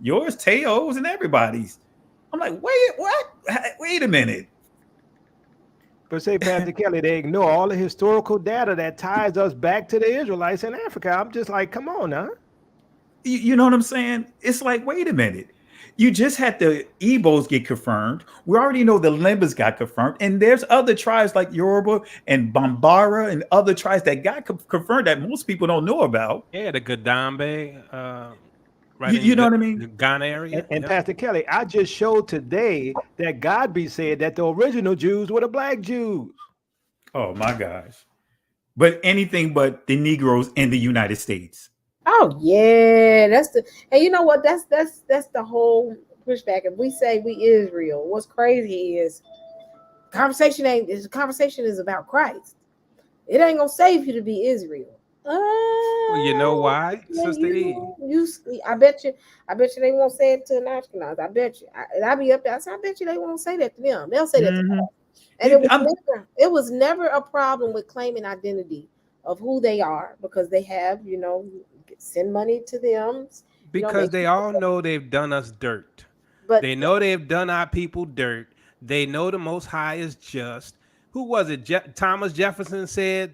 Yours, Teo's, and everybody's. I'm like, wait a minute. But say, Pastor Kelly, they ignore all the historical data that ties us back to the Israelites in Africa. I'm just like, come on, huh? You know what I'm saying? It's like, wait a minute. You just had the Igbos get confirmed. We already know the Limbas got confirmed. And there's other tribes like Yoruba and Bambara and other tribes that got confirmed that most people don't know about. Yeah, the Gadambe. Right, you know what I mean? The Ghana area. And Pastor Kelly, I just showed today that Godby said that the original Jews were the black Jews. Oh my gosh. But anything but the Negroes in the United States. Oh yeah, and you know what? That's the whole pushback. If we say we Israel, what's crazy is conversation is about Christ. It ain't gonna save you to be Israel. Well, you know why, Sister E? I bet you they won't say it to an Ashkenaz. I bet you. I'll be up there. I bet you they won't say that to them. They'll say that to us. And it was never a problem with claiming identity of who they are because they have, send money to them. Because they all know they've done us dirt. But they know they've done our people dirt. They know the Most High is just. Who was it? Thomas Jefferson said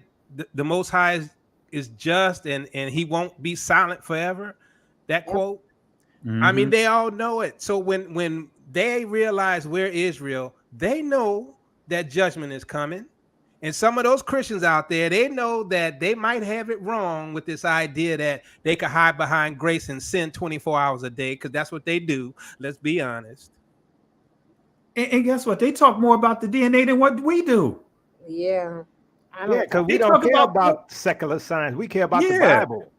the Most High is just and he won't be silent forever. That quote. Mm-hmm. I mean, they all know it. So when they realize we're Israel, they know that judgment is coming. And some of those Christians out there, they know that they might have it wrong with this idea that they could hide behind grace and sin 24 hours a day, because that's what they do. Let's be honest. And guess what? They talk more about the DNA than what we do. Yeah. Because we don't care about secular science. We care about the Bible.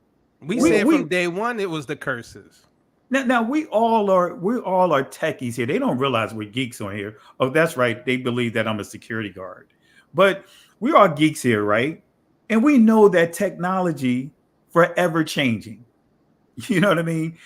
We said from day one it was the curses. Now we all are techies here. They don't realize we're geeks on here. Oh, that's right. They believe that I'm a security guard. But we are geeks here, right? And we know that technology forever changing. You know what I mean?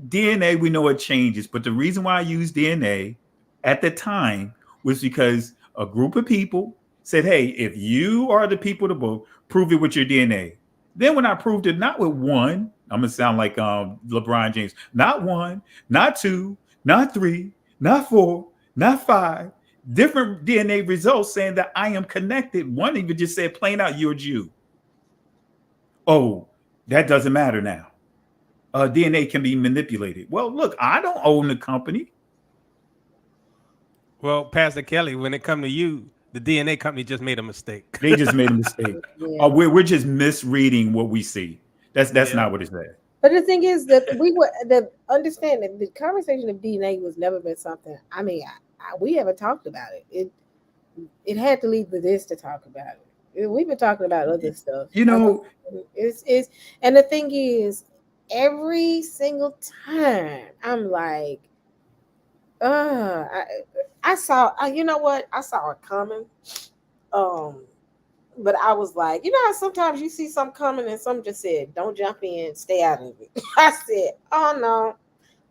DNA, we know it changes. But the reason why I used DNA at the time was because a group of people said, hey, if you are the people to vote, prove it with your DNA. Then when I proved it, not with one, I'm going to sound like LeBron James, not one, not two, not three, not four, not five, different DNA results saying that I am connected. One even just said plain out, you're a Jew. Oh, that doesn't matter now. DNA can be manipulated. Well, look, I don't own the company. Well, Pastor Kelly, when it comes to you, the DNA company just made a mistake. They just made a mistake. Yeah. We're just misreading what we see. That's not what it said. But the thing is that understand that the conversation of DNA was never been something. I mean, we haven't talked about it. It had to lead to this to talk about it. We've been talking about other stuff. It's and the thing is, every single time I'm like, I saw it coming. But I was like, how sometimes you see something coming and some just said, don't jump in, stay out of it. I said, oh no,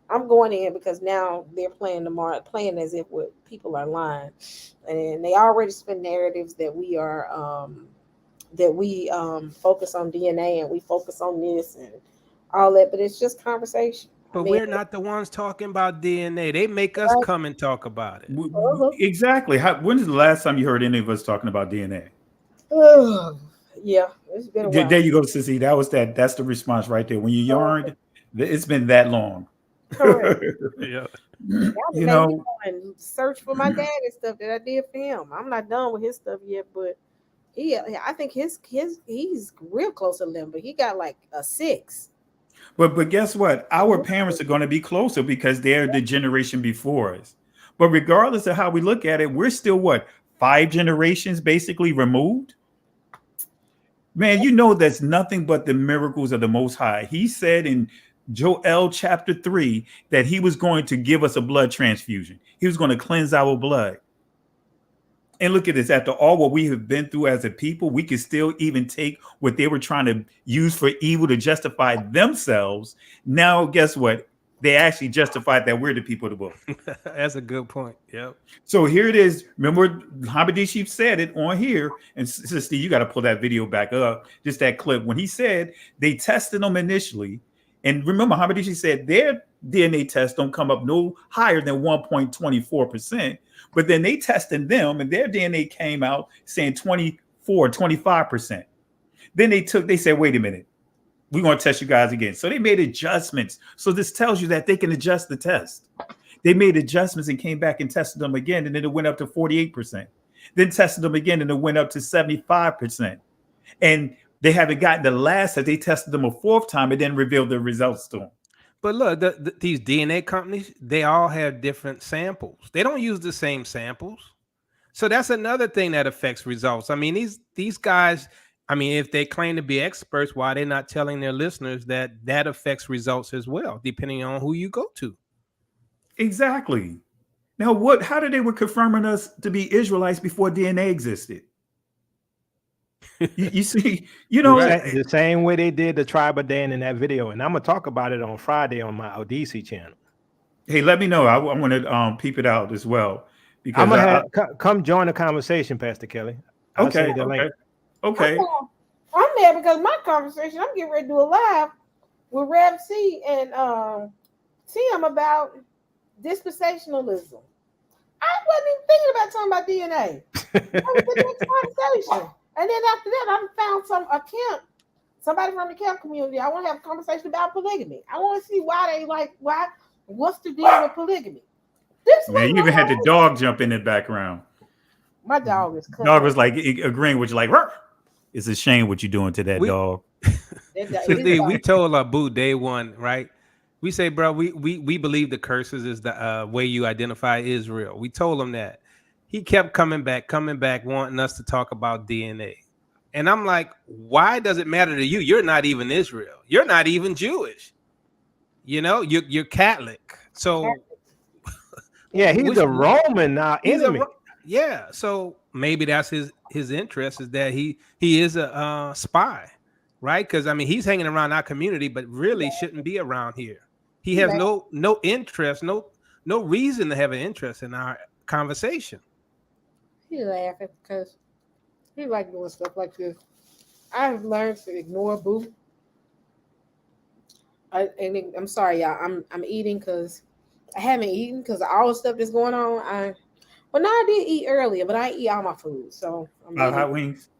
I'm going in because now they're playing as if people are lying. And they already spin narratives that we are focus on DNA and we focus on this and all that, but it's just conversation. But we're not the ones talking about DNA. They make us come and talk about it. Exactly. When's the last time you heard any of us talking about DNA? Yeah, it's been a while. There you go, Sissy. That's the response right there. When you yarned, it's been that long. Yeah. Y'all You made me know, go and search for my dad and stuff that I did for him. I'm not done with his stuff yet, but I think he's real close to limber. He got like a 6. but guess what? Our parents are going to be closer because they're the generation before us. But regardless of how we look at it, we're still what, 5 generations basically removed? Man, you know that's nothing but the miracles of the Most High. He said in Joel chapter 3 that he was going to give us a blood transfusion. He was going to cleanse our blood. And look at this. After all what we have been through as a people, we can still even take what they were trying to use for evil to justify themselves. Now, guess what? They actually justified that we're the people of the book. That's a good point. Yep. So here it is. Remember, Habadishi said it on here. And Sister, you got to pull that video back up, just that clip. When he said they tested them initially. And remember, Habadishi said their DNA tests don't come up no higher than 1.24%. But then they tested them and their DNA came out saying 24, 25%. Then they said, wait a minute, we're going to test you guys again. So they made adjustments. So this tells you that they can adjust the test. They made adjustments and came back and tested them again. And then it went up to 48%. Then tested them again and it went up to 75%. And they haven't gotten the last that they tested them a 4th time and then revealed the results to them. But look, these DNA companies, they all have different samples. They don't use the same samples. So that's another thing that affects results. I mean, these guys, I mean, if they claim to be experts, why are they not telling their listeners that affects results as well, depending on who you go to? Exactly. Now, how did they were confirming us to be Israelites before DNA existed? You see, you know, the same way they did the tribe of Dan in that video, and I'm gonna talk about it on Friday on my Odyssey channel. Hey, let me know. I want to peep it out as well because I'm gonna come join the conversation, Pastor Kelly. I'll okay, send you the link. Okay. I'm there because my conversation. I'm getting ready to do a live with Rev C and Tim about dispensationalism. I wasn't even thinking about talking about DNA. That was the next conversation. And then after that, I found somebody from the camp community. I want to have a conversation about polygamy. I want to see what's the deal with polygamy. Man, you even had the dog jump in the background. My dog is dog was like agreeing with you, like, Rrr. It's a shame what you're doing to that dog. So we told Abu day one, right? We say, bro, we believe the curses is the way you identify Israel. We told him that. He kept coming back, wanting us to talk about DNA. And I'm like, why does it matter to you? You're not even Israel. You're not even Jewish. You know, you're Catholic. So yeah, he's a Roman enemy. Yeah, so maybe that's his interest is that he is a spy, right? Because I mean, he's hanging around our community, but really shouldn't be around here. He has no interest, no reason to have an interest in our conversation. He laughing because he like doing stuff like this. I've learned to ignore Boo. I'm sorry, y'all. I'm eating because I haven't eaten because of all the stuff that's going on. I did eat earlier, but I eat all my food. So hot wings.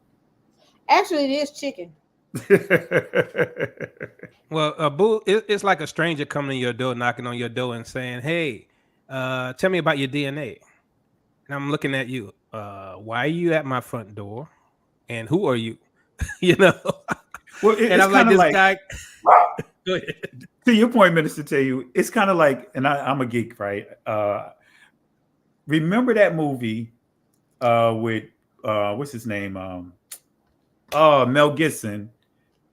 Actually, it is chicken. Well, Boo, it's like a stranger coming to your door, knocking on your door, and saying, "Hey, tell me about your DNA." And I'm looking at you. Why are you at my front door? And who are you? You know. Well, and I'm like, this guy. Go ahead. To your point, Minister, tell you, it's kind of like, and I'm a geek, right? Remember that movie with what's his name? Mel Gibson,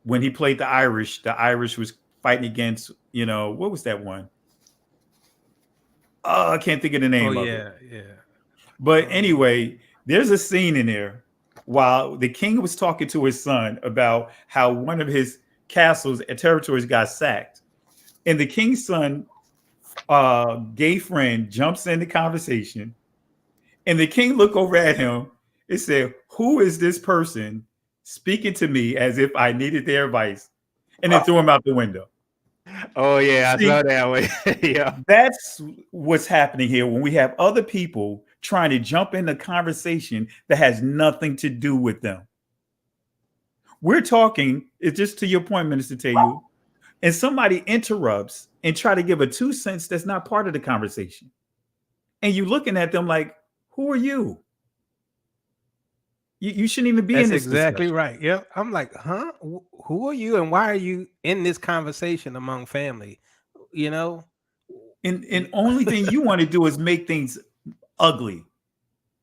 when he played the Irish. The Irish was fighting against, what was that one? I can't think of the name of it. Yeah. But anyway, there's a scene in there while the king was talking to his son about how one of his castles and territories got sacked. And the king's son, gay friend, jumps in the conversation. And the king looked over at him and said, "Who is this person speaking to me as if I needed their advice?" And then threw him out the window. Oh, yeah, I saw that way. Yeah. That's what's happening here when we have other people trying to jump in the conversation that has nothing to do with them. We're talking, it's just to your point, Minister Teotw, and somebody interrupts and try to give a 2 cents that's not part of the conversation. And you looking at them like, who are you? You shouldn't even be in this exactly discussion. right. Yep. I'm like, huh? Who are you and why are you in this conversation among family? You know? And only thing you want to do is make things ugly.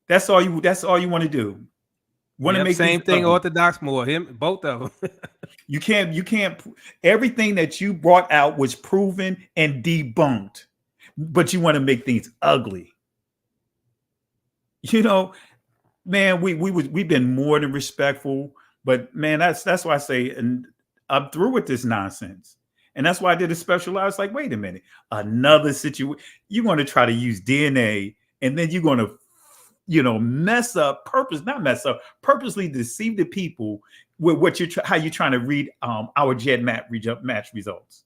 That's all you want to do. Want to make same thing ugly. Orthodox more, both of them. You can't everything that you brought out was proven and debunked, but you want to make things ugly. You know, man, we've been more than respectful, but man, that's why I say, and I'm through with this nonsense. And that's why I did a special. I was like, wait a minute, another situation. You're going to try to use DNA, and then you're going to, purposely deceive the people with what how you're trying to read our match results.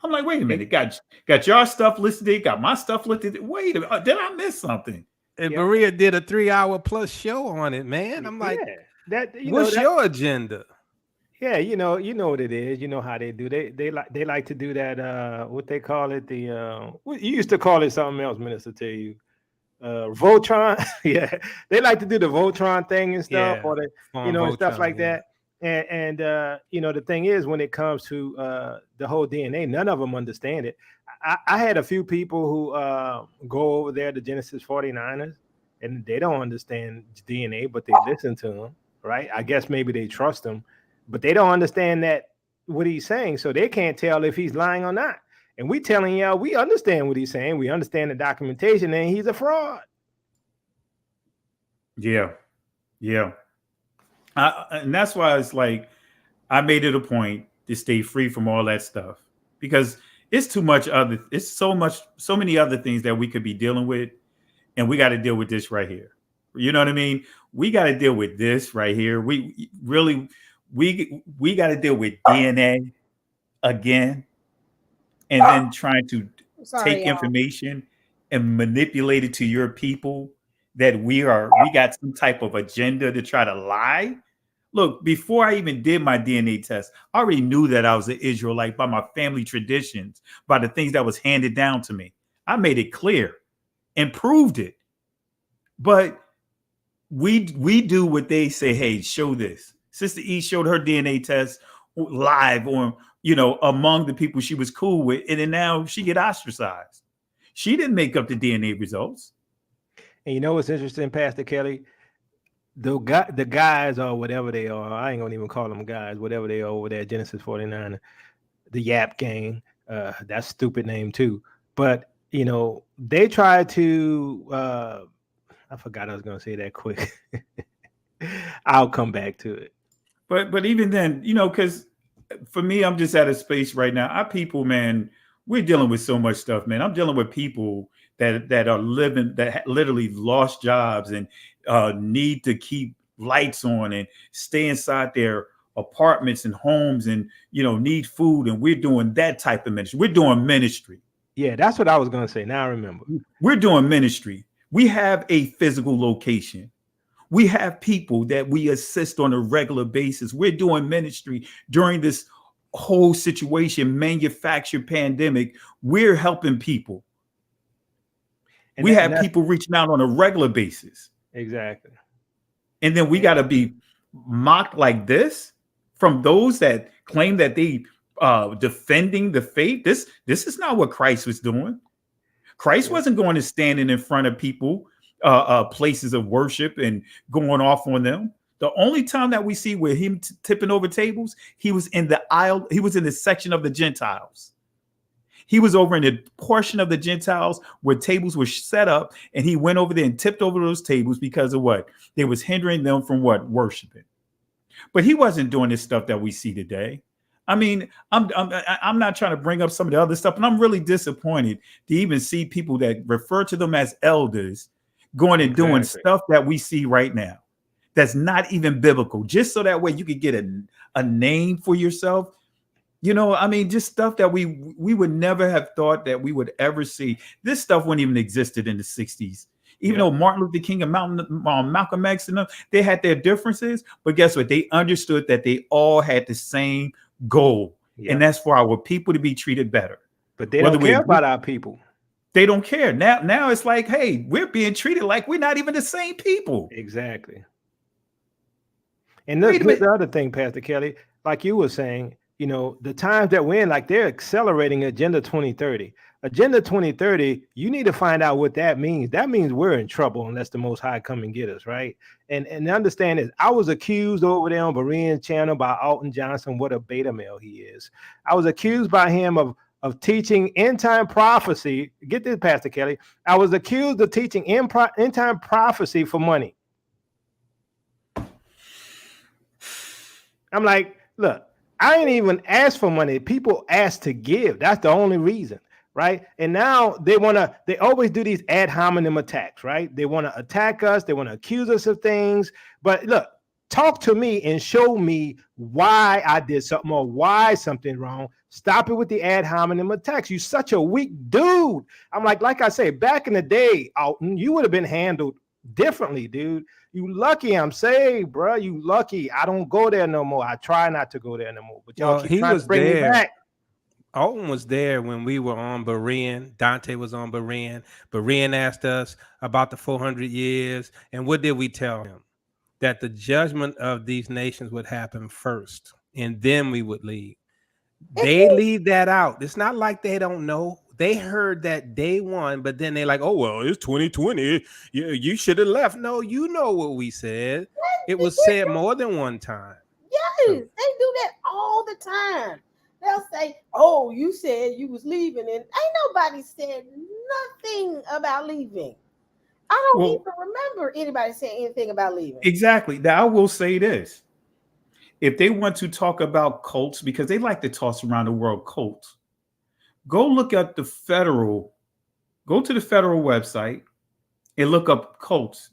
I'm like, wait a minute, got your stuff listed, got my stuff listed. Wait a minute, did I miss something? And Berean did a 3-hour+ show on it, man. I'm like, what's your agenda? Yeah, you know what it is. You know how they do. They like to do that. What they call it? You used to call it something else, Minister. Tell you, Voltron. Yeah, they like to do the Voltron thing and stuff, or the and stuff like that. And the thing is, when it comes to the whole DNA, none of them understand it. I had a few people who go over there to Genesis 49ers, and they don't understand DNA, but they listen to them, right? I guess maybe they trust them, but they don't understand what he's saying, so they can't tell if he's lying or not. And we telling y'all, we understand what he's saying. We understand the documentation, and he's a fraud. Yeah. And that's why it's like I made it a point to stay free from all that stuff, because it's too much it's so many other things that we could be dealing with, and we got to deal with this right here. You know what I mean? We got to deal with this right here. We got to deal with DNA again, and then trying to take information and manipulate it to your people that we got some type of agenda to try to lie. Look, before I even did my DNA test, I already knew that I was an Israelite by my family traditions, by the things that was handed down to me. I made it clear and proved it. But we do what they say, hey, show this. Sister E showed her DNA test live on, among the people she was cool with, and then now she get ostracized. She didn't make up the DNA results. And you know what's interesting, Pastor Kelly? The guys, or whatever they are, I ain't gonna even call them guys, whatever they are over there, Genesis 49, the Yap Gang, that's a stupid name too. But they try to I forgot I was gonna say that quick. I'll come back to it. But even then, because for me, I'm just at a space right now. Our people, man, we're dealing with so much stuff, man. I'm dealing with people that are living, that literally lost jobs and need to keep lights on and stay inside their apartments and homes and, need food. And we're doing that type of ministry. We're doing ministry. Yeah, that's what I was going to say. Now I remember. We're doing ministry. We have a physical location. We have people that we assist on a regular basis. We're doing ministry during this whole situation, manufactured pandemic. We're helping people. And we have people reaching out on a regular basis. Exactly. And then we got to be mocked like this from those that claim that they defending the faith. This is not what Christ was doing. Christ wasn't going to standing in front of people, places of worship and going off on them. The only time that we see with him tipping over tables, he was in the aisle. He was in the section of the Gentiles. He was over in the portion of the Gentiles where tables were set up, and he went over there and tipped over those tables because of what? They was hindering them from what? Worshiping. But he wasn't doing this stuff that we see today. I mean, I'm not trying to bring up some of the other stuff, and I'm really disappointed to even see people that refer to them as elders going and doing stuff that we see right now that's not even biblical, just so that way you could get a name for yourself. Just stuff that we would never have thought that we would ever see. This stuff wouldn't even existed in the 60s. Even though Martin Luther King and Malcolm X and them, they had their differences, but guess what? They understood that they all had the same goal, and that's for our people to be treated better. But they don't care about our people. They don't care. Now it's like, hey, we're being treated like we're not even the same people. Exactly. And the other thing, Pastor Kelly, like you were saying, you know, the times that we're in, like they're accelerating Agenda 2030. Agenda 2030, you need to find out what that means. That means we're in trouble unless the Most High come and get us, right? And understand this. I was accused over there on Berean channel by Alton Johnson, what a beta male he is. I was accused by him of teaching end-time prophecy. Get this, Pastor Kelly. I was accused of teaching end-time prophecy for money. I'm like, look, I ain't even asked for money. People ask to give. That's the only reason, right? And now they always do these ad hominem attacks, right? They want to attack us. They want to accuse us of things. But look, talk to me and show me why I did something or why something wrong. Stop it with the ad hominem attacks. You're such a weak dude. I'm like I say, back in the day, Alton, you would have been handled differently, dude. You lucky I'm saved, bro. You lucky. I don't go there no more. I try not to go there no more. But y'all keep trying to bring me back. Alton was there when we were on Berean. Dante was on Berean. Berean asked us about the 400 years. And what did we tell him? That the judgment of these nations would happen first, and then we would leave. They leave that out. It's not like they don't know. They heard that day one, but then they're like, oh, well, it's 2020. You should have left. No, you know what we said. It was said more than one time. Yes, they do that all the time. They'll say, oh, you said you was leaving, and ain't nobody said nothing about leaving. I don't even remember anybody saying anything about leaving. Exactly. Now, I will say this. If they want to talk about cults, because they like to toss around the word cults, go look at go to the federal website and look up cults.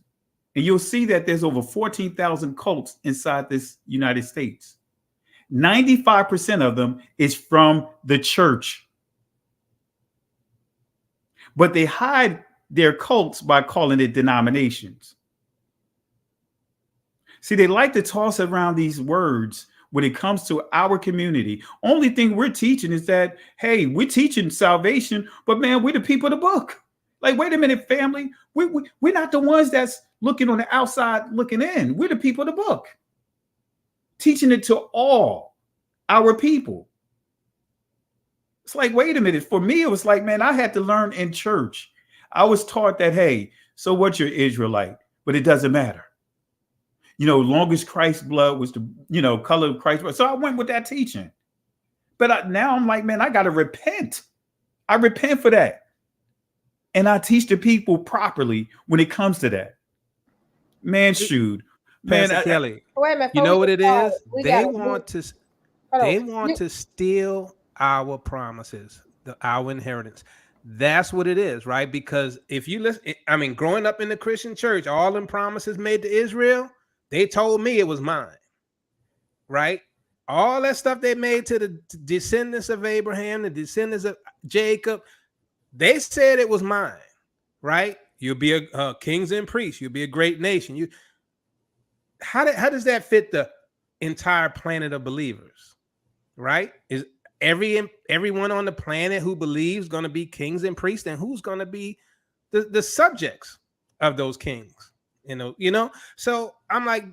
And you'll see that there's over 14,000 cults inside this United States. 95% of them is from the church. But they hide their cults by calling it denominations. See, they like to toss around these words when it comes to our community. Only thing we're teaching is that, hey, we're teaching salvation, but man, we're the people of the book. Like, wait a minute, family. We're not the ones that's looking on the outside looking in. We're the people of the book. Teaching it to all our people. It's like, wait a minute. For me, it was like, man, I had to learn in church. I was taught that, hey, so what, you're Israelite, but it doesn't matter. You know, long as Christ's blood was the, color of Christ's blood. So I went with that teaching. But now I'm like, man, I got to repent. I repent for that. And I teach the people properly when it comes to that. Man, shoot. Pastor Kelly, you know what it is? They want to steal our promises, our inheritance. That's what it is, right? Because if you listen, I mean, growing up in the Christian church, all them promises made to Israel, they told me it was mine, right? All that stuff they made to the descendants of Abraham, the descendants of Jacob, they said it was mine, right? You'll be a kings and priests. You'll be a great nation. How does that fit the entire planet of believers, right? Is everyone on the planet who believes going to be kings and priests, and who's going to be the subjects of those kings? So I'm like,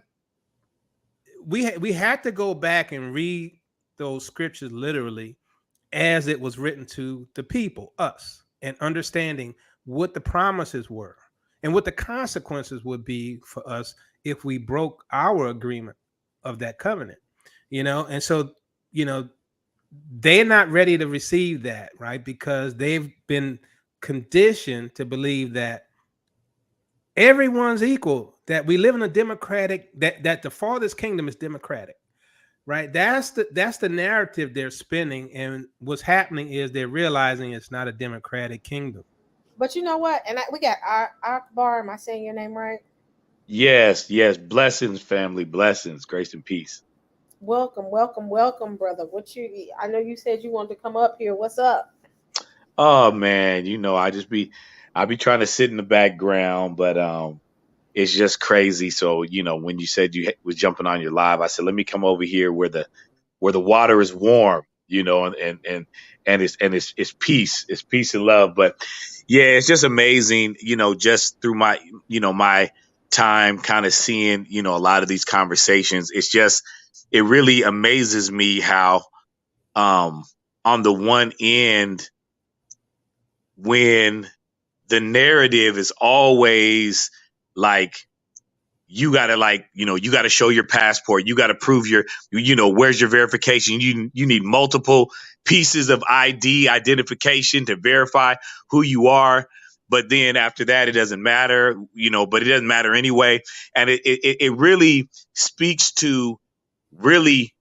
we had to go back and read those scriptures literally as it was written to the people, us, and understanding what the promises were and what the consequences would be for us if we broke our agreement of that covenant, and so, they're not ready to receive that, right? Because they've been conditioned to believe that everyone's equal, that we live in a democratic, that the Father's kingdom is democratic, right? That's the narrative they're spinning, and what's happening is they're realizing it's not a democratic kingdom. But you know what? And we got Akbar. Am I saying your name right? Yes. Blessings, family. Blessings, grace and peace. Welcome, brother. I know you said you wanted to come up here. What's up? Oh man, I be trying to sit in the background, but it's just crazy. So, when you said you was jumping on your live, I said, let me come over here where the water is warm, you know, and it's peace, it's peace and love. But yeah, it's just amazing, you know, just through my, you know, my time kind of seeing, you know, a lot of these conversations. It's just, it really amazes me how, on the one end, when the narrative is always like, you gotta, like, you know, you gotta show your passport, you gotta prove your, you know, where's your verification? You need multiple pieces of ID identification to verify who you are. But then after that, it doesn't matter, you know, but it doesn't matter anyway. And it really speaks to really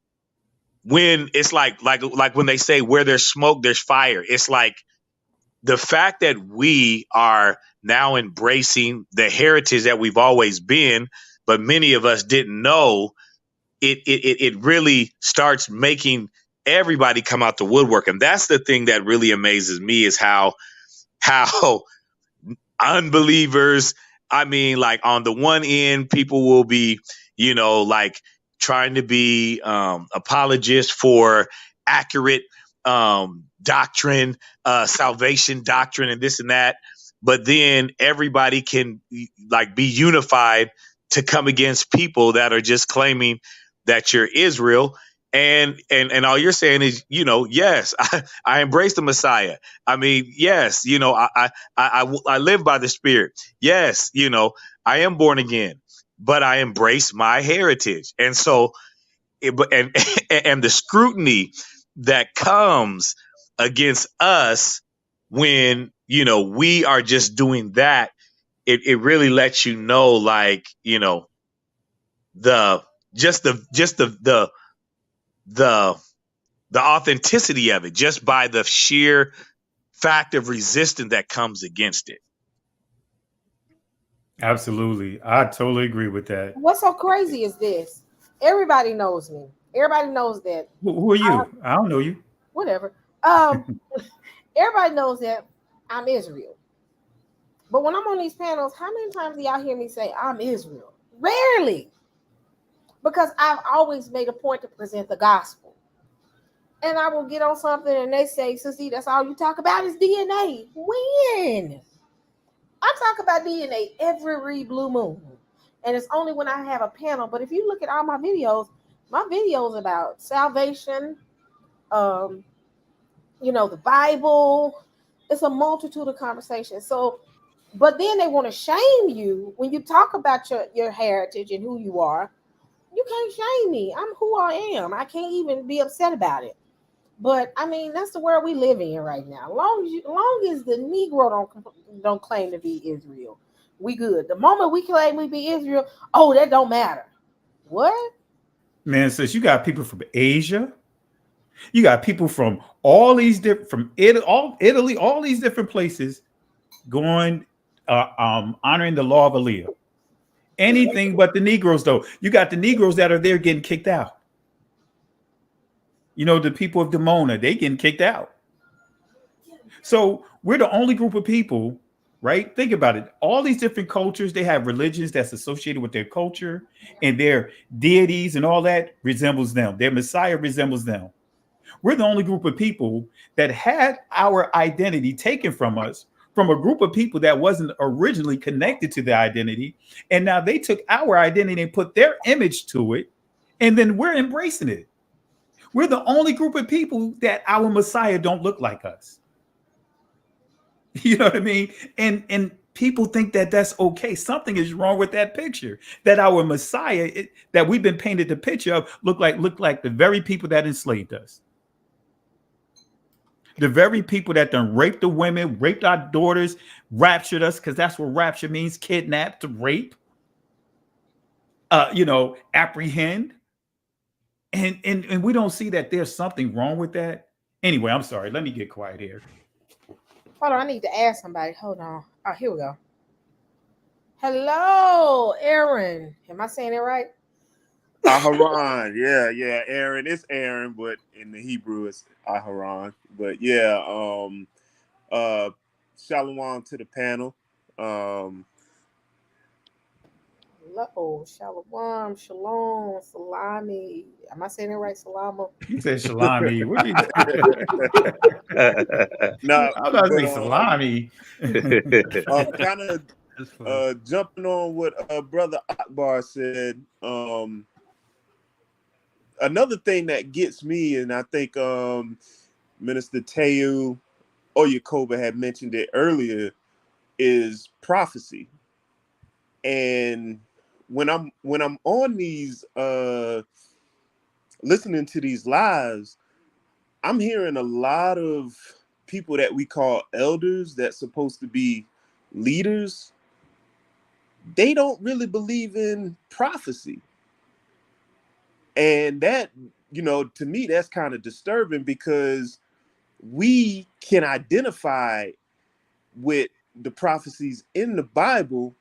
when it's like when they say where there's smoke, there's fire. It's like the fact that we are now embracing the heritage that we've always been, but many of us didn't know, it really starts making everybody come out the woodwork. And that's the thing that really amazes me, is how unbelievers, I mean, like, on the one end, people will be, you know, like, trying to be apologists for accurate doctrine, salvation doctrine, and this and that. But then everybody can, like, be unified to come against people that are just claiming that you're Israel. And all you're saying is, you know, yes, I embrace the Messiah. I mean, yes, you know, I live by the Spirit. Yes, you know, I am born again, but I embrace my heritage. And so, and the scrutiny that comes against us when, you know, we are just doing that, it really lets you know, like, you know, the authenticity of it, just by the sheer fact of resistance that comes against it. Absolutely. I totally agree with that. What's so crazy is this. Everybody knows me. Everybody knows that. Who are you? I don't know you. Whatever. Everybody knows that I'm Israel. But when I'm on these panels, how many times do y'all hear me say I'm Israel? Rarely. Because I've always made a point to present the gospel. And I will get on something and they say, Sissy, that's all you talk about is DNA. When? I talk about DNA every blue moon. And it's only when I have a panel. But if you look at all my videos about salvation, you know, the Bible, it's a multitude of conversations. So, but then they want to shame you when you talk about your heritage and who you are. You can't shame me. I'm who I am. I can't even be upset about it. But I mean, that's the world we live in right now. Long as the Negro don't claim to be Israel, we good. The moment we claim we be Israel, oh, that don't matter. What? Man, says you got people from Asia. You got people from all these different, from Italy, all these different places going, honoring the law of Aaliyah. Anything but the Negroes, though. You got the Negroes that are there getting kicked out. You know, the people of Demona, they getting kicked out. So we're the only group of people, right? Think about it. All these different cultures, they have religions that's associated with their culture, and their deities and all that resembles them. Their Messiah resembles them. We're the only group of people that had our identity taken from us, from a group of people that wasn't originally connected to the identity. And now they took our identity and put their image to it. And then we're embracing it. We're the only group of people that our Messiah don't look like us. You know what I mean? And people think that that's okay. Something is wrong with that picture, that our Messiah that we've been painted the picture of look like the very people that enslaved us. The very people that done raped the women, raped our daughters, raptured us, because that's what rapture means: kidnapped, rape, you know, apprehend. And we don't see that there's something wrong with that. Anyway, I'm sorry. Let me get quiet here. Hold on, I need to ask somebody. Hold on. Oh, here we go. Hello, Aaron. Am I saying it right? Aharon, yeah, Aaron. It's Aaron, but in the Hebrew it's Aharon. But yeah, shalom to the panel. Shalom, shalom, salami. Am I saying it right? Salama. You said salami. What are you doing? No, I was about to but say salami. kind of jumping on what Brother Akbar said. Another thing that gets me, and I think Minister Teotw or Yakoba had mentioned it earlier, is prophecy. And when I'm on these listening to these lives, I'm hearing a lot of people that we call elders that's supposed to be leaders. They don't really believe in prophecy. And that, to me, that's kind of disturbing, because we can identify with the prophecies in the Bible,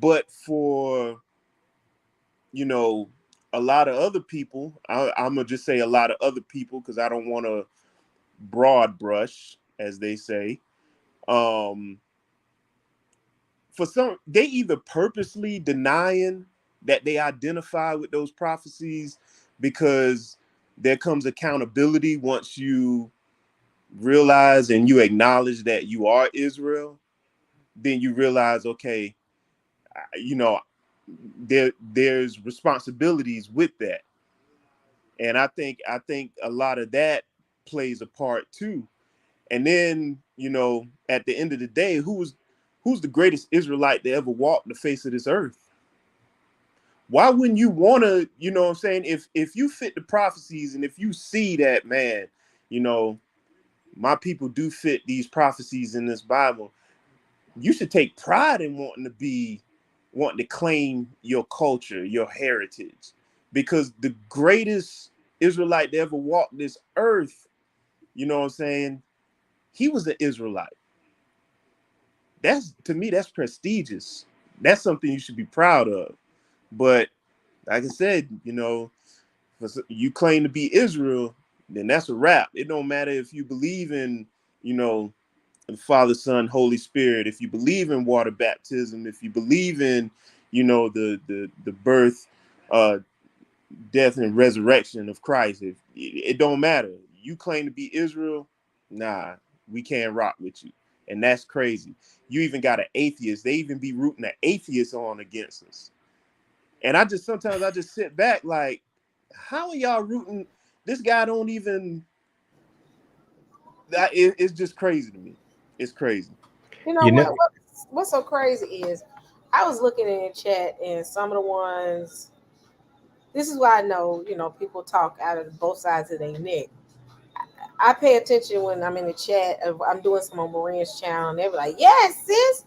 but for, a lot of other people, I'm gonna just say a lot of other people, because I don't want to broad brush, as they say. For some, they either purposely denying that they identify with those prophecies, because there comes accountability once you realize and you acknowledge that you are Israel. Then you realize, okay, there's responsibilities with that. And I think a lot of that plays a part too. And then, at the end of the day, who's the greatest Israelite to ever walk the face of this earth? Why wouldn't you want to, what I'm saying? If you fit the prophecies, and if you see that, man, my people do fit these prophecies in this Bible, you should take pride in wanting to claim your culture, your heritage, because the greatest Israelite to ever walk this earth, what I'm saying, he was an Israelite. To me, that's prestigious. That's something you should be proud of. But like I said, if you claim to be Israel, then that's a wrap. It don't matter if you believe in, the Father, Son, Holy Spirit, if you believe in water baptism, if you believe in, the birth, death, and resurrection of Christ. It don't matter. You claim to be Israel, nah, we can't rock with you. And that's crazy. You even got an atheist. They even be rooting an atheist on against us. And sometimes I just sit back like, how are y'all rooting? This guy don't even, it's just crazy to me. It's crazy. What's so crazy is I was looking in the chat, and some of the ones, this is why I know, people talk out of both sides of their neck. I pay attention when I'm in the chat. I'm doing some on Berean's channel, and they're like, yes, sis.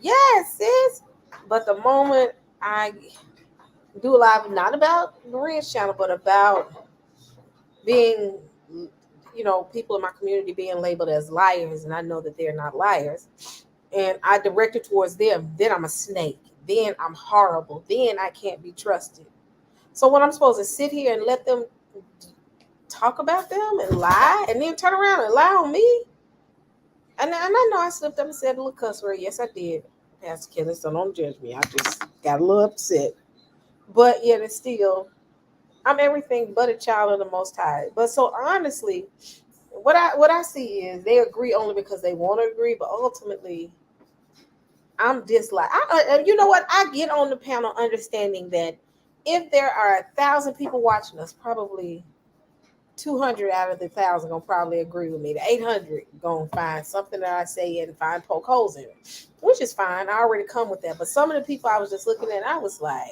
Yes, sis. But the moment I do a live, not about Berean's channel, but about being, people in my community being labeled as liars, and I know that they're not liars, and I direct it towards them, then I'm a snake. Then I'm horrible. Then I can't be trusted. So when I'm supposed to sit here and let them talk about them and lie, and then turn around and lie on me? And I know I slipped up and said a little cuss word. Yes, I did. Pastor Kelly, so don't judge me. I just got a little upset. But yet it's still, I'm everything but a child of the Most High. But so honestly, what I see is they agree only because they want to agree, but ultimately, I'm dislike. You know what? I get on the panel understanding that if there are 1,000 people watching us, probably 200 out of the 1,000 gonna probably agree with me. The 800 gonna find something that I say and find poke holes in it, which is fine. I already come with that. But some of the people I was just looking at, I was like,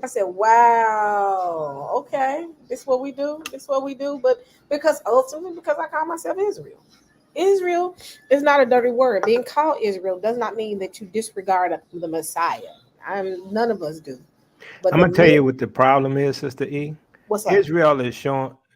I said, wow, okay, this is what we do. This is what we do. But because ultimately, because I call myself Israel. Israel is not a dirty word. Being called Israel does not mean that you disregard the Messiah. None of us do. But I'm gonna tell you what the problem is, Sister E. What's up? Israel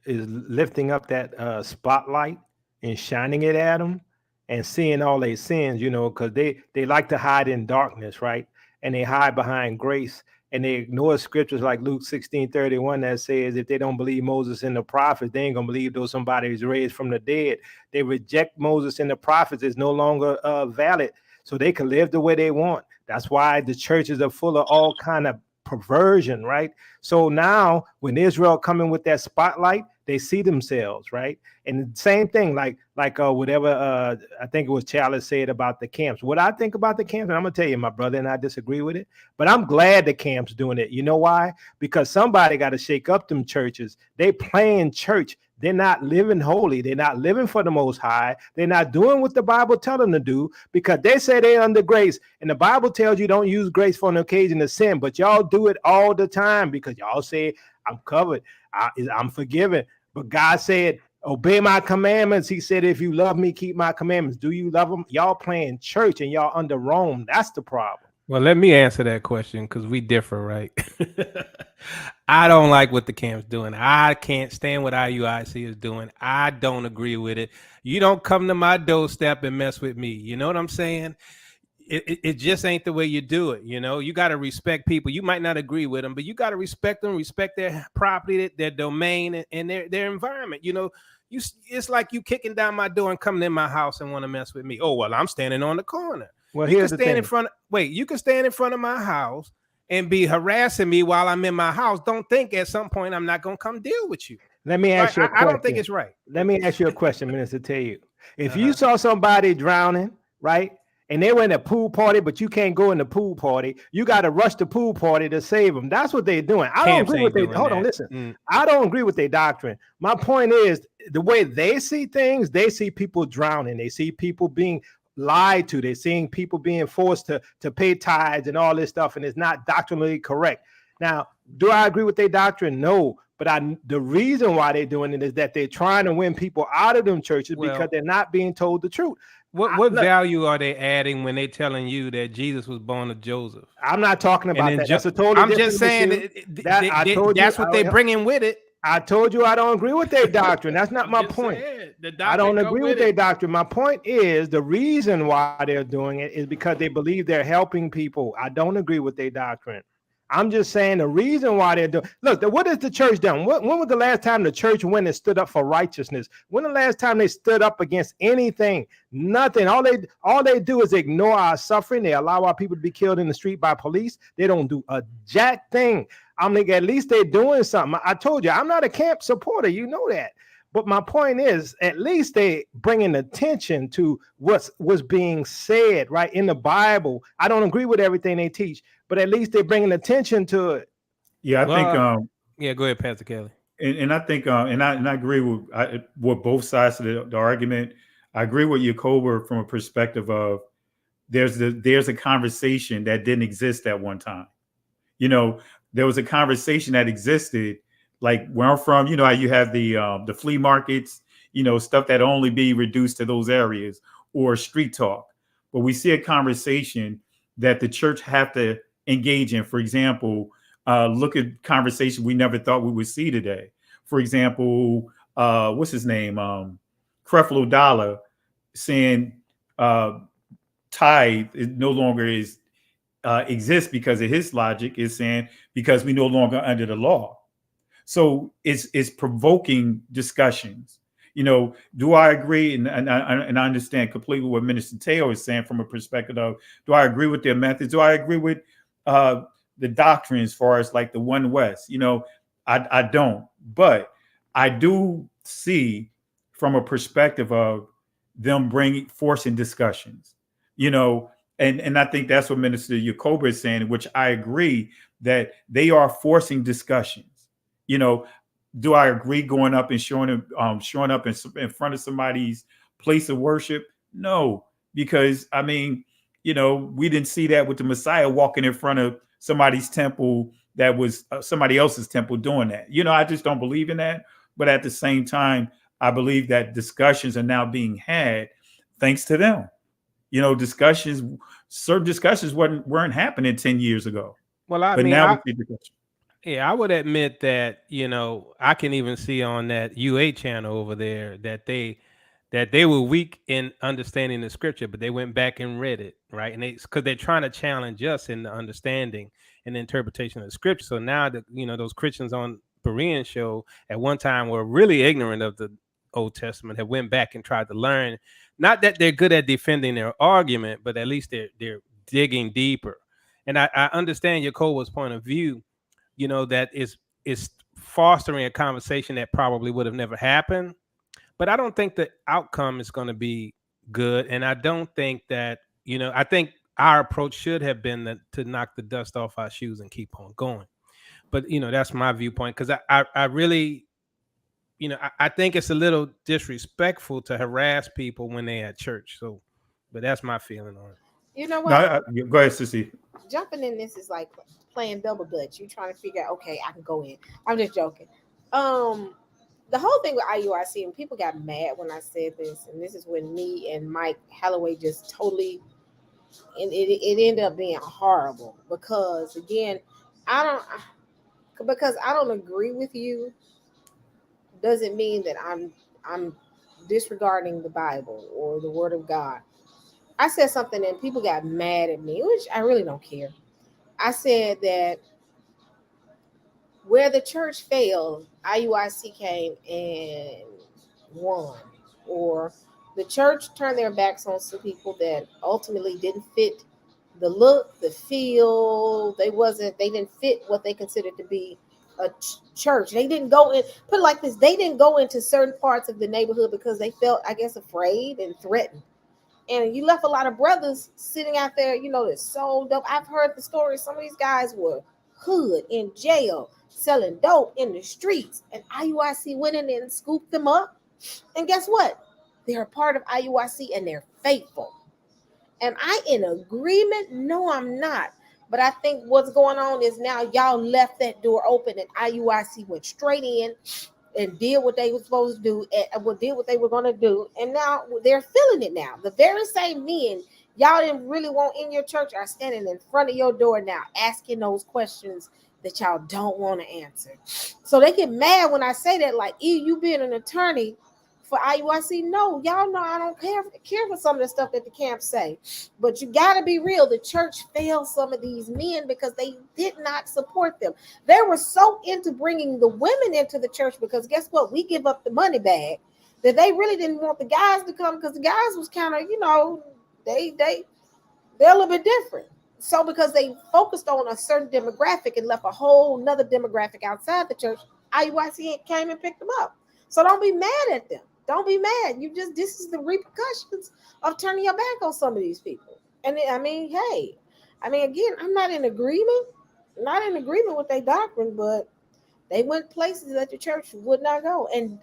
is lifting up that spotlight and shining it at them and seeing all their sins, because they like to hide in darkness, right? And they hide behind grace, and they ignore scriptures like Luke 16:31 that says if they don't believe Moses and the prophets, they ain't gonna believe though somebody is raised from the dead. They reject Moses and the prophets. It's no longer valid, so they can live the way they want. That's why the churches are full of all kind of perversion, right? So now when Israel coming with that spotlight, they see themselves, right? And the same thing, like whatever I think it was Chalice said about the camps. What I think about the camps, and I'm gonna tell you, my brother and I disagree with it, but I'm glad the camps doing it. You know why? Because somebody got to shake up them churches. They playing church. They're not living holy. They're not living for the Most High. They're not doing what the Bible tells them to do, because they say they're under grace. And the Bible tells you don't use grace for an occasion to sin, but y'all do it all the time because y'all say, I'm covered, I'm forgiven. But God said, obey my commandments. He said, if you love me, keep my commandments. Do you love them? Y'all playing church and y'all under Rome. That's the problem. Well, let me answer that question because we differ, right? I don't like what the camp's doing. I can't stand what IUIC is doing. I don't agree with it. You don't come to my doorstep and mess with me. You know what I'm saying? It just ain't the way you do it. You know, you got to respect people. You might not agree with them, but you got to respect them, respect their property, their domain, and their environment. You know, it's like you kicking down my door and coming in my house and want to mess with me. Oh, well, I'm standing on the corner. Well, you here's can the stand thing. in front. You can stand in front of my house and be harassing me while I'm in my house. Don't think at some point I'm not gonna come deal with you. Let me ask you a question. I don't think it's right. Let me ask you a question, Minister Teotw. If you saw somebody drowning, right, and they were in a pool party, but you can't go in the pool party, you got to rush the pool party to save them. That's what they're doing. I don't agree with their hold on, listen. I don't agree with their doctrine. My point is the way they see things, they see people drowning, they see people being lied to, they're seeing people being forced to pay tithes and all this stuff, and it's not doctrinally correct. Now, do I agree with their doctrine? No. But the reason why they're doing it is that they're trying to win people out of them churches because they're not being told the truth. What value are they adding when they're telling you that Jesus was born of Joseph? I'm not talking about that. That's a totally I'm just saying that's what they're bringing with it. I told you I don't agree with their doctrine. That's not my point. I don't agree with their doctrine. My point is the reason why they're doing it is because they believe they're helping people. I don't agree with their doctrine. I'm just saying the reason why they're doing. Look, what has the church done? When was the last time the church went and stood up for righteousness? When the last time they stood up against anything? Nothing. All they do is ignore our suffering. They allow our people to be killed in the street by police. They don't do a jack thing. I mean, at least they're doing something. I told you, I'm not a camp supporter. You know that. But my point is, at least they bringing attention to what's being said right in the Bible. I don't agree with everything they teach, but at least they're bringing attention to it. Yeah, I think. Yeah, go ahead, Pastor Kelly. And I think, and I agree with both sides of the argument. I agree with Jacob from a perspective of there's a conversation that didn't exist at one time. You know, there was a conversation that existed. Like where I'm from, you know how you have the flea markets, you know, stuff that only be reduced to those areas, or street talk. But we see a conversation that the church have to engage in. For example, look at conversation we never thought we would see today. For example, what's his name? Creflo Dollar saying tithe no longer exists because of his logic is saying because we no longer under the law. So it's provoking discussions. You know, do I agree? And I understand completely what Minister Teotw is saying from a perspective of, do I agree with their methods? Do I agree with the doctrine as far as like the One West? You know, I don't. But I do see from a perspective of them forcing discussions, you know, and I think that's what Minister Jacob is saying, which I agree that they are forcing discussions. You know, do I agree going up and showing up in front of somebody's place of worship? No, because I mean, you know, we didn't see that with the Messiah walking in front of somebody's temple that was somebody else's temple doing that. You know, I just don't believe in that. But at the same time, I believe that discussions are now being had thanks to them. You know, certain discussions weren't happening 10 years ago. Well, I would admit that, you know, I can even see on that UA channel over there that they were weak in understanding the scripture, but they went back and read it, right? And because they're trying to challenge us in the understanding and the interpretation of the scripture. So now that, you know, those Christians on Berean show at one time were really ignorant of the Old Testament, have went back and tried to learn. Not that they're good at defending their argument, but at least they're digging deeper. And I understand Yakova's point of view, you know, that is fostering a conversation that probably would have never happened. But I don't think the outcome is going to be good. And I don't think that, you know, I think our approach should have been to knock the dust off our shoes and keep on going. But, you know, that's my viewpoint, because I really, you know, I think it's a little disrespectful to harass people when they're at church. So, but that's my feeling on it. You know No, what? go ahead, Sissy. Jumping in this is like playing double dutch. You trying to figure out, okay, I can go in. I'm just joking. The whole thing with IUIC, and people got mad when I said this, and this is when me and Mike Holloway just totally, and it ended up being horrible, because again, I don't agree with you doesn't mean that I'm disregarding the Bible or the Word of God. I said something and people got mad at me, which I really don't care. I said that where the church failed, IUIC came and won, or the church turned their backs on some people that ultimately didn't fit the look, the feel. They didn't fit what they considered to be a church. They didn't go in, put it like this, they didn't go into certain parts of the neighborhood because they felt, I guess, afraid and threatened. And you left a lot of brothers sitting out there, you know, that's so dope. I've heard the stories. Some of these guys were hood, in jail, selling dope in the streets. And IUIC went in and scooped them up. And guess what? They're a part of IUIC and they're faithful. Am I in agreement? No, I'm not. But I think what's going on is now y'all left that door open and IUIC went straight in and did what they were supposed to do, and did what they were going to do, and now they're feeling it now. The very same men y'all didn't really want in your church are standing in front of your door now, asking those questions that y'all don't want to answer. So they get mad when I say that, like, you being an attorney for IUIC. No, y'all know I don't care for some of the stuff that the camps say. But you got to be real. The church failed some of these men because they did not support them. They were so into bringing the women into the church because guess what? We give up the money bag, that they really didn't want the guys to come, because the guys was kind of, you know, they're a little bit different. So because they focused on a certain demographic and left a whole nother demographic outside the church, IUIC came and picked them up. So don't be mad at them. Don't be mad. This is the repercussions of turning your back on some of these people. And I mean, hey, again, I'm not in agreement with their doctrine, but they went places that the church would not go and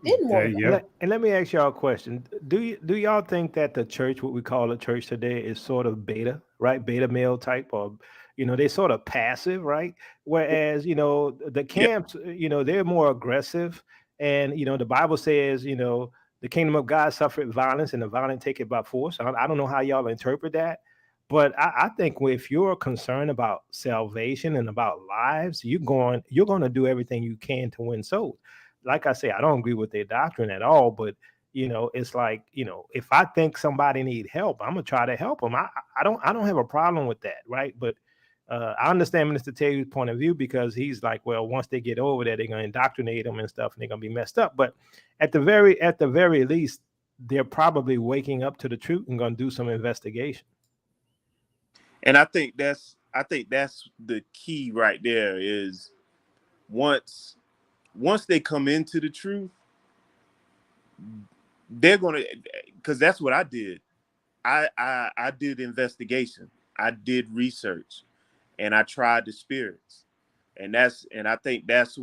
didn't want to go. And let me ask y'all a question. Do y'all think that the church, what we call a church today, is sort of beta, right? Beta male type, or, you know, they're sort of passive, right? Whereas, you know, the camps, you know, they're more aggressive. And, you know, the Bible says, you know, the kingdom of God suffered violence and the violent take it by force. I don't know how y'all interpret that. But I think if you're concerned about salvation and about lives, you're going to do everything you can to win souls. Like I say, I don't agree with their doctrine at all, but, you know, it's like, you know, if I think somebody need help, I'm gonna try to help them. I don't have a problem with that, right? But I understand Mr. Taylor's point of view, because he's like, well, once they get over there, they're gonna indoctrinate them and stuff, and they're gonna be messed up. But at the very least, they're probably waking up to the truth and gonna do some investigation. And I think that's the key right there, is once they come into the truth, they're gonna, because that's what I did. I did investigation, I did research, and I tried the spirits. And I think that's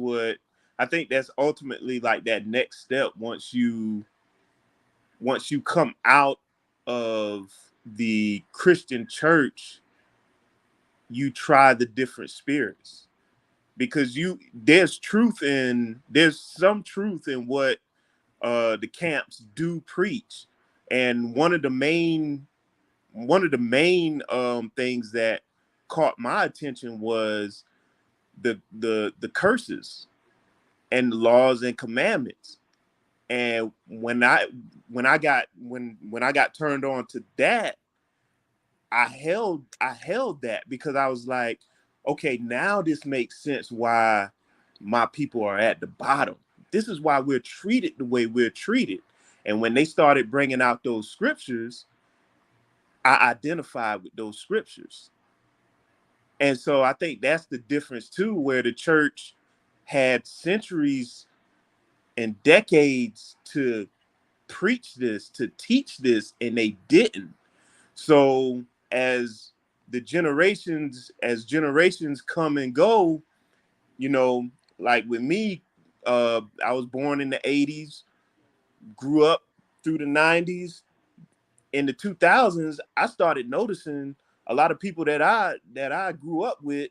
ultimately like that next step. Once you come out of the Christian church, you try the different spirits, because there's some truth in what the camps do preach. And one of the main things that caught my attention was the curses and the laws and commandments. And when I got turned on to that, I held that, because I was like, okay, now this makes sense why my people are at the bottom. This is why we're treated the way we're treated. And when they started bringing out those scriptures, I identified with those scriptures. And so I think that's the difference too, where the church had centuries and decades to preach this, to teach this, and they didn't. So as generations come and go, you know, like with me, I was born in the 80s, grew up through the 90s. In the 2000s, I started noticing a lot of people that I grew up with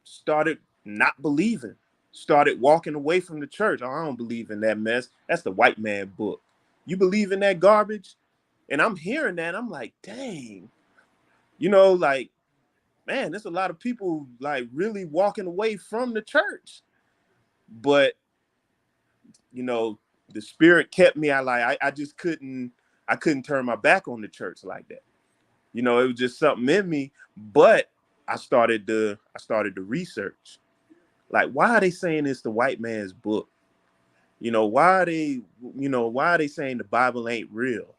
started not believing, started walking away from the church. Oh, I don't believe in that mess. That's the white man book. You believe in that garbage? And I'm hearing that, I'm like, dang, you know, like, man, there's a lot of people like really walking away from the church. But, you know, the spirit kept me. I just couldn't turn my back on the church like that. You know, it was just something in me. But I started to research. Like, why are they saying it's the white man's book? You know, why are they saying the Bible ain't real?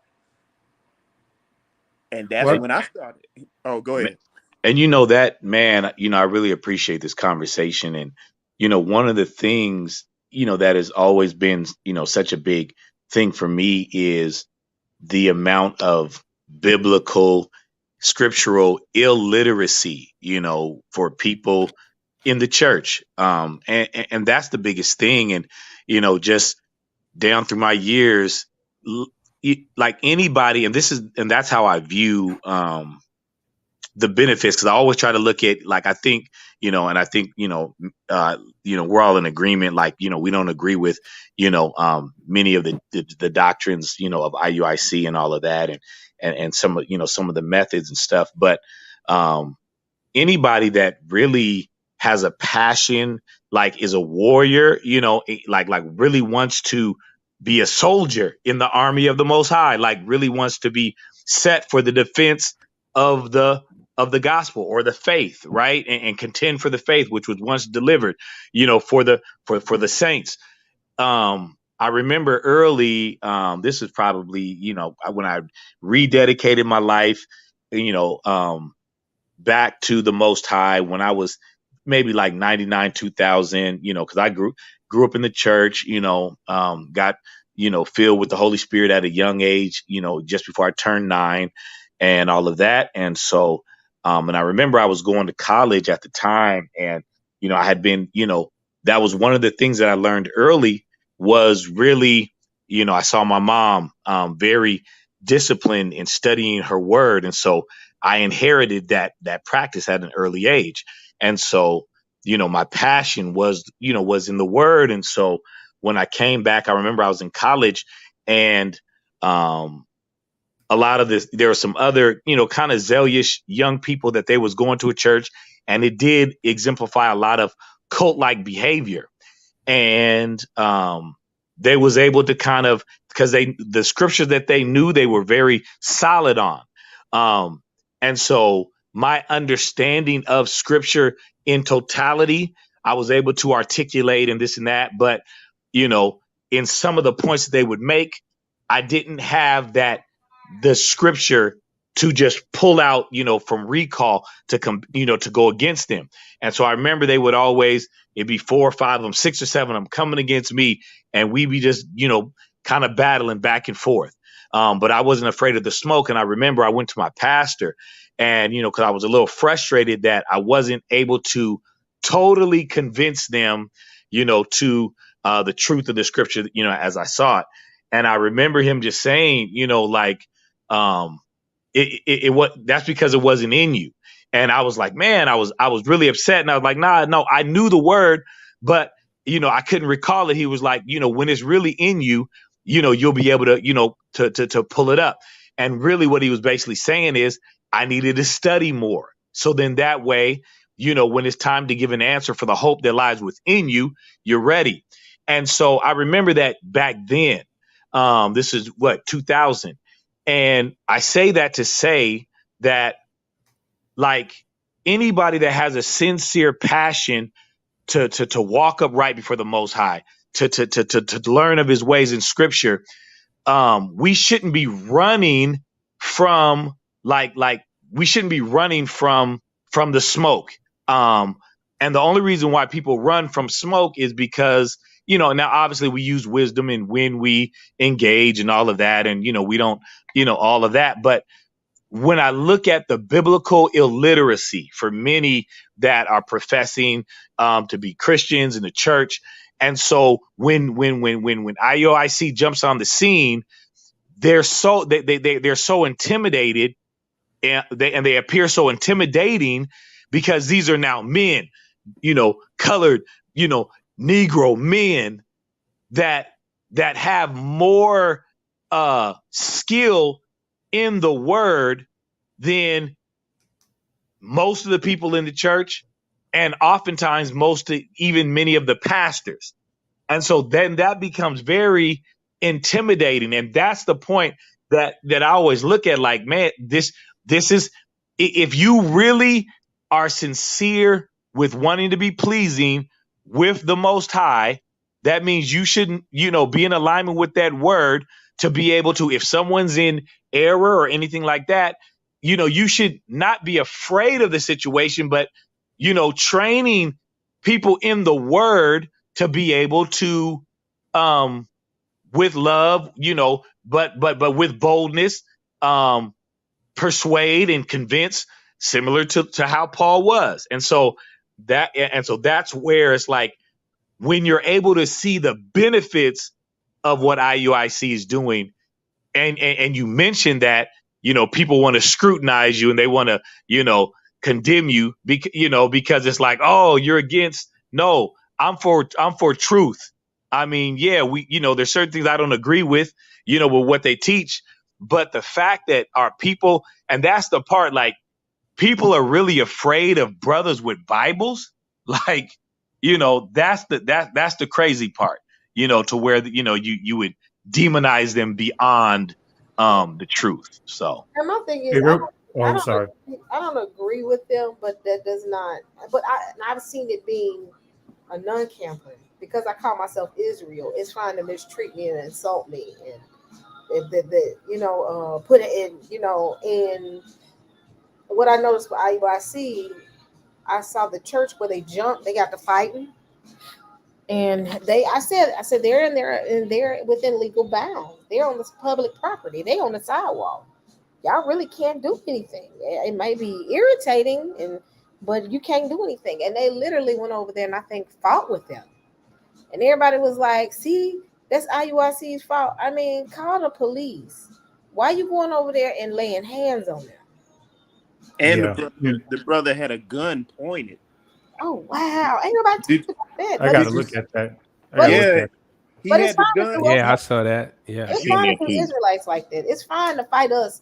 And that's when I started. Oh, go ahead. And you know that, man, you know, I really appreciate this conversation. And, you know, one of the things, you know, that has always been, you know, such a big thing for me is the amount of biblical, scriptural illiteracy, you know, for people in the church. And that's the biggest thing. And, you know, just down through my years, like anybody, and that's how I view, the benefits, because I always try to look at, like, I think, you know, and I think, you know, we're all in agreement, like, you know, we don't agree with, you know, many of the doctrines, you know, of IUIC and all of that, and some of, you know, some of the methods and stuff. But anybody that really has a passion, like is a warrior, you know, like really wants to be a soldier in the army of the Most High, like really wants to be set for the defense of the gospel or the faith, right? And contend for the faith, which was once delivered, you know, for the saints. I remember early, this is probably, you know, when I rededicated my life, you know, back to the Most High, when I was maybe like 99, 2000, you know, because I grew up in the church, you know, got, you know, filled with the Holy Spirit at a young age, you know, just before I turned 9 and all of that. And so, and I remember I was going to college at the time, and, you know, I had been, you know, that was one of the things that I learned early was really, you know, I saw my mom very disciplined in studying her word. And so I inherited that practice at an early age. And so, you know, my passion was in the word. And so when I came back, I remember I was in college, and a lot of this, there were some other, you know, kind of zealous young people that they was going to a church, and it did exemplify a lot of cult-like behavior. And they was able to kind of, because the scriptures that they knew, they were very solid on. And so my understanding of scripture in totality, I was able to articulate and this and that. But, you know, in some of the points that they would make, I didn't have the scripture to just pull out, you know, from recall to to go against them. And so I remember they would always, it'd be 4 or 5 of them, 6 or 7 of them coming against me, and we'd be just, you know, kind of battling back and forth. But I wasn't afraid of the smoke. And I remember I went to my pastor, and, you know, because I was a little frustrated that I wasn't able to totally convince them, you know, to the truth of the scripture, you know, as I saw it. And I remember him just saying, you know, like, that's because it wasn't in you. And I was like, man, I was really upset. And I was like, no, I knew the word, but, you know, I couldn't recall it. He was like, you know, when it's really in you, you know, you'll be able to, you know, to pull it up. And really what he was basically saying is I needed to study more. So then that way, you know, when it's time to give an answer for the hope that lies within you, you're ready. And so I remember that back then, this is 2000. And I say that to say that, like, anybody that has a sincere passion to walk upright before the Most High, to learn of his ways in scripture, we shouldn't be running from like we shouldn't be running from the smoke. And the only reason why people run from smoke is because, now obviously we use wisdom and when we engage and all of that. And, we don't, all of that. But when I look at the biblical illiteracy for many that are professing to be Christians in the church. And so when IUIC jumps on the scene, they're so intimidated and they appear so intimidating because these are now men, colored, Negro men that have more skill in the word than most of the people in the church, and oftentimes even many of the pastors. And so then that becomes very intimidating. And that's the point that I always look at, like, man, this is, if you really are sincere with wanting to be pleasing with the Most High, that means you shouldn't, be in alignment with that word to be able to, if someone's in error or anything like that, you should not be afraid of the situation, but, training people in the word to be able to, with love, but with boldness, persuade and convince, similar to how Paul was. And so that's where it's like, when you're able to see the benefits of what IUIC is doing, and you mentioned that, people want to scrutinize you and they want to, condemn you, because it's like, oh, you're against. No, I'm for truth. I mean, yeah, there's certain things I don't agree with, with what they teach, but the fact that our people, and that's the part, like, people are really afraid of brothers with Bibles, like, that's the crazy part, to where, you would demonize them beyond the truth. So, and my thing is, I'm sorry. I don't agree with them, but that does not. But I've seen it being a non-camper, because I call myself Israel. It's fine to mistreat me and insult me, and put it in, and what I noticed with IUIC, I saw the church where they jumped, they got to fighting, and I said they're within legal bounds. They're on this public property. They on the sidewalk. Y'all really can't do anything. It may be irritating, but you can't do anything. And they literally went over there and I think fought with them. And everybody was like, see, that's IUIC's fault. I mean, call the police. Why you going over there and laying hands on them? And the brother had a gun pointed. Oh, wow. Ain't nobody talking about that. I got to look at that. He had the gun. Yeah, I saw that. Yeah. It's fine if the Israelites like that. It's fine to fight us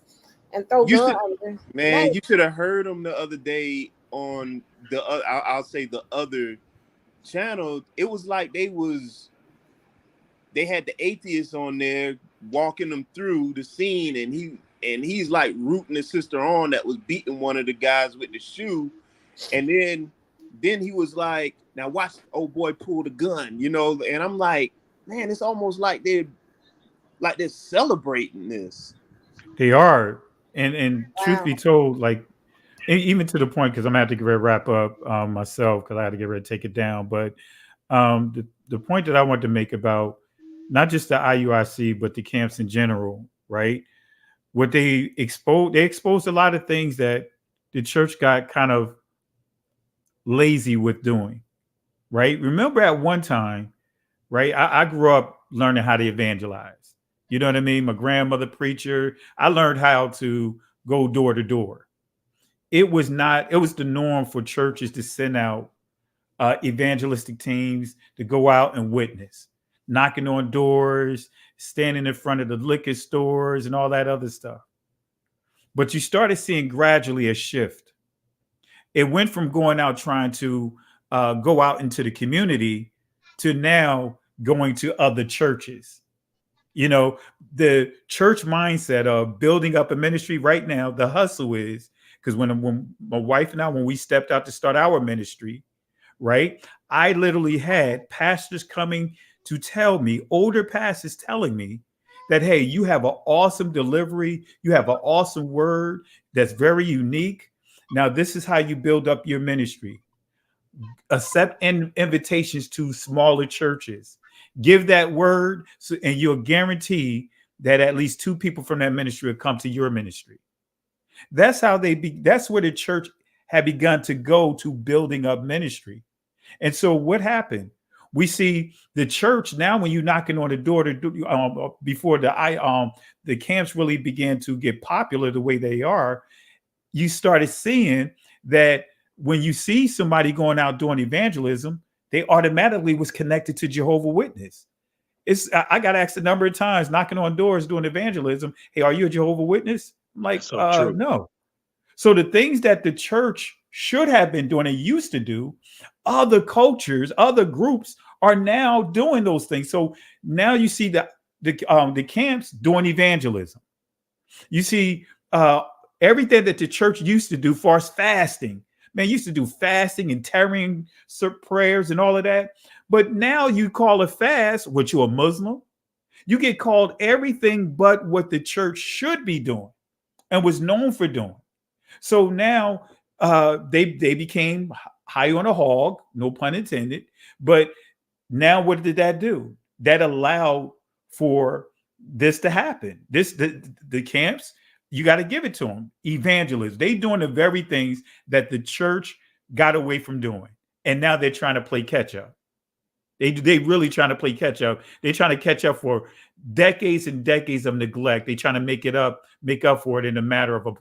and throw guns on them. Man, you should have heard him the other day on the I'll say the other channel. It was like they had the atheists on there walking them through the scene, and he's like rooting his sister on that was beating one of the guys with the shoe, and then he was like, now watch old boy pull the gun, and I'm like, man, it's almost like they're celebrating this. They are. And truth be told, like, even to the point, because I'm gonna have to get ready to wrap up myself, because I had to get ready to take it down. But the point that I want to make about not just the IUIC, but the camps in general, right? What they exposed a lot of things that the church got kind of lazy with doing, right? Remember at one time, right? I grew up learning how to evangelize. You know what I mean? My grandmother preacher. I learned how to go door to door. It was the norm for churches to send out evangelistic teams to go out and witness, knocking on doors, standing in front of the liquor stores and all that other stuff. But you started seeing gradually a shift. It went from going out trying to go out into the community to now going to other churches. The church mindset of building up a ministry right now, the hustle is, because when my wife and I, when we stepped out to start our ministry, right, I literally had pastors coming to tell me, older pastors telling me that, hey, you have an awesome delivery, you have an awesome word that's very unique. Now, this is how you build up your ministry. Accept invitations to smaller churches. Give that word, and you'll guarantee that at least 2 people from that ministry will come to your ministry. That's how that's where the church had begun to go to building up ministry. And so what happened? We see the church now, when you're knocking on the door before the camps really began to get popular the way they are, you started seeing that when you see somebody going out doing evangelism, they automatically was connected to Jehovah's Witness. I got asked a number of times knocking on doors doing evangelism. Hey, are you a Jehovah's Witness? I'm like, no. So the things that the church should have been doing and used to do, other cultures, other groups are now doing those things. So now you see the camps doing evangelism. You see everything that the church used to do for us fasting. Man, used to do fasting and tarrying prayers and all of that. But now you call a fast, what, you're a Muslim? You get called everything but what the church should be doing and was known for doing. So now they became high on a hog, no pun intended. But now what did that do? That allowed for this to happen. The camps, you got to give it to them. Evangelists, they doing the very things that the church got away from doing. And now they're trying to play catch up. They really trying to play catch up. They're trying to catch up for decades and decades of neglect. They're trying to make up for it in a matter of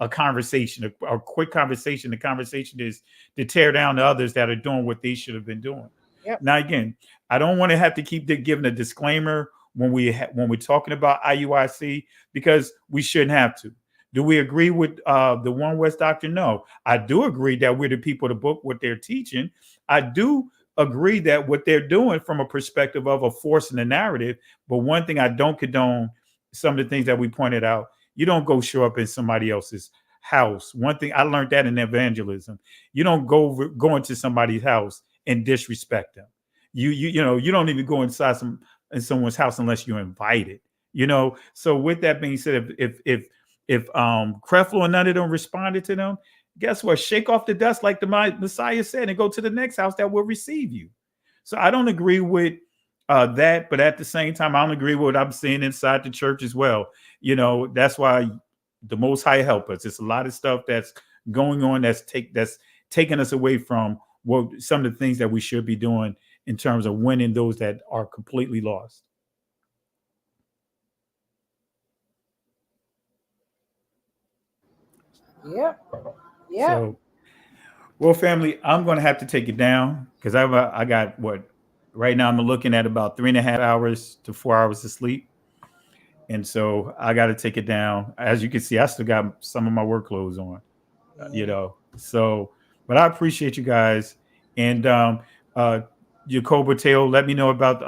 a conversation, a quick conversation. The conversation is to tear down the others that are doing what they should have been doing. Yep. Now, again, I don't want to have to keep giving a disclaimer when we're talking about IUIC, because we shouldn't have to. Do we agree with the One West doctrine? No. I do agree that we're the people to book what they're teaching. I do agree that what they're doing from a perspective of a force in the narrative. But one thing I don't condone, some of the things that we pointed out, you don't go show up in somebody else's house. One thing I learned that in evangelism, you don't go into somebody's house and disrespect them. You don't even go inside someone's house unless you're invited. So with that being said, if Creflo and none of them responded to them, guess what? Shake off the dust like the Messiah said and go to the next house that will receive you. So I don't agree with that, but at the same time, I don't agree with what I'm seeing inside the church as well. That's why the Most High help us. It's a lot of stuff that's going on that's taking us away from some of the things that we should be doing in terms of winning those that are completely lost. Yep. Yeah. So, well, family, I'm going to have to take it down because I got right now I'm looking at about 3.5 hours to 4 hours of sleep. And so I got to take it down. As you can see, I still got some of my work clothes on, so, but I appreciate you guys. And Jacob and Teotw, let me know about,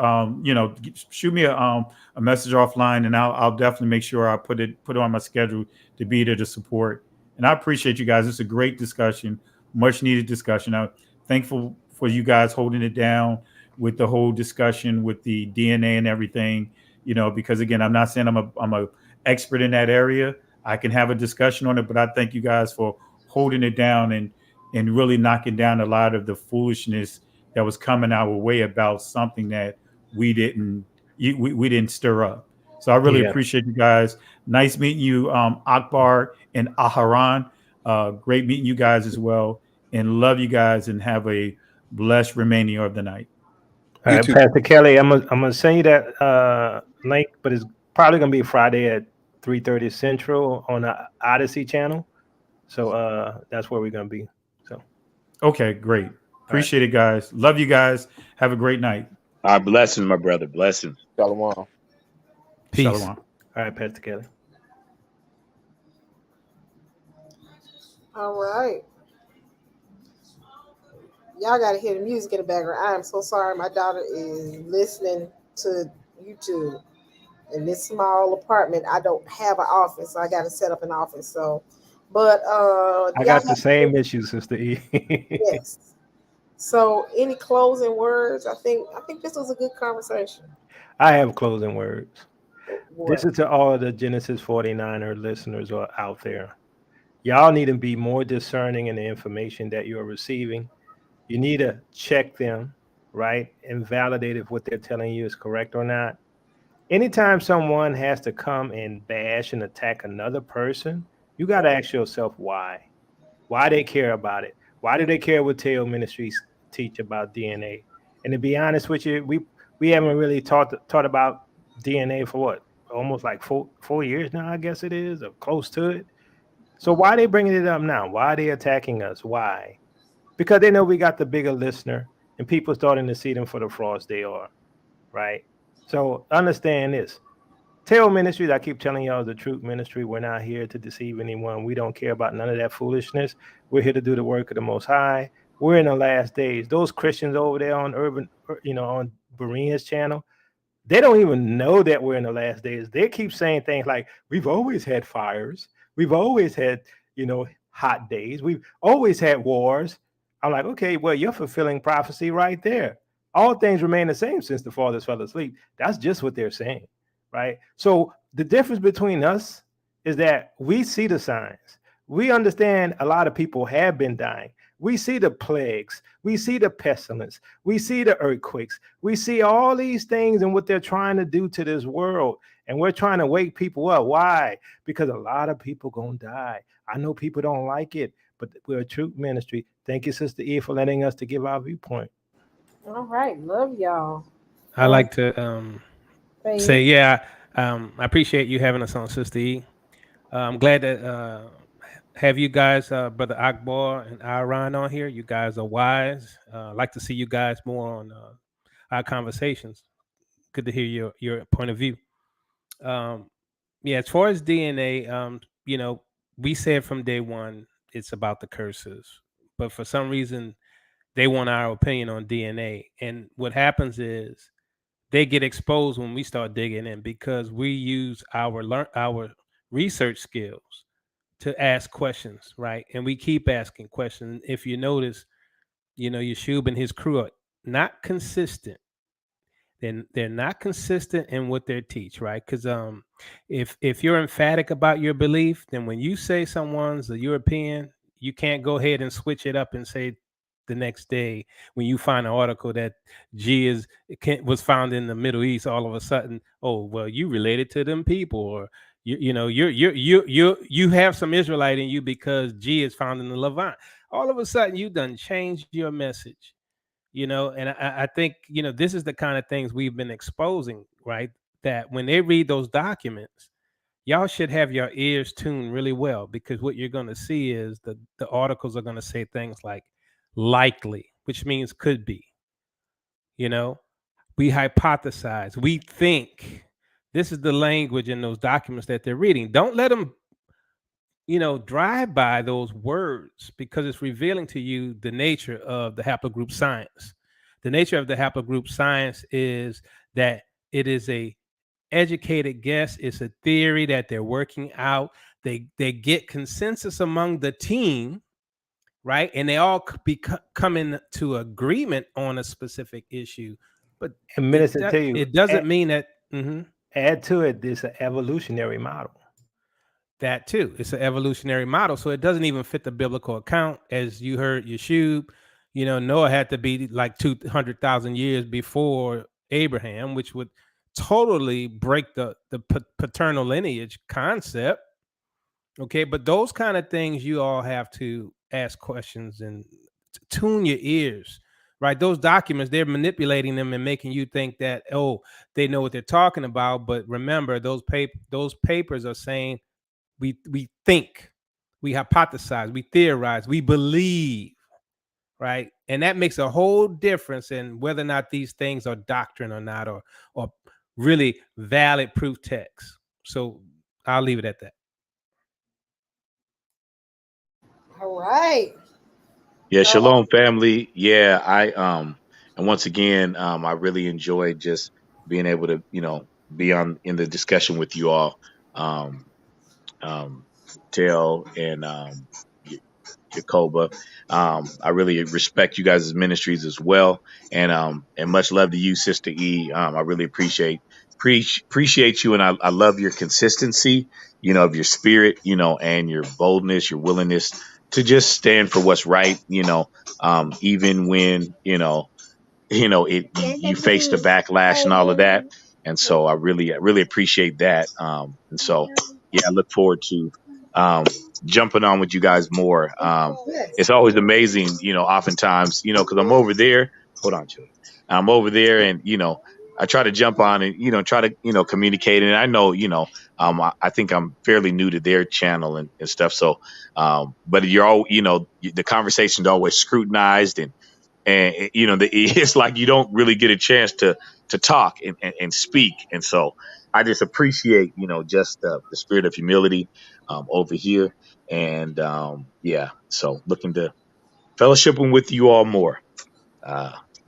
shoot me a message offline, and I'll definitely make sure I put it on my schedule to be there to support. And I appreciate you guys. It's a great discussion, much needed discussion. I'm thankful for you guys holding it down with the whole discussion with the DNA and everything, because again, I'm not saying I'm a expert in that area. I can have a discussion on it, but I thank you guys for holding it down and really knocking down a lot of the foolishness that was coming our way about something that we didn't stir up. So I really appreciate you guys. Nice meeting you, Akbar and Aharon. Great meeting you guys as well. And love you guys and have a blessed remaining of the night. All right, Pastor Kelly, I'm gonna send you that link, but it's probably gonna be Friday at 3:30 Central on the Odyssey channel. So that's where we're gonna be. So okay, great. Appreciate it, guys. Love you guys. Have a great night. Our blessings, my brother. Blessings. Shalom. Peace. Shalom. All right, Pastor Kelly. All right. Y'all got to hear the music in the background. I am so sorry. My daughter is listening to YouTube. In this small apartment, I don't have an office, so I got to set up an office. So, but I got the same issue, Sister E. Yes. So, any closing words? I think this was a good conversation. I have closing words. This What? is to all of the Genesis 49er listeners are out there. Y'all need to be more discerning in the information that you're receiving. You need to check them, right? And validate if what they're telling you is correct or not. Anytime someone has to come and bash and attack another person, you got to ask yourself why. Why they care about it? Why do they care what Tail Ministries teach about DNA? And to be honest with you, we haven't really taught about DNA for what, almost like four years now, I guess it is, or close to it. So why are they bringing it up now? Why are they attacking us? Why? Because they know we got the bigger listener, and people starting to see them for the frauds they are, right? So understand this. Tell Ministries, I keep telling y'all the truth ministry. We're not here to deceive anyone. We don't care about none of that foolishness. We're here to do the work of the Most High. We're in the last days. Those Christians over there on on Berean's channel, they don't even know that we're in the last days. They keep saying things like, we've always had fires. We've always had, hot days. We've always had wars. I'm like, okay, well, you're fulfilling prophecy right there. All things remain the same since the fathers fell asleep. That's just what they're saying, right? So the difference between us is that we see the signs. We understand a lot of people have been dying. We see the plagues. We see the pestilence. We see the earthquakes. We see all these things and what they're trying to do to this world. And we're trying to wake people up. Why? Because a lot of people going to die. I know people don't like it, but we're a truth ministry. Thank you, Sister E, for letting us to give our viewpoint. All right, love y'all. I like to say, yeah, I appreciate you having us on, Sister E. I'm glad to have you guys, Brother Akbar and Iran, on here. You guys are wise. I'd like to see you guys more on our conversations. Good to hear your point of view. Yeah, as far as DNA, we said from day one it's about the curses, but for some reason they want our opinion on DNA. And what happens is they get exposed when we start digging in because we use our research skills to ask questions, right? And we keep asking questions. If you notice, Yeshua and his crew are not consistent. They're not consistent in what they teach, right? Because if you're emphatic about your belief, then when you say someone's a European, you can't go ahead and switch it up and say the next day when you find an article that G was found in the Middle East, all of a sudden, oh well, you related to them people, or you have some Israelite in you because G is found in the Levant. All of a sudden, you done changed your message. And I think, this is the kind of things we've been exposing, right? That when they read those documents, y'all should have your ears tuned really well, because what you're going to see is the articles are going to say things like likely, which means could be. We hypothesize, we think. This is the language in those documents that they're reading. Don't let them drive by those words, because it's revealing to you the nature of the haplogroup science. The nature of the haplogroup science is that it is a educated guess. It's a theory that they're working out. They get consensus among the team, right? And they all come into agreement on a specific issue. But And Minister, tell you, it doesn't mean that. Add to it, this an evolutionary model. That too. It's an evolutionary model. So it doesn't even fit the biblical account. As you heard Yeshua, Noah had to be like 200,000 years before Abraham, which would totally break the paternal lineage concept. Okay, but those kind of things you all have to ask questions and tune your ears, right? Those documents, they're manipulating them and making you think that, oh, they know what they're talking about. But remember, those papers are saying, we think, we hypothesize, we theorize, we believe, right? And that makes a whole difference in whether or not these things are doctrine or not, or really valid proof texts. So I'll leave it at that. All right. Yeah, shalom, family. Yeah, and once again, I really enjoyed just being able to, be in the discussion with you all. Tell and Jacoba. I really respect you guys' ministries as well, and much love to you, Sister E. I really appreciate you, and I love your consistency, of your spirit, and your boldness, your willingness to just stand for what's right, even when you face the backlash and all of that. And so I really appreciate that. And so yeah, I look forward to jumping on with you guys more. It's always amazing, oftentimes, because I'm over there. Hold on, children. I'm over there, and I try to jump on and try to communicate. And I know I think I'm fairly new to their channel and stuff. So, but you're all the conversation's always scrutinized, and it's like you don't really get a chance to talk and speak. And so I just appreciate just the spirit of humility over here, and yeah, so looking to fellowshipping with you all more.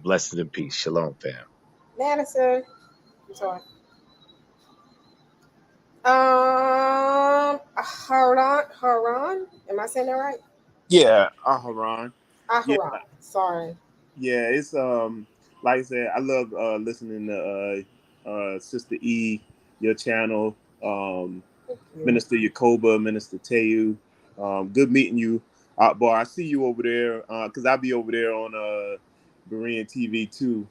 Blessings and peace. Shalom, fam. Madison. I'm sorry. Haran. Am I saying that right? Yeah, Aharon. Aharon. Yeah, Sorry. yeah. It's like I said, I love listening to Sister E, your channel, Minister Jacoba, Minister Teotw. Good meeting you, boy. I see you over there because I'll be over there on Berean TV too.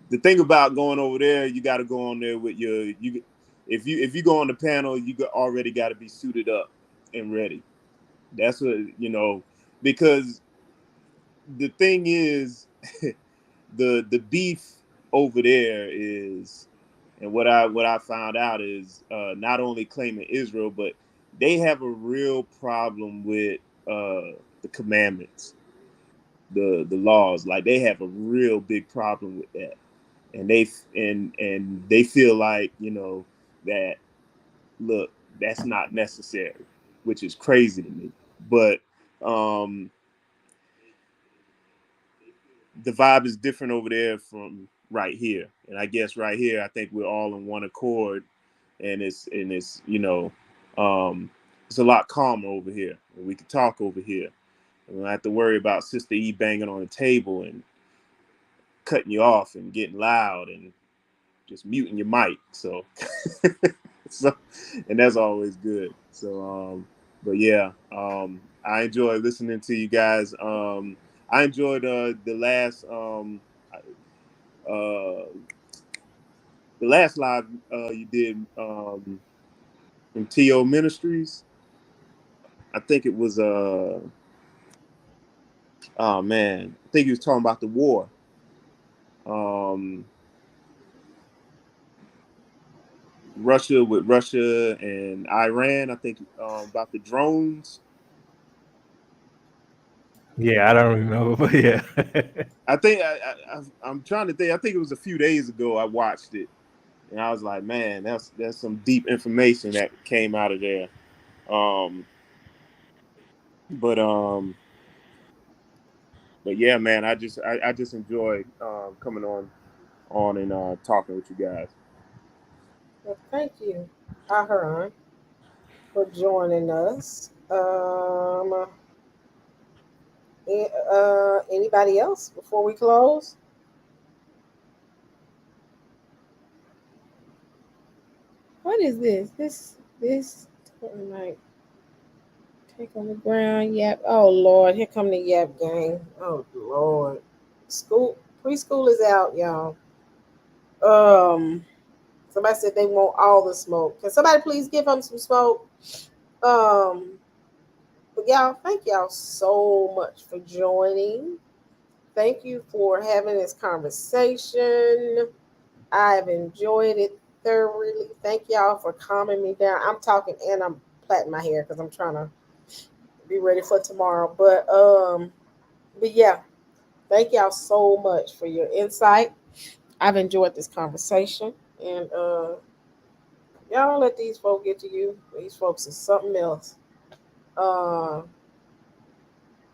The thing about going over there, you got to go on there with if you go on the panel, already got to be suited up and ready. That's what because the thing is, the beef over there is, and what I found out is not only claiming Israel, but they have a real problem with the commandments, the laws. Like they have a real big problem with that, and they feel like that. Look, that's not necessary, which is crazy to me. But the vibe is different over there from right here, and I guess right here, I think we're all in one accord, and it's it's a lot calmer over here. We can talk over here, and we don't have to worry about Sister E banging on the table and cutting you off and getting loud and just muting your mic. So, and that's always good. So, but yeah, I enjoy listening to you guys. I enjoyed the last live you did in TO Ministries. I think it was oh man, I think he was talking about the war. Russia and Iran. I think about the drones. Yeah, I don't remember, but yeah. I think I'm trying to think. I think it was a few days ago I watched it, and I was like, man, that's some deep information that came out of there. But yeah, man, I just enjoy coming on and talking with you guys. Well, thank you, Aharon, for joining us. Anybody else before we close? What is this? This like take on the ground. Yap. Oh Lord, here come the yap gang. Oh Lord, preschool is out, y'all. Somebody said they want all the smoke. Can somebody please give them some smoke? But y'all, thank y'all so much for joining. Thank you for having this conversation. I've enjoyed it thoroughly. Thank y'all for calming me down. I'm talking and I'm plaiting my hair because I'm trying to be ready for tomorrow. But yeah, thank y'all so much for your insight. I've enjoyed this conversation, and y'all don't let these folks get to you. These folks is something else.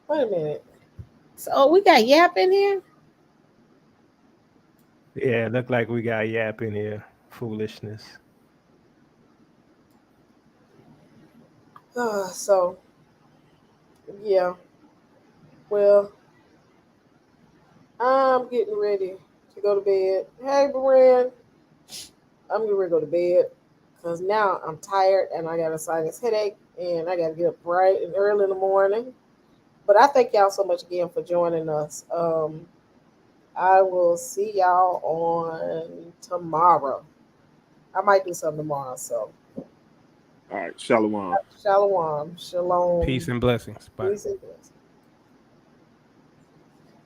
Wait a minute. So we got Yap in here. Yeah, it looked like we got Yap in here. Foolishness. So Yeah. Well, I'm getting ready to go to bed. Hey, Berean, I'm getting ready to go to bed because now I'm tired and I got a sinus headache and I got to get up bright and early in the morning. But I thank y'all so much again for joining us. I will see y'all on tomorrow. I might do something tomorrow. So, All right, shalom. shalom, shalom. Peace and blessings. Bye. Peace and blessings.